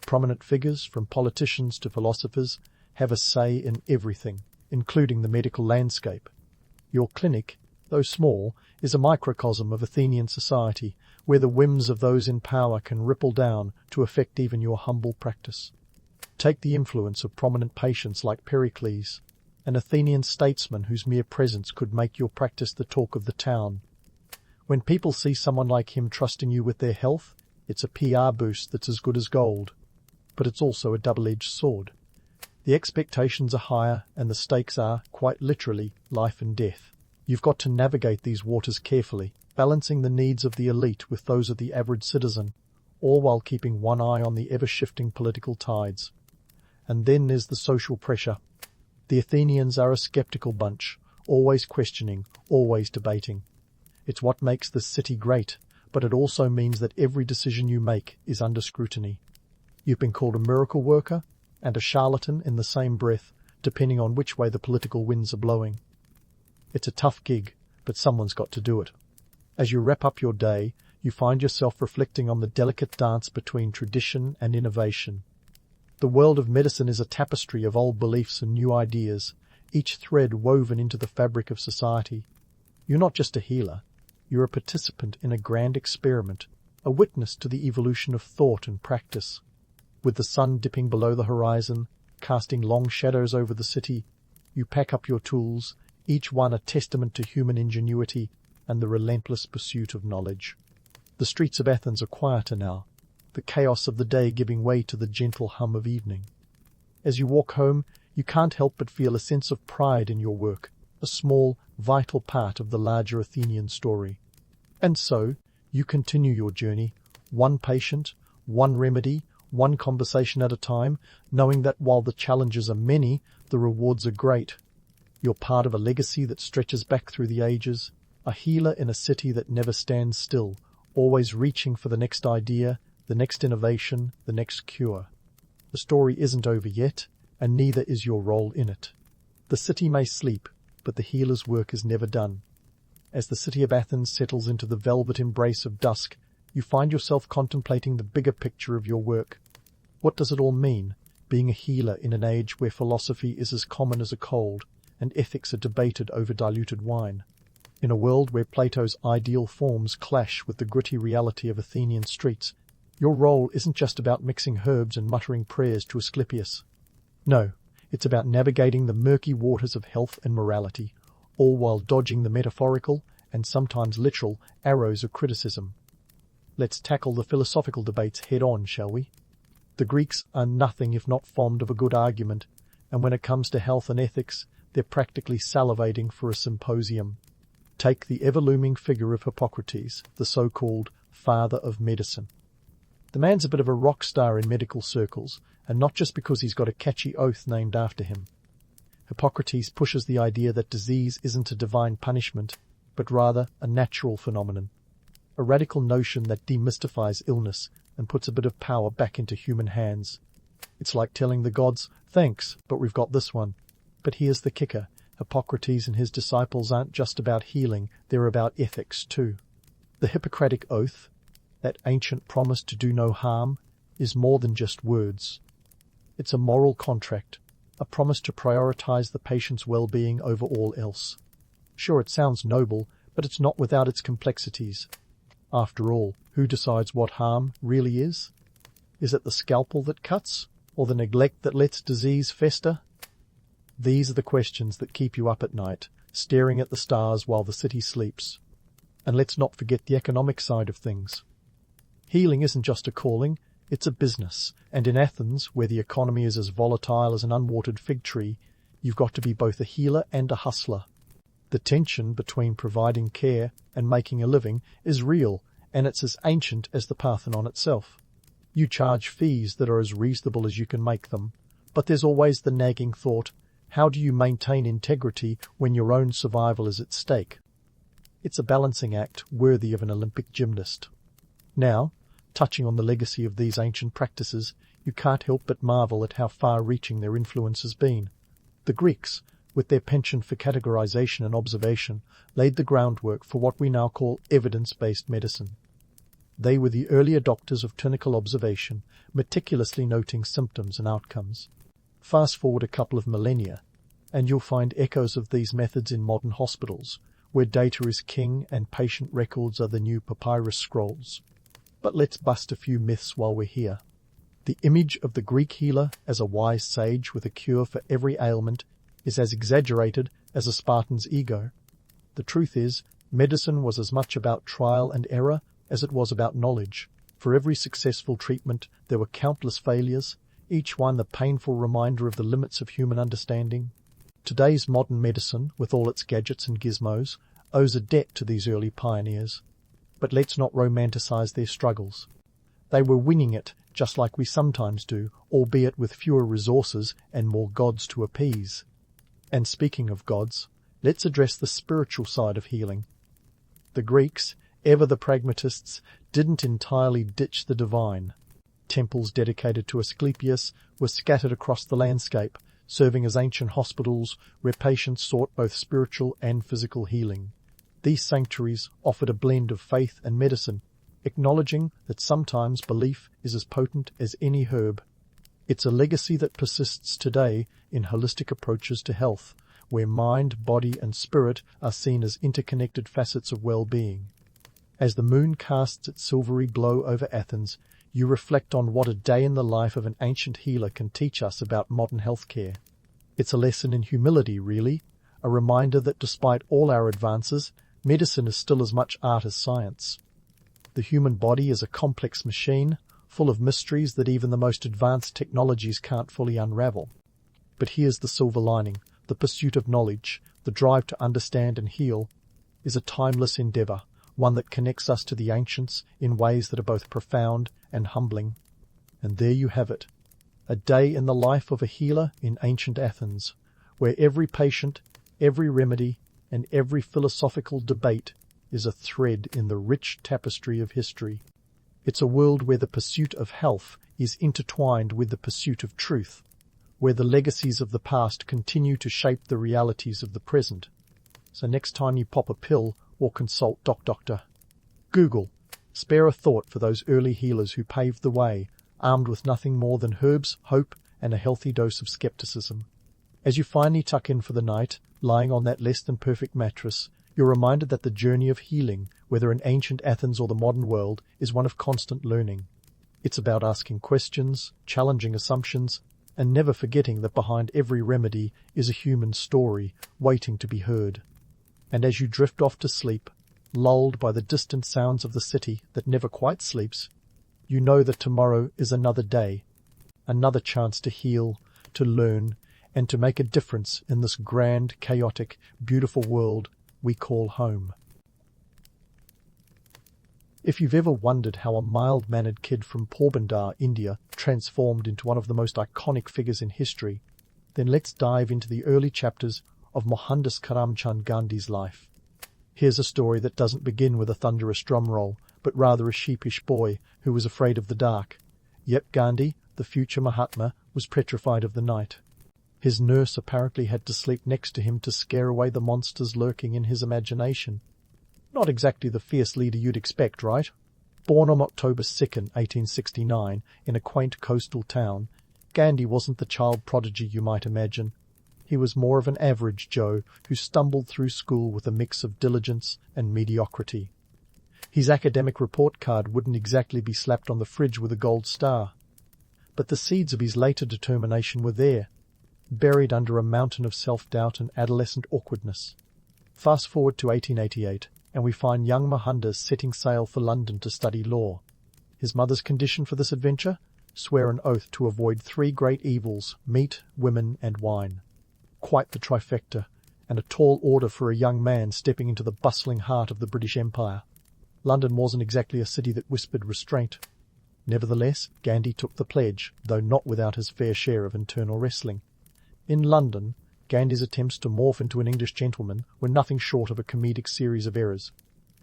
Prominent figures, from politicians to philosophers, have a say in everything, including the medical landscape. Your clinic, though small, is a microcosm of Athenian society, where the whims of those in power can ripple down to affect even your humble practice. Take the influence of prominent patients like Pericles, an Athenian statesman whose mere presence could make your practice the talk of the town. When people see someone like him trusting you with their health, it's a PR boost that's as good as gold. But it's also a double-edged sword. The expectations are higher, and the stakes are, quite literally, life and death. You've got to navigate these waters carefully, balancing the needs of the elite with those of the average citizen, all while keeping one eye on the ever-shifting political tides. And then there's the social pressure. The Athenians are a skeptical bunch, always questioning, always debating. It's what makes this city great, but it also means that every decision you make is under scrutiny. You've been called a miracle worker and a charlatan in the same breath, depending on which way the political winds are blowing. It's a tough gig, but someone's got to do it. As you wrap up your day, you find yourself reflecting on the delicate dance between tradition and innovation. The world of medicine is a tapestry of old beliefs and new ideas, each thread woven into the fabric of society. You're not just a healer, you're a participant in a grand experiment, a witness to the evolution of thought and practice. With the sun dipping below the horizon, casting long shadows over the city, you pack up your tools, each one a testament to human ingenuity and the relentless pursuit of knowledge. The streets of Athens are quieter now, the chaos of the day giving way to the gentle hum of evening. As you walk home, you can't help but feel a sense of pride in your work, a small, vital part of the larger Athenian story. And so, you continue your journey, one patient, one remedy, one conversation at a time, knowing that while the challenges are many, the rewards are great. You're part of a legacy that stretches back through the ages, a healer in a city that never stands still, always reaching for the next idea, the next innovation, the next cure. The story isn't over yet, and neither is your role in it. The city may sleep, but the healer's work is never done. As the city of Athens settles into the velvet embrace of dusk, you find yourself contemplating the bigger picture of your work. What does it all mean, being a healer in an age where philosophy is as common as a cold, and ethics are debated over diluted wine? In a world where Plato's ideal forms clash with the gritty reality of Athenian streets, your role isn't just about mixing herbs and muttering prayers to Asclepius. No, it's about navigating the murky waters of health and morality, all while dodging the metaphorical and sometimes literal, arrows of criticism. Let's tackle the philosophical debates head-on, shall we? The Greeks are nothing if not fond of a good argument, and when it comes to health and ethics, they're practically salivating for a symposium. Take the ever-looming figure of Hippocrates, the so-called father of medicine. The man's a bit of a rock star in medical circles, and not just because he's got a catchy oath named after him. Hippocrates pushes the idea that disease isn't a divine punishment, but rather a natural phenomenon. A radical notion that demystifies illness and puts a bit of power back into human hands. It's like telling the gods, thanks, but we've got this one. But here's the kicker. Hippocrates and his disciples aren't just about healing, they're about ethics too. The Hippocratic Oath, that ancient promise to do no harm, is more than just words. It's a moral contract, a promise to prioritize the patient's well-being over all else. Sure, it sounds noble, but it's not without its complexities. After all, who decides what harm really is? Is it the scalpel that cuts, or the neglect that lets disease fester? These are the questions that keep you up at night, staring at the stars while the city sleeps. And let's not forget the economic side of things. Healing isn't just a calling, it's a business, and in Athens, where the economy is as volatile as an unwatered fig tree, you've got to be both a healer and a hustler. The tension between providing care and making a living is real, and it's as ancient as the Parthenon itself. You charge fees that are as reasonable as you can make them, but there's always the nagging thought, how do you maintain integrity when your own survival is at stake? It's a balancing act worthy of an Olympic gymnast. Now, touching on the legacy of these ancient practices, you can't help but marvel at how far-reaching their influence has been. The Greeks, with their penchant for categorization and observation, laid the groundwork for what we now call evidence-based medicine. They were the early adopters of clinical observation, meticulously noting symptoms and outcomes. Fast forward a couple of millennia, and you'll find echoes of these methods in modern hospitals, where data is king and patient records are the new papyrus scrolls. But let's bust a few myths while we're here. The image of the Greek healer as a wise sage with a cure for every ailment is as exaggerated as a Spartan's ego. The truth is, medicine was as much about trial and error as it was about knowledge. For every successful treatment, there were countless failures, each one the painful reminder of the limits of human understanding. Today's modern medicine, with all its gadgets and gizmos, owes a debt to these early pioneers. But let's not romanticize their struggles. They were winging it, just like we sometimes do, albeit with fewer resources and more gods to appease. And speaking of gods, let's address the spiritual side of healing. The Greeks, ever the pragmatists, didn't entirely ditch the divine. Temples dedicated to Asclepius were scattered across the landscape, serving as ancient hospitals where patients sought both spiritual and physical healing. These sanctuaries offered a blend of faith and medicine, acknowledging that sometimes belief is as potent as any herb. It's a legacy that persists today in holistic approaches to health, where mind, body, and spirit are seen as interconnected facets of well-being. As the moon casts its silvery glow over Athens, you reflect on what a day in the life of an ancient healer can teach us about modern healthcare. It's a lesson in humility, really, a reminder that despite all our advances, medicine is still as much art as science. The human body is a complex machine, full of mysteries that even the most advanced technologies can't fully unravel. But here's the silver lining. The pursuit of knowledge, the drive to understand and heal, is a timeless endeavor, one that connects us to the ancients in ways that are both profound and humbling. And there you have it, a day in the life of a healer in ancient Athens, where every patient, every remedy, and every philosophical debate is a thread in the rich tapestry of history. It's a world where the pursuit of health is intertwined with the pursuit of truth, where the legacies of the past continue to shape the realities of the present. So next time you pop a pill or consult doctor, Google, spare a thought for those early healers who paved the way, armed with nothing more than herbs, hope, and a healthy dose of skepticism. As you finally tuck in for the night, lying on that less-than-perfect mattress, you're reminded that the journey of healing, whether in ancient Athens or the modern world, is one of constant learning. It's about asking questions, challenging assumptions, and never forgetting that behind every remedy is a human story waiting to be heard. And as you drift off to sleep, lulled by the distant sounds of the city that never quite sleeps, you know that tomorrow is another day, another chance to heal, to learn, and to make a difference in this grand, chaotic, beautiful world we call home. If you've ever wondered how a mild-mannered kid from Porbandar, India, transformed into one of the most iconic figures in history, then let's dive into the early chapters of Mohandas Karamchand Gandhi's life. Here's a story that doesn't begin with a thunderous drum roll, but rather a sheepish boy who was afraid of the dark. Yet Gandhi, the future Mahatma, was petrified of the night. His nurse apparently had to sleep next to him to scare away the monsters lurking in his imagination. Not exactly the fierce leader you'd expect, right? Born on October 2nd, 1869, in a quaint coastal town, Gandhi wasn't the child prodigy you might imagine. He was more of an average Joe who stumbled through school with a mix of diligence and mediocrity. His academic report card wouldn't exactly be slapped on the fridge with a gold star. But the seeds of his later determination were there, buried under a mountain of self-doubt and adolescent awkwardness. Fast forward to 1888, and we find young Mohandas setting sail for London to study law. His mother's condition for this adventure? Swear an oath to avoid three great evils: meat, women, and wine. Quite the trifecta, and a tall order for a young man stepping into the bustling heart of the British Empire. London wasn't exactly a city that whispered restraint. Nevertheless, Gandhi took the pledge, though not without his fair share of internal wrestling. In London, Gandhi's attempts to morph into an English gentleman were nothing short of a comedic series of errors.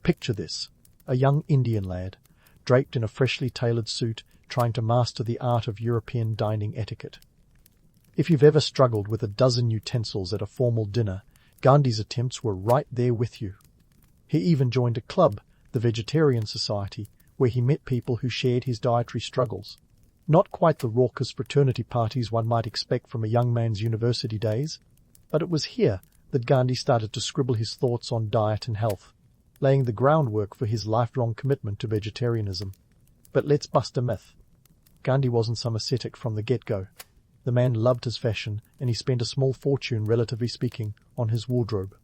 Picture this: a young Indian lad, draped in a freshly tailored suit, trying to master the art of European dining etiquette. If you've ever struggled with a dozen utensils at a formal dinner, Gandhi's attempts were right there with you. He even joined a club, the Vegetarian Society, where he met people who shared his dietary struggles. Not quite the raucous fraternity parties one might expect from a young man's university days, but it was here that Gandhi started to scribble his thoughts on diet and health, laying the groundwork for his lifelong commitment to vegetarianism. But let's bust a myth. Gandhi wasn't some ascetic from the get-go. The man loved his fashion, and he spent a small fortune, relatively speaking, on his wardrobe.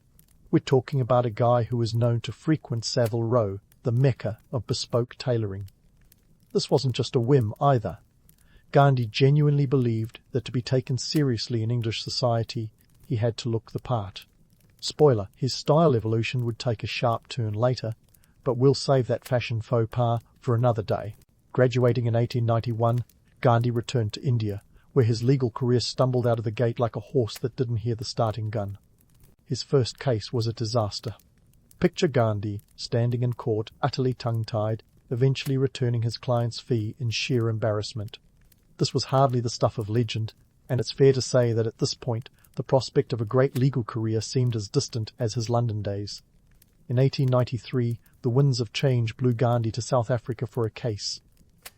We're talking about a guy who was known to frequent Savile Row, the mecca of bespoke tailoring. This wasn't just a whim either. Gandhi genuinely believed that to be taken seriously in English society, he had to look the part. Spoiler, his style evolution would take a sharp turn later, but we'll save that fashion faux pas for another day. Graduating in 1891, Gandhi returned to India, where his legal career stumbled out of the gate like a horse that didn't hear the starting gun. His first case was a disaster. Picture Gandhi, standing in court, utterly tongue-tied, eventually returning his client's fee in sheer embarrassment. This was hardly the stuff of legend, and it's fair to say that at this point the prospect of a great legal career seemed as distant as his London days. In 1893, the winds of change blew Gandhi to South Africa for a case.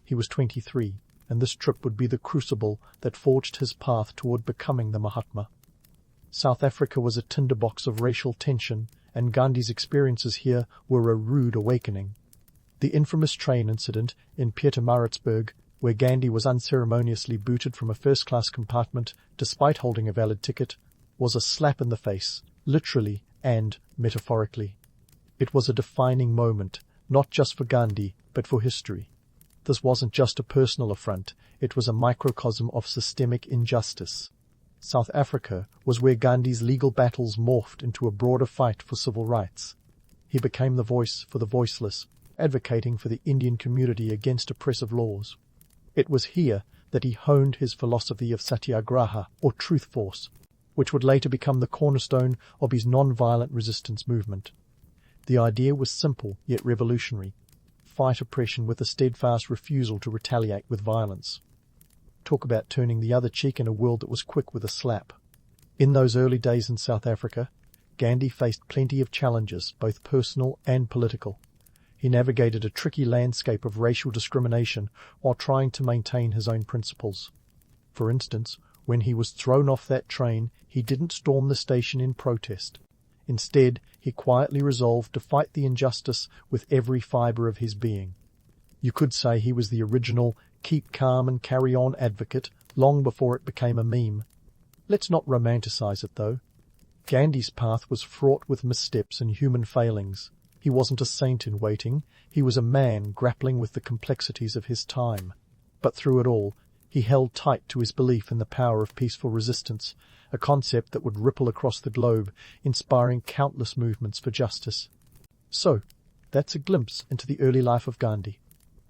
He was 23, and this trip would be the crucible that forged his path toward becoming the Mahatma. South Africa was a tinderbox of racial tension, and Gandhi's experiences here were a rude awakening. The infamous train incident in Pietermaritzburg, where Gandhi was unceremoniously booted from a first-class compartment despite holding a valid ticket, was a slap in the face, literally and metaphorically. It was a defining moment, not just for Gandhi, but for history. This wasn't just a personal affront, it was a microcosm of systemic injustice. South Africa was where Gandhi's legal battles morphed into a broader fight for civil rights. He became the voice for the voiceless, advocating for the Indian community against oppressive laws. It was here that he honed his philosophy of satyagraha, or truth force, which would later become the cornerstone of his non-violent resistance movement. The idea was simple yet revolutionary: fight oppression with a steadfast refusal to retaliate with violence. Talk about turning the other cheek in a world that was quick with a slap. In those early days in South Africa, Gandhi faced plenty of challenges, both personal and political. He navigated a tricky landscape of racial discrimination while trying to maintain his own principles. For instance, when he was thrown off that train, he didn't storm the station in protest. Instead, he quietly resolved to fight the injustice with every fibre of his being. You could say he was the original keep calm and carry on advocate long before it became a meme. Let's not romanticize it, though. Gandhi's path was fraught with missteps and human failings. He wasn't a saint in waiting, he was a man grappling with the complexities of his time. But through it all, he held tight to his belief in the power of peaceful resistance, a concept that would ripple across the globe, inspiring countless movements for justice. So, that's a glimpse into the early life of Gandhi,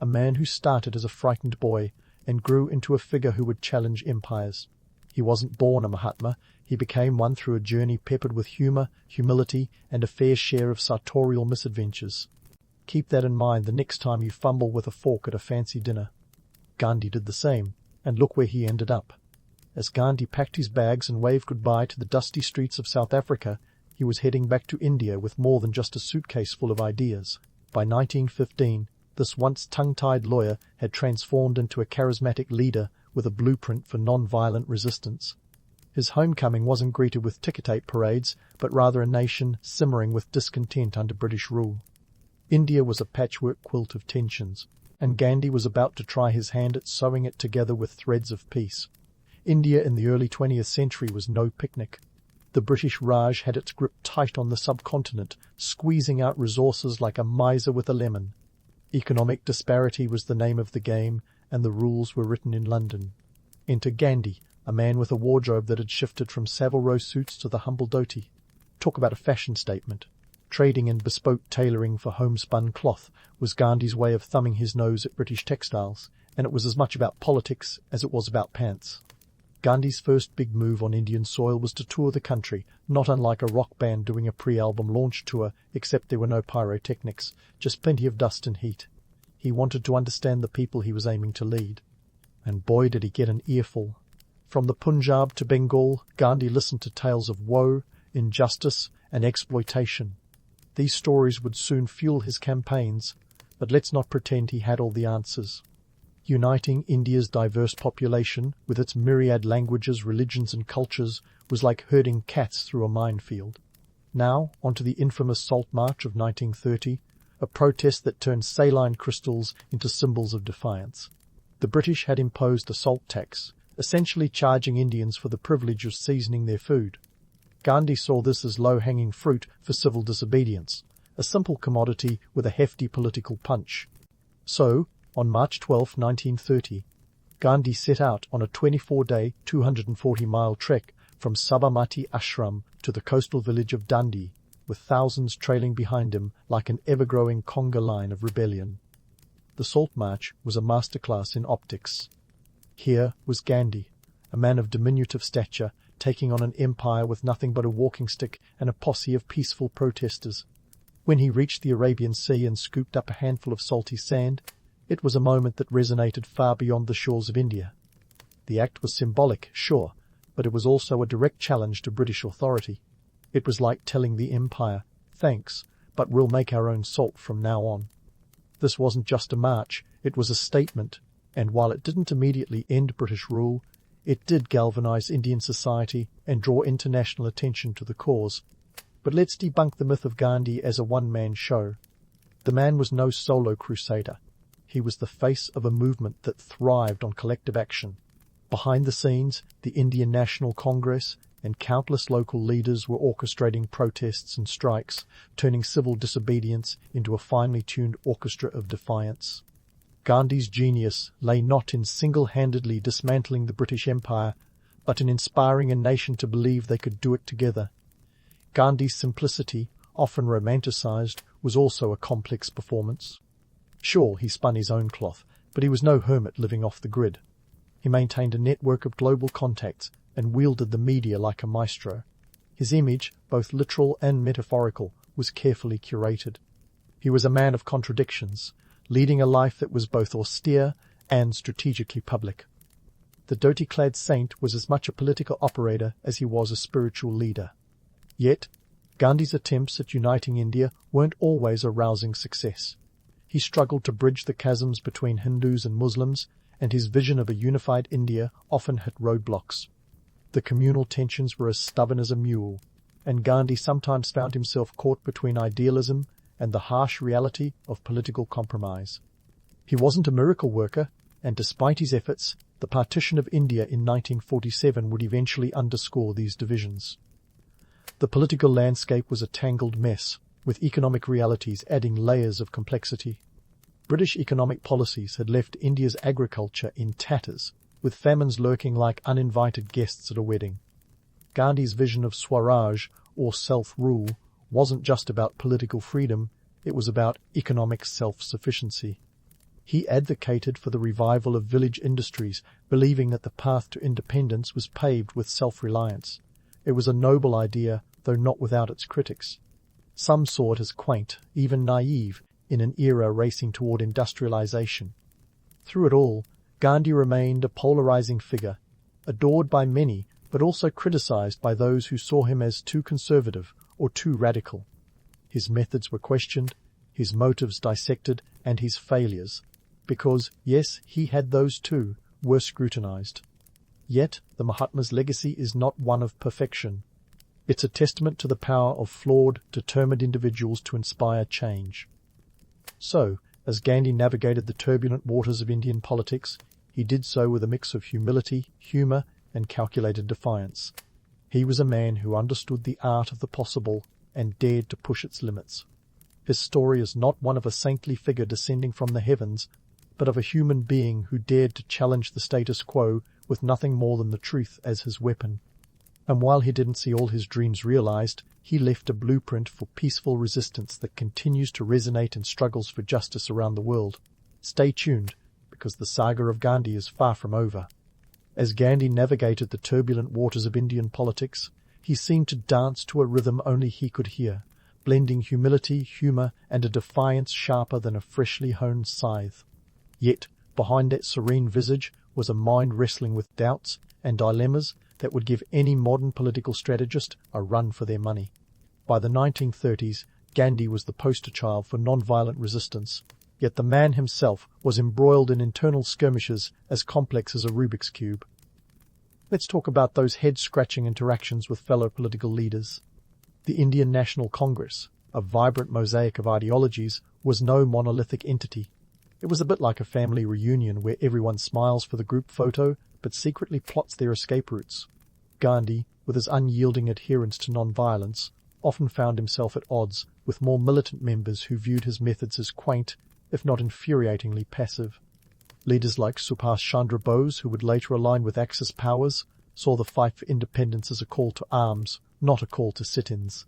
a man who started as a frightened boy and grew into a figure who would challenge empires. He wasn't born a Mahatma, he became one through a journey peppered with humor, humility, and a fair share of sartorial misadventures. Keep that in mind the next time you fumble with a fork at a fancy dinner. Gandhi did the same, and look where he ended up. As Gandhi packed his bags and waved goodbye to the dusty streets of South Africa, he was heading back to India with more than just a suitcase full of ideas. By 1915, this once tongue-tied lawyer had transformed into a charismatic leader with a blueprint for non-violent resistance. His homecoming wasn't greeted with ticker-tape parades, but rather a nation simmering with discontent under British rule. India was a patchwork quilt of tensions, and Gandhi was about to try his hand at sewing it together with threads of peace. India in the early 20th century was no picnic. The British Raj had its grip tight on the subcontinent, squeezing out resources like a miser with a lemon. Economic disparity was the name of the game, and the rules were written in London. Enter Gandhi, a man with a wardrobe that had shifted from Savile Row suits to the humble dhoti. Talk about a fashion statement. Trading in bespoke tailoring for homespun cloth was Gandhi's way of thumbing his nose at British textiles, and it was as much about politics as it was about pants. Gandhi's first big move on Indian soil was to tour the country, not unlike a rock band doing a pre-album launch tour, except there were no pyrotechnics, just plenty of dust and heat. He wanted to understand the people he was aiming to lead. And boy did he get an earful. From the Punjab to Bengal, Gandhi listened to tales of woe, injustice, and exploitation. These stories would soon fuel his campaigns, but let's not pretend he had all the answers. Uniting India's diverse population, with its myriad languages, religions, and cultures, was like herding cats through a minefield. Now, onto the infamous Salt March of 1930, a protest that turned saline crystals into symbols of defiance. The British had imposed a salt tax, essentially charging Indians for the privilege of seasoning their food. Gandhi saw this as low-hanging fruit for civil disobedience, a simple commodity with a hefty political punch. So, on March 12, 1930, Gandhi set out on a 24-day, 240-mile trek from Sabarmati Ashram to the coastal village of Dundee, with thousands trailing behind him like an ever-growing conga line of rebellion. The Salt March was a masterclass in optics. Here was Gandhi, a man of diminutive stature, taking on an empire with nothing but a walking stick and a posse of peaceful protesters. When he reached the Arabian Sea and scooped up a handful of salty sand, it was a moment that resonated far beyond the shores of India. The act was symbolic, sure, but it was also a direct challenge to British authority. It was like telling the empire, "Thanks, but we'll make our own salt from now on." This wasn't just a march, it was a statement, and while it didn't immediately end British rule, it did galvanize Indian society and draw international attention to the cause. But let's debunk the myth of Gandhi as a one-man show. The man was no solo crusader. He was the face of a movement that thrived on collective action. Behind the scenes, the Indian National Congress and countless local leaders were orchestrating protests and strikes, turning civil disobedience into a finely tuned orchestra of defiance. Gandhi's genius lay not in single-handedly dismantling the British Empire, but in inspiring a nation to believe they could do it together. Gandhi's simplicity, often romanticized, was also a complex performance. Sure, he spun his own cloth, but he was no hermit living off the grid. He maintained a network of global contacts and wielded the media like a maestro. His image, both literal and metaphorical, was carefully curated. He was a man of contradictions, leading a life that was both austere and strategically public. The dhoti-clad saint was as much a political operator as he was a spiritual leader. Yet, Gandhi's attempts at uniting India weren't always a rousing success. He struggled to bridge the chasms between Hindus and Muslims, and his vision of a unified India often hit roadblocks. The communal tensions were as stubborn as a mule, and Gandhi sometimes found himself caught between idealism and the harsh reality of political compromise. He wasn't a miracle worker, and despite his efforts, the partition of India in 1947 would eventually underscore these divisions. The political landscape was a tangled mess, with economic realities adding layers of complexity. British economic policies had left India's agriculture in tatters, with famines lurking like uninvited guests at a wedding. Gandhi's vision of Swaraj, or self-rule, wasn't just about political freedom, it was about economic self-sufficiency. He advocated for the revival of village industries, believing that the path to independence was paved with self-reliance. It was a noble idea, though not without its critics. Some saw it as quaint, even naive, in an era racing toward industrialization. Through it all, Gandhi remained a polarizing figure, adored by many, but also criticized by those who saw him as too conservative or too radical. His methods were questioned, his motives dissected, and his failures, because, yes, he had those too, were scrutinized. Yet, the Mahatma's legacy is not one of perfection. It's a testament to the power of flawed, determined individuals to inspire change. So, as Gandhi navigated the turbulent waters of Indian politics, he did so with a mix of humility, humour, and calculated defiance. He was a man who understood the art of the possible and dared to push its limits. His story is not one of a saintly figure descending from the heavens, but of a human being who dared to challenge the status quo with nothing more than the truth as his weapon. And while he didn't see all his dreams realized, he left a blueprint for peaceful resistance that continues to resonate in struggles for justice around the world. Stay tuned, because the saga of Gandhi is far from over. As Gandhi navigated the turbulent waters of Indian politics, he seemed to dance to a rhythm only he could hear, blending humility, humour, and a defiance sharper than a freshly honed scythe. Yet, behind that serene visage was a mind wrestling with doubts and dilemmas that would give any modern political strategist a run for their money. By the 1930s, Gandhi was the poster child for non-violent resistance, yet the man himself was embroiled in internal skirmishes as complex as a Rubik's Cube. Let's talk about those head-scratching interactions with fellow political leaders. The Indian National Congress, a vibrant mosaic of ideologies, was no monolithic entity. It was a bit like a family reunion where everyone smiles for the group photo but secretly plots their escape routes. Gandhi, with his unyielding adherence to non-violence, often found himself at odds with more militant members who viewed his methods as quaint, if not infuriatingly passive. Leaders like Subhash Chandra Bose, who would later align with Axis powers, saw the fight for independence as a call to arms, not a call to sit-ins.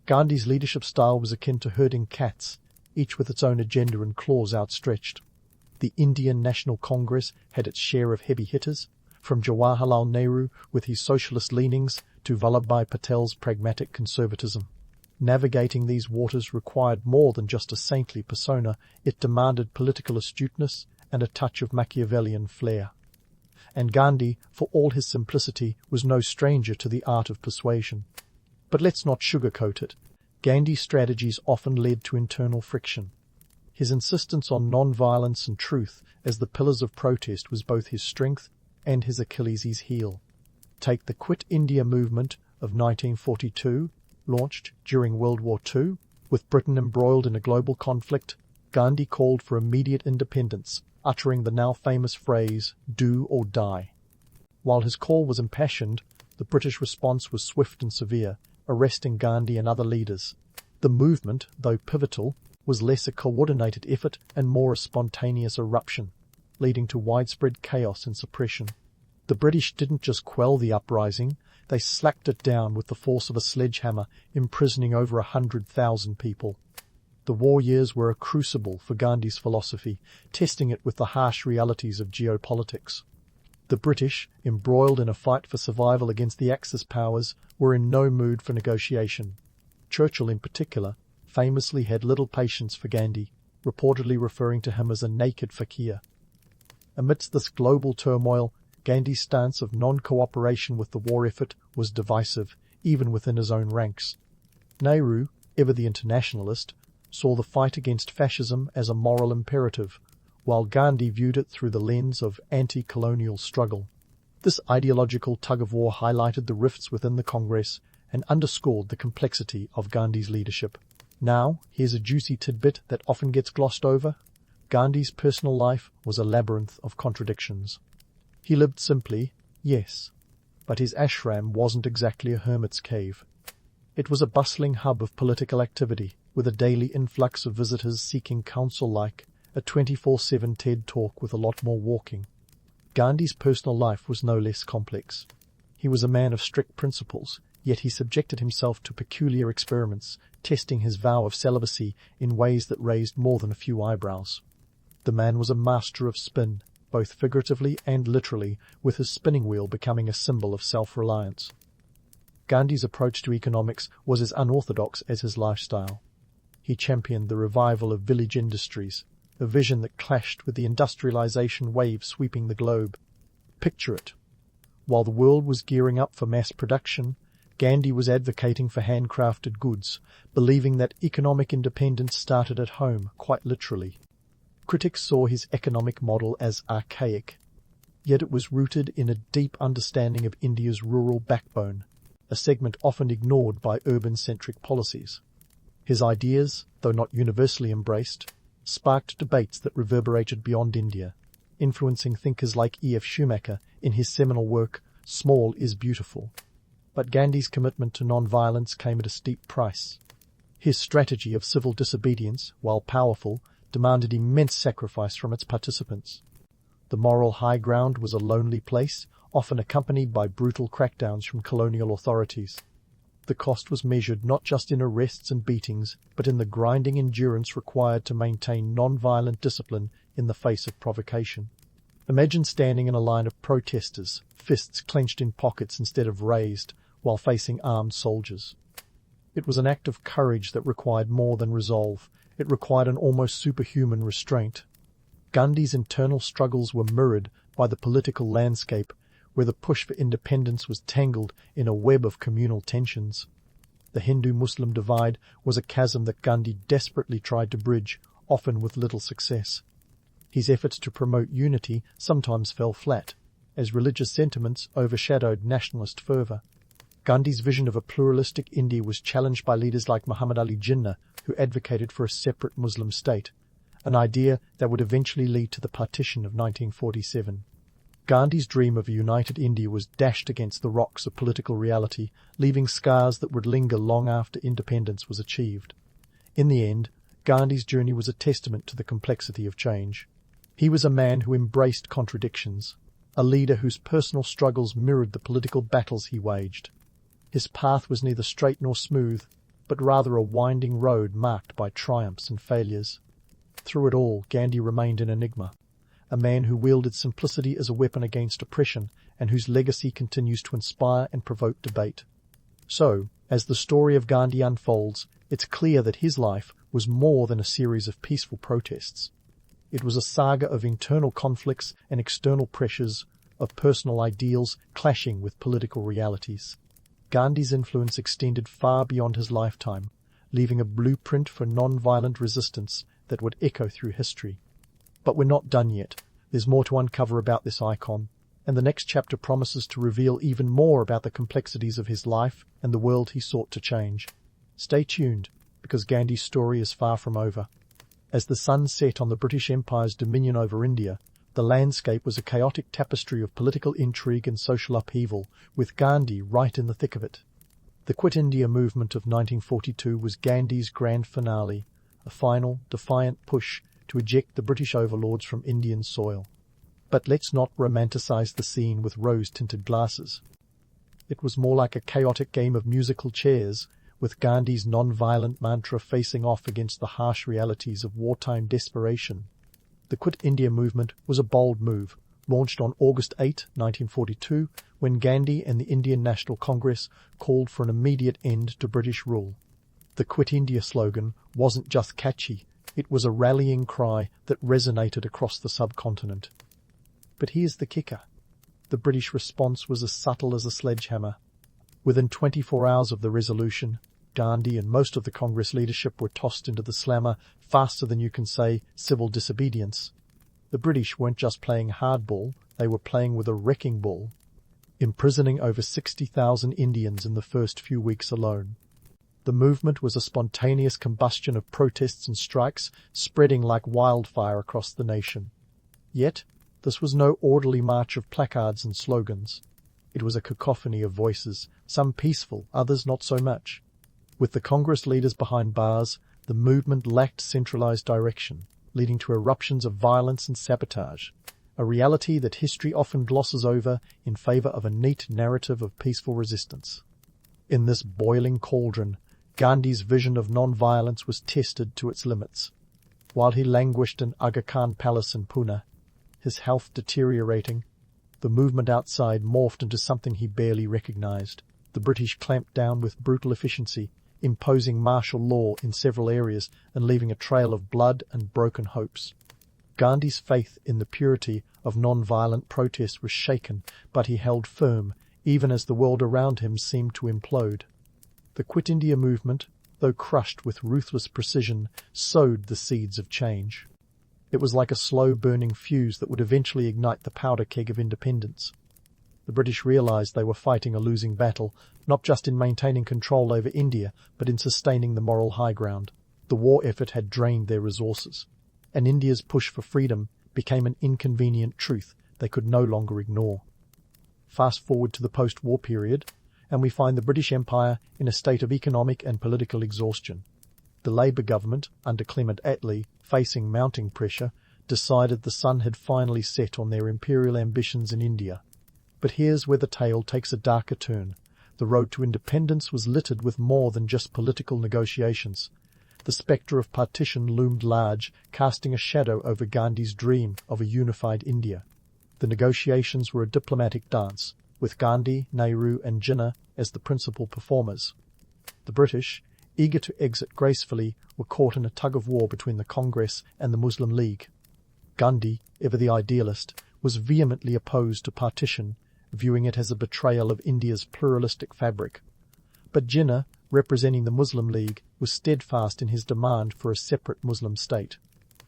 Gandhi's leadership style was akin to herding cats, each with its own agenda and claws outstretched. The Indian National Congress had its share of heavy hitters, from Jawaharlal Nehru with his socialist leanings to Vallabhbhai Patel's pragmatic conservatism. Navigating these waters required more than just a saintly persona, it demanded political astuteness and a touch of Machiavellian flair. And Gandhi, for all his simplicity, was no stranger to the art of persuasion. But let's not sugarcoat it. Gandhi's strategies often led to internal friction. His insistence on non-violence and truth as the pillars of protest was both his strength and his Achilles' heel. Take the Quit India movement of 1942, launched during World War II. With Britain embroiled in a global conflict, Gandhi called for immediate independence, uttering the now famous phrase, "do or die." While his call was impassioned, the British response was swift and severe, arresting Gandhi and other leaders. The movement, though pivotal, was less a coordinated effort and more a spontaneous eruption, leading to widespread chaos and suppression. The British didn't just quell the uprising, they slacked it down with the force of a sledgehammer, imprisoning over 100,000 people. The war years were a crucible for Gandhi's philosophy, testing it with the harsh realities of geopolitics. The British, embroiled in a fight for survival against the Axis powers, were in no mood for negotiation. Churchill, in particular, famously had little patience for Gandhi, reportedly referring to him as a naked fakir. Amidst this global turmoil, Gandhi's stance of non-cooperation with the war effort was divisive, even within his own ranks. Nehru, ever the internationalist, saw the fight against fascism as a moral imperative, while Gandhi viewed it through the lens of anti-colonial struggle. This ideological tug-of-war highlighted the rifts within the Congress and underscored the complexity of Gandhi's leadership. Now, here's a juicy tidbit that often gets glossed over. Gandhi's personal life was a labyrinth of contradictions. He lived simply, yes, but his ashram wasn't exactly a hermit's cave. It was a bustling hub of political activity, with a daily influx of visitors seeking counsel like a 24/7 TED Talk with a lot more walking. Gandhi's personal life was no less complex. He was a man of strict principles, yet he subjected himself to peculiar experiments, testing his vow of celibacy in ways that raised more than a few eyebrows. The man was a master of spin, both figuratively and literally, with his spinning wheel becoming a symbol of self-reliance. Gandhi's approach to economics was as unorthodox as his lifestyle. He championed the revival of village industries, a vision that clashed with the industrialization wave sweeping the globe. Picture it. While the world was gearing up for mass production, Gandhi was advocating for handcrafted goods, believing that economic independence started at home, quite literally. Critics saw his economic model as archaic, yet it was rooted in a deep understanding of India's rural backbone, a segment often ignored by urban-centric policies. His ideas, though not universally embraced, sparked debates that reverberated beyond India, influencing thinkers like E. F. Schumacher in his seminal work, Small is Beautiful. But Gandhi's commitment to non-violence came at a steep price. His strategy of civil disobedience, while powerful, demanded immense sacrifice from its participants. The moral high ground was a lonely place, often accompanied by brutal crackdowns from colonial authorities. The cost was measured not just in arrests and beatings, but in the grinding endurance required to maintain non-violent discipline in the face of provocation. Imagine standing in a line of protesters, fists clenched in pockets instead of raised, while facing armed soldiers. It was an act of courage that required more than resolve. It required an almost superhuman restraint. Gandhi's internal struggles were mirrored by the political landscape, where the push for independence was tangled in a web of communal tensions. The Hindu-Muslim divide was a chasm that Gandhi desperately tried to bridge, often with little success. His efforts to promote unity sometimes fell flat, as religious sentiments overshadowed nationalist fervour. Gandhi's vision of a pluralistic India was challenged by leaders like Muhammad Ali Jinnah, who advocated for a separate Muslim state, an idea that would eventually lead to the partition of 1947. Gandhi's dream of a united India was dashed against the rocks of political reality, leaving scars that would linger long after independence was achieved. In the end, Gandhi's journey was a testament to the complexity of change. He was a man who embraced contradictions, a leader whose personal struggles mirrored the political battles he waged. His path was neither straight nor smooth, but rather a winding road marked by triumphs and failures. Through it all, Gandhi remained an enigma, a man who wielded simplicity as a weapon against oppression and whose legacy continues to inspire and provoke debate. So, as the story of Gandhi unfolds, it's clear that his life was more than a series of peaceful protests. It was a saga of internal conflicts and external pressures, of personal ideals clashing with political realities. Gandhi's influence extended far beyond his lifetime, leaving a blueprint for non-violent resistance that would echo through history. But we're not done yet. There's more to uncover about this icon, and the next chapter promises to reveal even more about the complexities of his life and the world he sought to change. Stay tuned, because Gandhi's story is far from over. As the sun set on the British Empire's dominion over India, the landscape was a chaotic tapestry of political intrigue and social upheaval, with Gandhi right in the thick of it. The Quit India movement of 1942 was Gandhi's grand finale, a final, defiant push to eject the British overlords from Indian soil. But let's not romanticize the scene with rose-tinted glasses. It was more like a chaotic game of musical chairs, with Gandhi's non-violent mantra facing off against the harsh realities of wartime desperation. The Quit India movement was a bold move, launched on August 8, 1942, when Gandhi and the Indian National Congress called for an immediate end to British rule. The Quit India slogan wasn't just catchy, it was a rallying cry that resonated across the subcontinent. But here's the kicker. The British response was as subtle as a sledgehammer. Within 24 hours of the resolution, Gandhi and most of the Congress leadership were tossed into the slammer faster than you can say civil disobedience. The British weren't just playing hardball, they were playing with a wrecking ball, imprisoning over 60,000 Indians in the first few weeks alone. The movement was a spontaneous combustion of protests and strikes, spreading like wildfire across the nation. Yet, this was no orderly march of placards and slogans. It was a cacophony of voices, some peaceful, others not so much. With the Congress leaders behind bars, The movement lacked centralized direction, leading to eruptions of violence and sabotage, a reality that history often glosses over in favor of a neat narrative of peaceful resistance. In this boiling cauldron, Gandhi's vision of non-violence was tested to its limits. While he languished in Aga Khan Palace in Pune, his health deteriorating, the movement outside morphed into something he barely recognized. The British clamped down with brutal efficiency, imposing martial law in several areas and leaving a trail of blood and broken hopes. Gandhi's faith in the purity of non-violent protest was shaken, but he held firm, even as the world around him seemed to implode. The Quit India movement, though crushed with ruthless precision, sowed the seeds of change. It was like a slow-burning fuse that would eventually ignite the powder keg of independence. The British realized they were fighting a losing battle, not just in maintaining control over India, but in sustaining the moral high ground. The war effort had drained their resources, and India's push for freedom became an inconvenient truth they could no longer ignore. Fast forward to the post-war period, and we find the British Empire in a state of economic and political exhaustion. The Labour government, under Clement Attlee, facing mounting pressure, decided the sun had finally set on their imperial ambitions in India. But here's where the tale takes a darker turn. The road to independence was littered with more than just political negotiations. The spectre of partition loomed large, casting a shadow over Gandhi's dream of a unified India. The negotiations were a diplomatic dance, with Gandhi, Nehru and Jinnah as the principal performers. The British, eager to exit gracefully, were caught in a tug-of-war between the Congress and the Muslim League. Gandhi, ever the idealist, was vehemently opposed to partition, viewing it as a betrayal of India's pluralistic fabric. But Jinnah, representing the Muslim League, was steadfast in his demand for a separate Muslim state.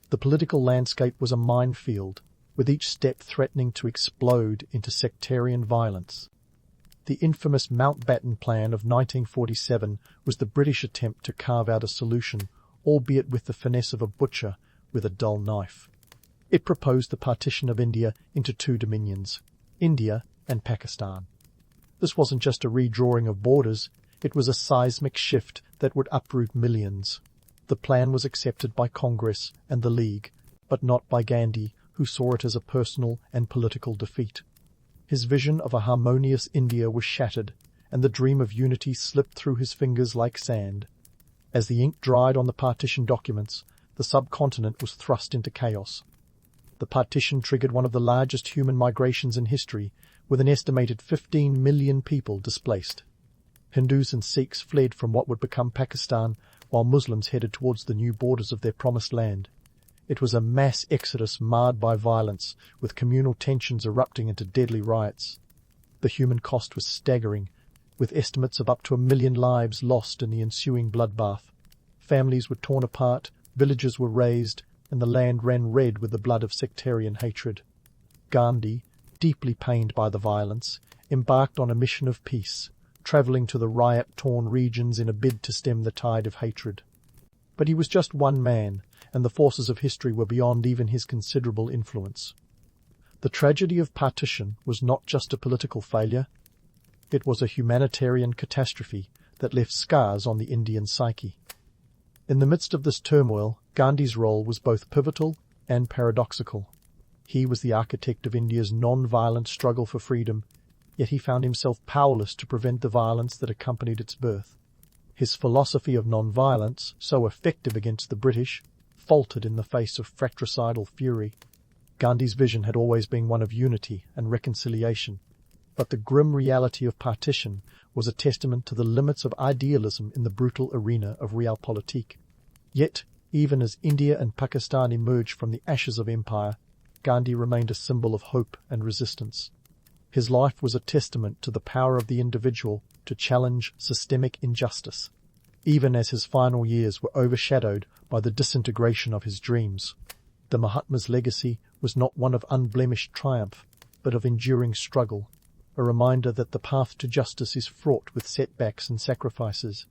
The political landscape was a minefield, with each step threatening to explode into sectarian violence. The infamous Mountbatten Plan of 1947 was the British attempt to carve out a solution, albeit with the finesse of a butcher with a dull knife. It proposed the partition of India into two dominions, India and Pakistan. This wasn't just a redrawing of borders, it was a seismic shift that would uproot millions. The plan was accepted by Congress and the League, but not by Gandhi, who saw it as a personal and political defeat. His vision of a harmonious India was shattered, and the dream of unity slipped through his fingers like sand. As the ink dried on the partition documents, the subcontinent was thrust into chaos. The partition triggered one of the largest human migrations in history, with an estimated 15 million people displaced. Hindus and Sikhs fled from what would become Pakistan, while Muslims headed towards the new borders of their promised land. It was a mass exodus marred by violence, with communal tensions erupting into deadly riots. The human cost was staggering, with estimates of up to 1 million lives lost in the ensuing bloodbath. Families were torn apart, villages were razed, and the land ran red with the blood of sectarian hatred. Gandhi, deeply pained by the violence, embarked on a mission of peace, travelling to the riot-torn regions in a bid to stem the tide of hatred. But he was just one man, and the forces of history were beyond even his considerable influence. The tragedy of partition was not just a political failure, it was a humanitarian catastrophe that left scars on the Indian psyche. In the midst of this turmoil, Gandhi's role was both pivotal and paradoxical. He was the architect of India's non-violent struggle for freedom, yet he found himself powerless to prevent the violence that accompanied its birth. His philosophy of non-violence, so effective against the British, faltered in the face of fratricidal fury. Gandhi's vision had always been one of unity and reconciliation, but the grim reality of partition was a testament to the limits of idealism in the brutal arena of realpolitik. Yet, even as India and Pakistan emerged from the ashes of empire, Gandhi remained a symbol of hope and resistance. His life was a testament to the power of the individual to challenge systemic injustice, even as his final years were overshadowed by the disintegration of his dreams. The Mahatma's legacy was not one of unblemished triumph, but of enduring struggle, a reminder that the path to justice is fraught with setbacks and sacrifices.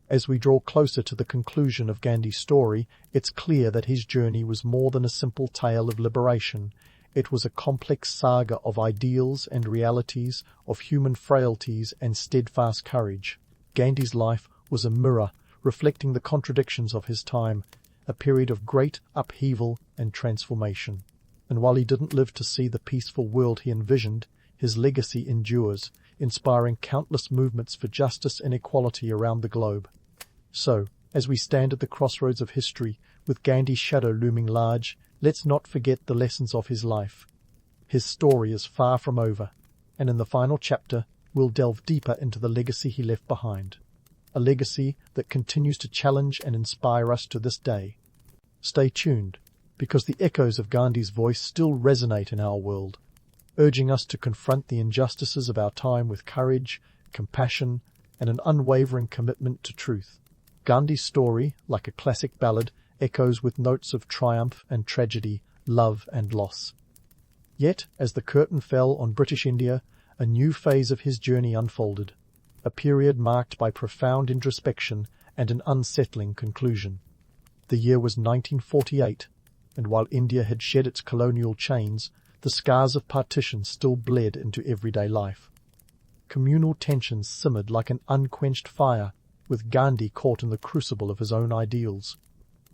As we draw closer to the conclusion of Gandhi's story, it's clear that his journey was more than a simple tale of liberation. It was a complex saga of ideals and realities, of human frailties and steadfast courage. Gandhi's life was a mirror, reflecting the contradictions of his time, a period of great upheaval and transformation. And while he didn't live to see the peaceful world he envisioned, his legacy endures, inspiring countless movements for justice and equality around the globe. So, as we stand at the crossroads of history, with Gandhi's shadow looming large, let's not forget the lessons of his life. His story is far from over, and in the final chapter, we'll delve deeper into the legacy he left behind. A legacy that continues to challenge and inspire us to this day. Stay tuned, because the echoes of Gandhi's voice still resonate in our world, urging us to confront the injustices of our time with courage, compassion, and an unwavering commitment to truth. Gandhi's story, like a classic ballad, echoes with notes of triumph and tragedy, love and loss. Yet, as the curtain fell on British India, a new phase of his journey unfolded, a period marked by profound introspection and an unsettling conclusion. The year was 1948, and while India had shed its colonial chains, the scars of partition still bled into everyday life. Communal tensions simmered like an unquenched fire, with Gandhi caught in the crucible of his own ideals.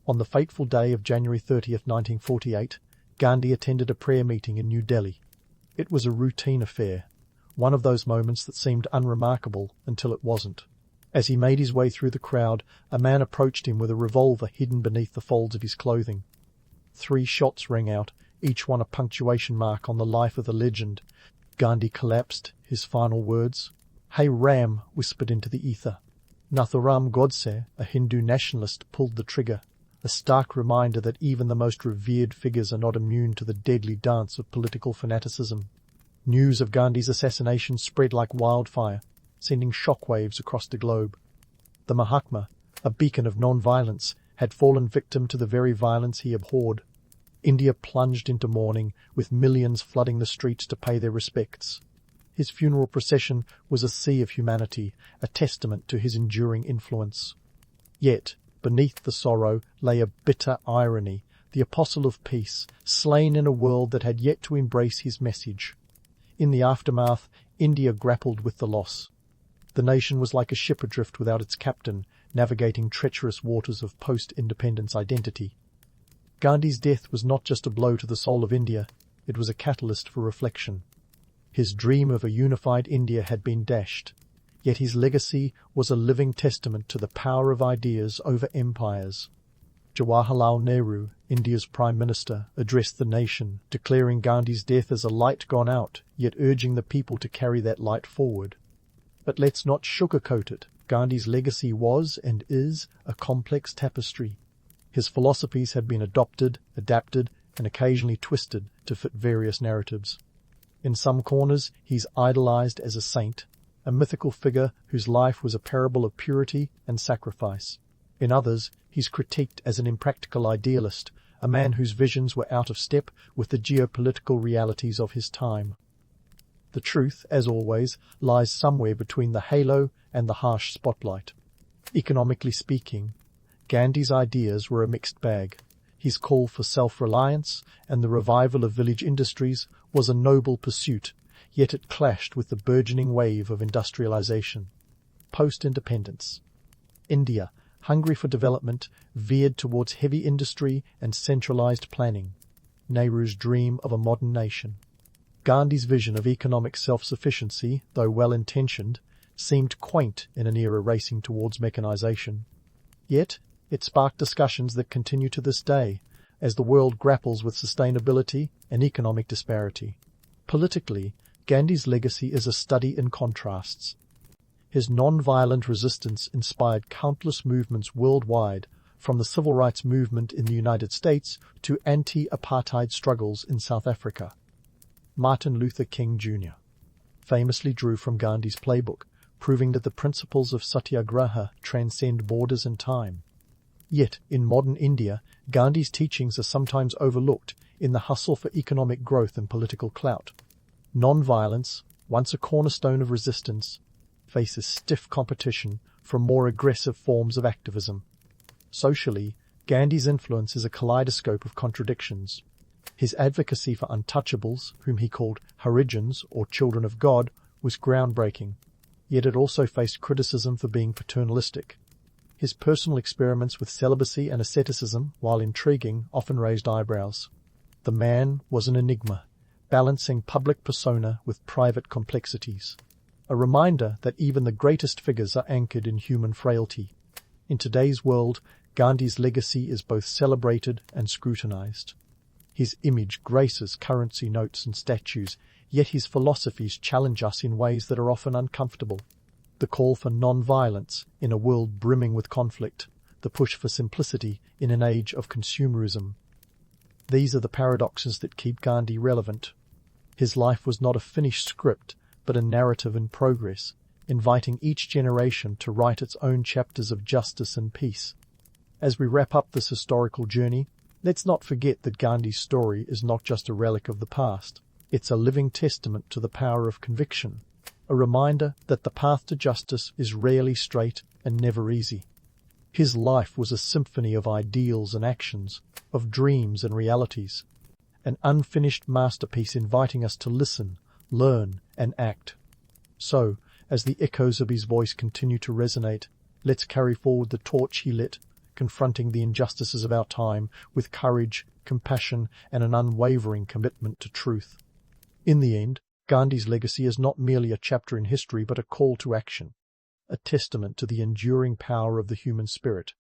On the fateful day of January 30th, 1948, Gandhi attended a prayer meeting in New Delhi. It was a routine affair, one of those moments that seemed unremarkable until it wasn't. As he made his way through the crowd, a man approached him with a revolver hidden beneath the folds of his clothing. 3 shots rang out, each one a punctuation mark on the life of the legend. Gandhi collapsed, his final words. "Hey Ram," whispered into the ether. Nathuram Godse, a Hindu nationalist, pulled the trigger, a stark reminder that even the most revered figures are not immune to the deadly dance of political fanaticism. News of Gandhi's assassination spread like wildfire, sending shockwaves across the globe. The Mahatma, a beacon of non-violence, had fallen victim to the very violence he abhorred. India plunged into mourning, with millions flooding the streets to pay their respects. His funeral procession was a sea of humanity, a testament to his enduring influence. Yet, beneath the sorrow lay a bitter irony, the apostle of peace, slain in a world that had yet to embrace his message. In the aftermath, India grappled with the loss. The nation was like a ship adrift without its captain, navigating treacherous waters of post-independence identity. Gandhi's death was not just a blow to the soul of India, it was a catalyst for reflection. His dream of a unified India had been dashed, yet his legacy was a living testament to the power of ideas over empires. Jawaharlal Nehru, India's Prime Minister, addressed the nation, declaring Gandhi's death as a light gone out, yet urging the people to carry that light forward. But let's not sugarcoat it. Gandhi's legacy was and is a complex tapestry. His philosophies have been adopted, adapted, and occasionally twisted to fit various narratives. In some corners, he's idolized as a saint, a mythical figure whose life was a parable of purity and sacrifice. In others, he's critiqued as an impractical idealist, a man whose visions were out of step with the geopolitical realities of his time. The truth, as always, lies somewhere between the halo and the harsh spotlight. Economically speaking, Gandhi's ideas were a mixed bag. His call for self-reliance and the revival of village industries was a noble pursuit, yet it clashed with the burgeoning wave of industrialization. Post-independence. India, hungry for development, veered towards heavy industry and centralized planning. Nehru's dream of a modern nation. Gandhi's vision of economic self-sufficiency, though well-intentioned, seemed quaint in an era racing towards mechanization. Yet, it sparked discussions that continue to this day, as the world grapples with sustainability and economic disparity. Politically, Gandhi's legacy is a study in contrasts. His non-violent resistance inspired countless movements worldwide, from the civil rights movement in the United States to anti-apartheid struggles in South Africa. Martin Luther King Jr. famously drew from Gandhi's playbook, proving that the principles of satyagraha transcend borders and time. Yet, in modern India, Gandhi's teachings are sometimes overlooked in the hustle for economic growth and political clout. Non-violence, once a cornerstone of resistance, faces stiff competition from more aggressive forms of activism. Socially, Gandhi's influence is a kaleidoscope of contradictions. His advocacy for untouchables, whom he called Harijans or children of God, was groundbreaking, yet it also faced criticism for being paternalistic. His personal experiments with celibacy and asceticism, while intriguing, often raised eyebrows. The man was an enigma, balancing public persona with private complexities. A reminder that even the greatest figures are anchored in human frailty. In today's world, Gandhi's legacy is both celebrated and scrutinized. His image graces currency notes and statues, yet his philosophies challenge us in ways that are often uncomfortable. The call for non-violence in a world brimming with conflict, the push for simplicity in an age of consumerism. These are the paradoxes that keep Gandhi relevant. His life was not a finished script, but a narrative in progress, inviting each generation to write its own chapters of justice and peace. As we wrap up this historical journey, let's not forget that Gandhi's story is not just a relic of the past. It's a living testament to the power of conviction, a reminder that the path to justice is rarely straight and never easy. His life was a symphony of ideals and actions, of dreams and realities, an unfinished masterpiece inviting us to listen, learn, and act. So, as the echoes of his voice continue to resonate, let's carry forward the torch he lit, confronting the injustices of our time with courage, compassion, and an unwavering commitment to truth. In the end, Gandhi's legacy is not merely a chapter in history but a call to action, a testament to the enduring power of the human spirit.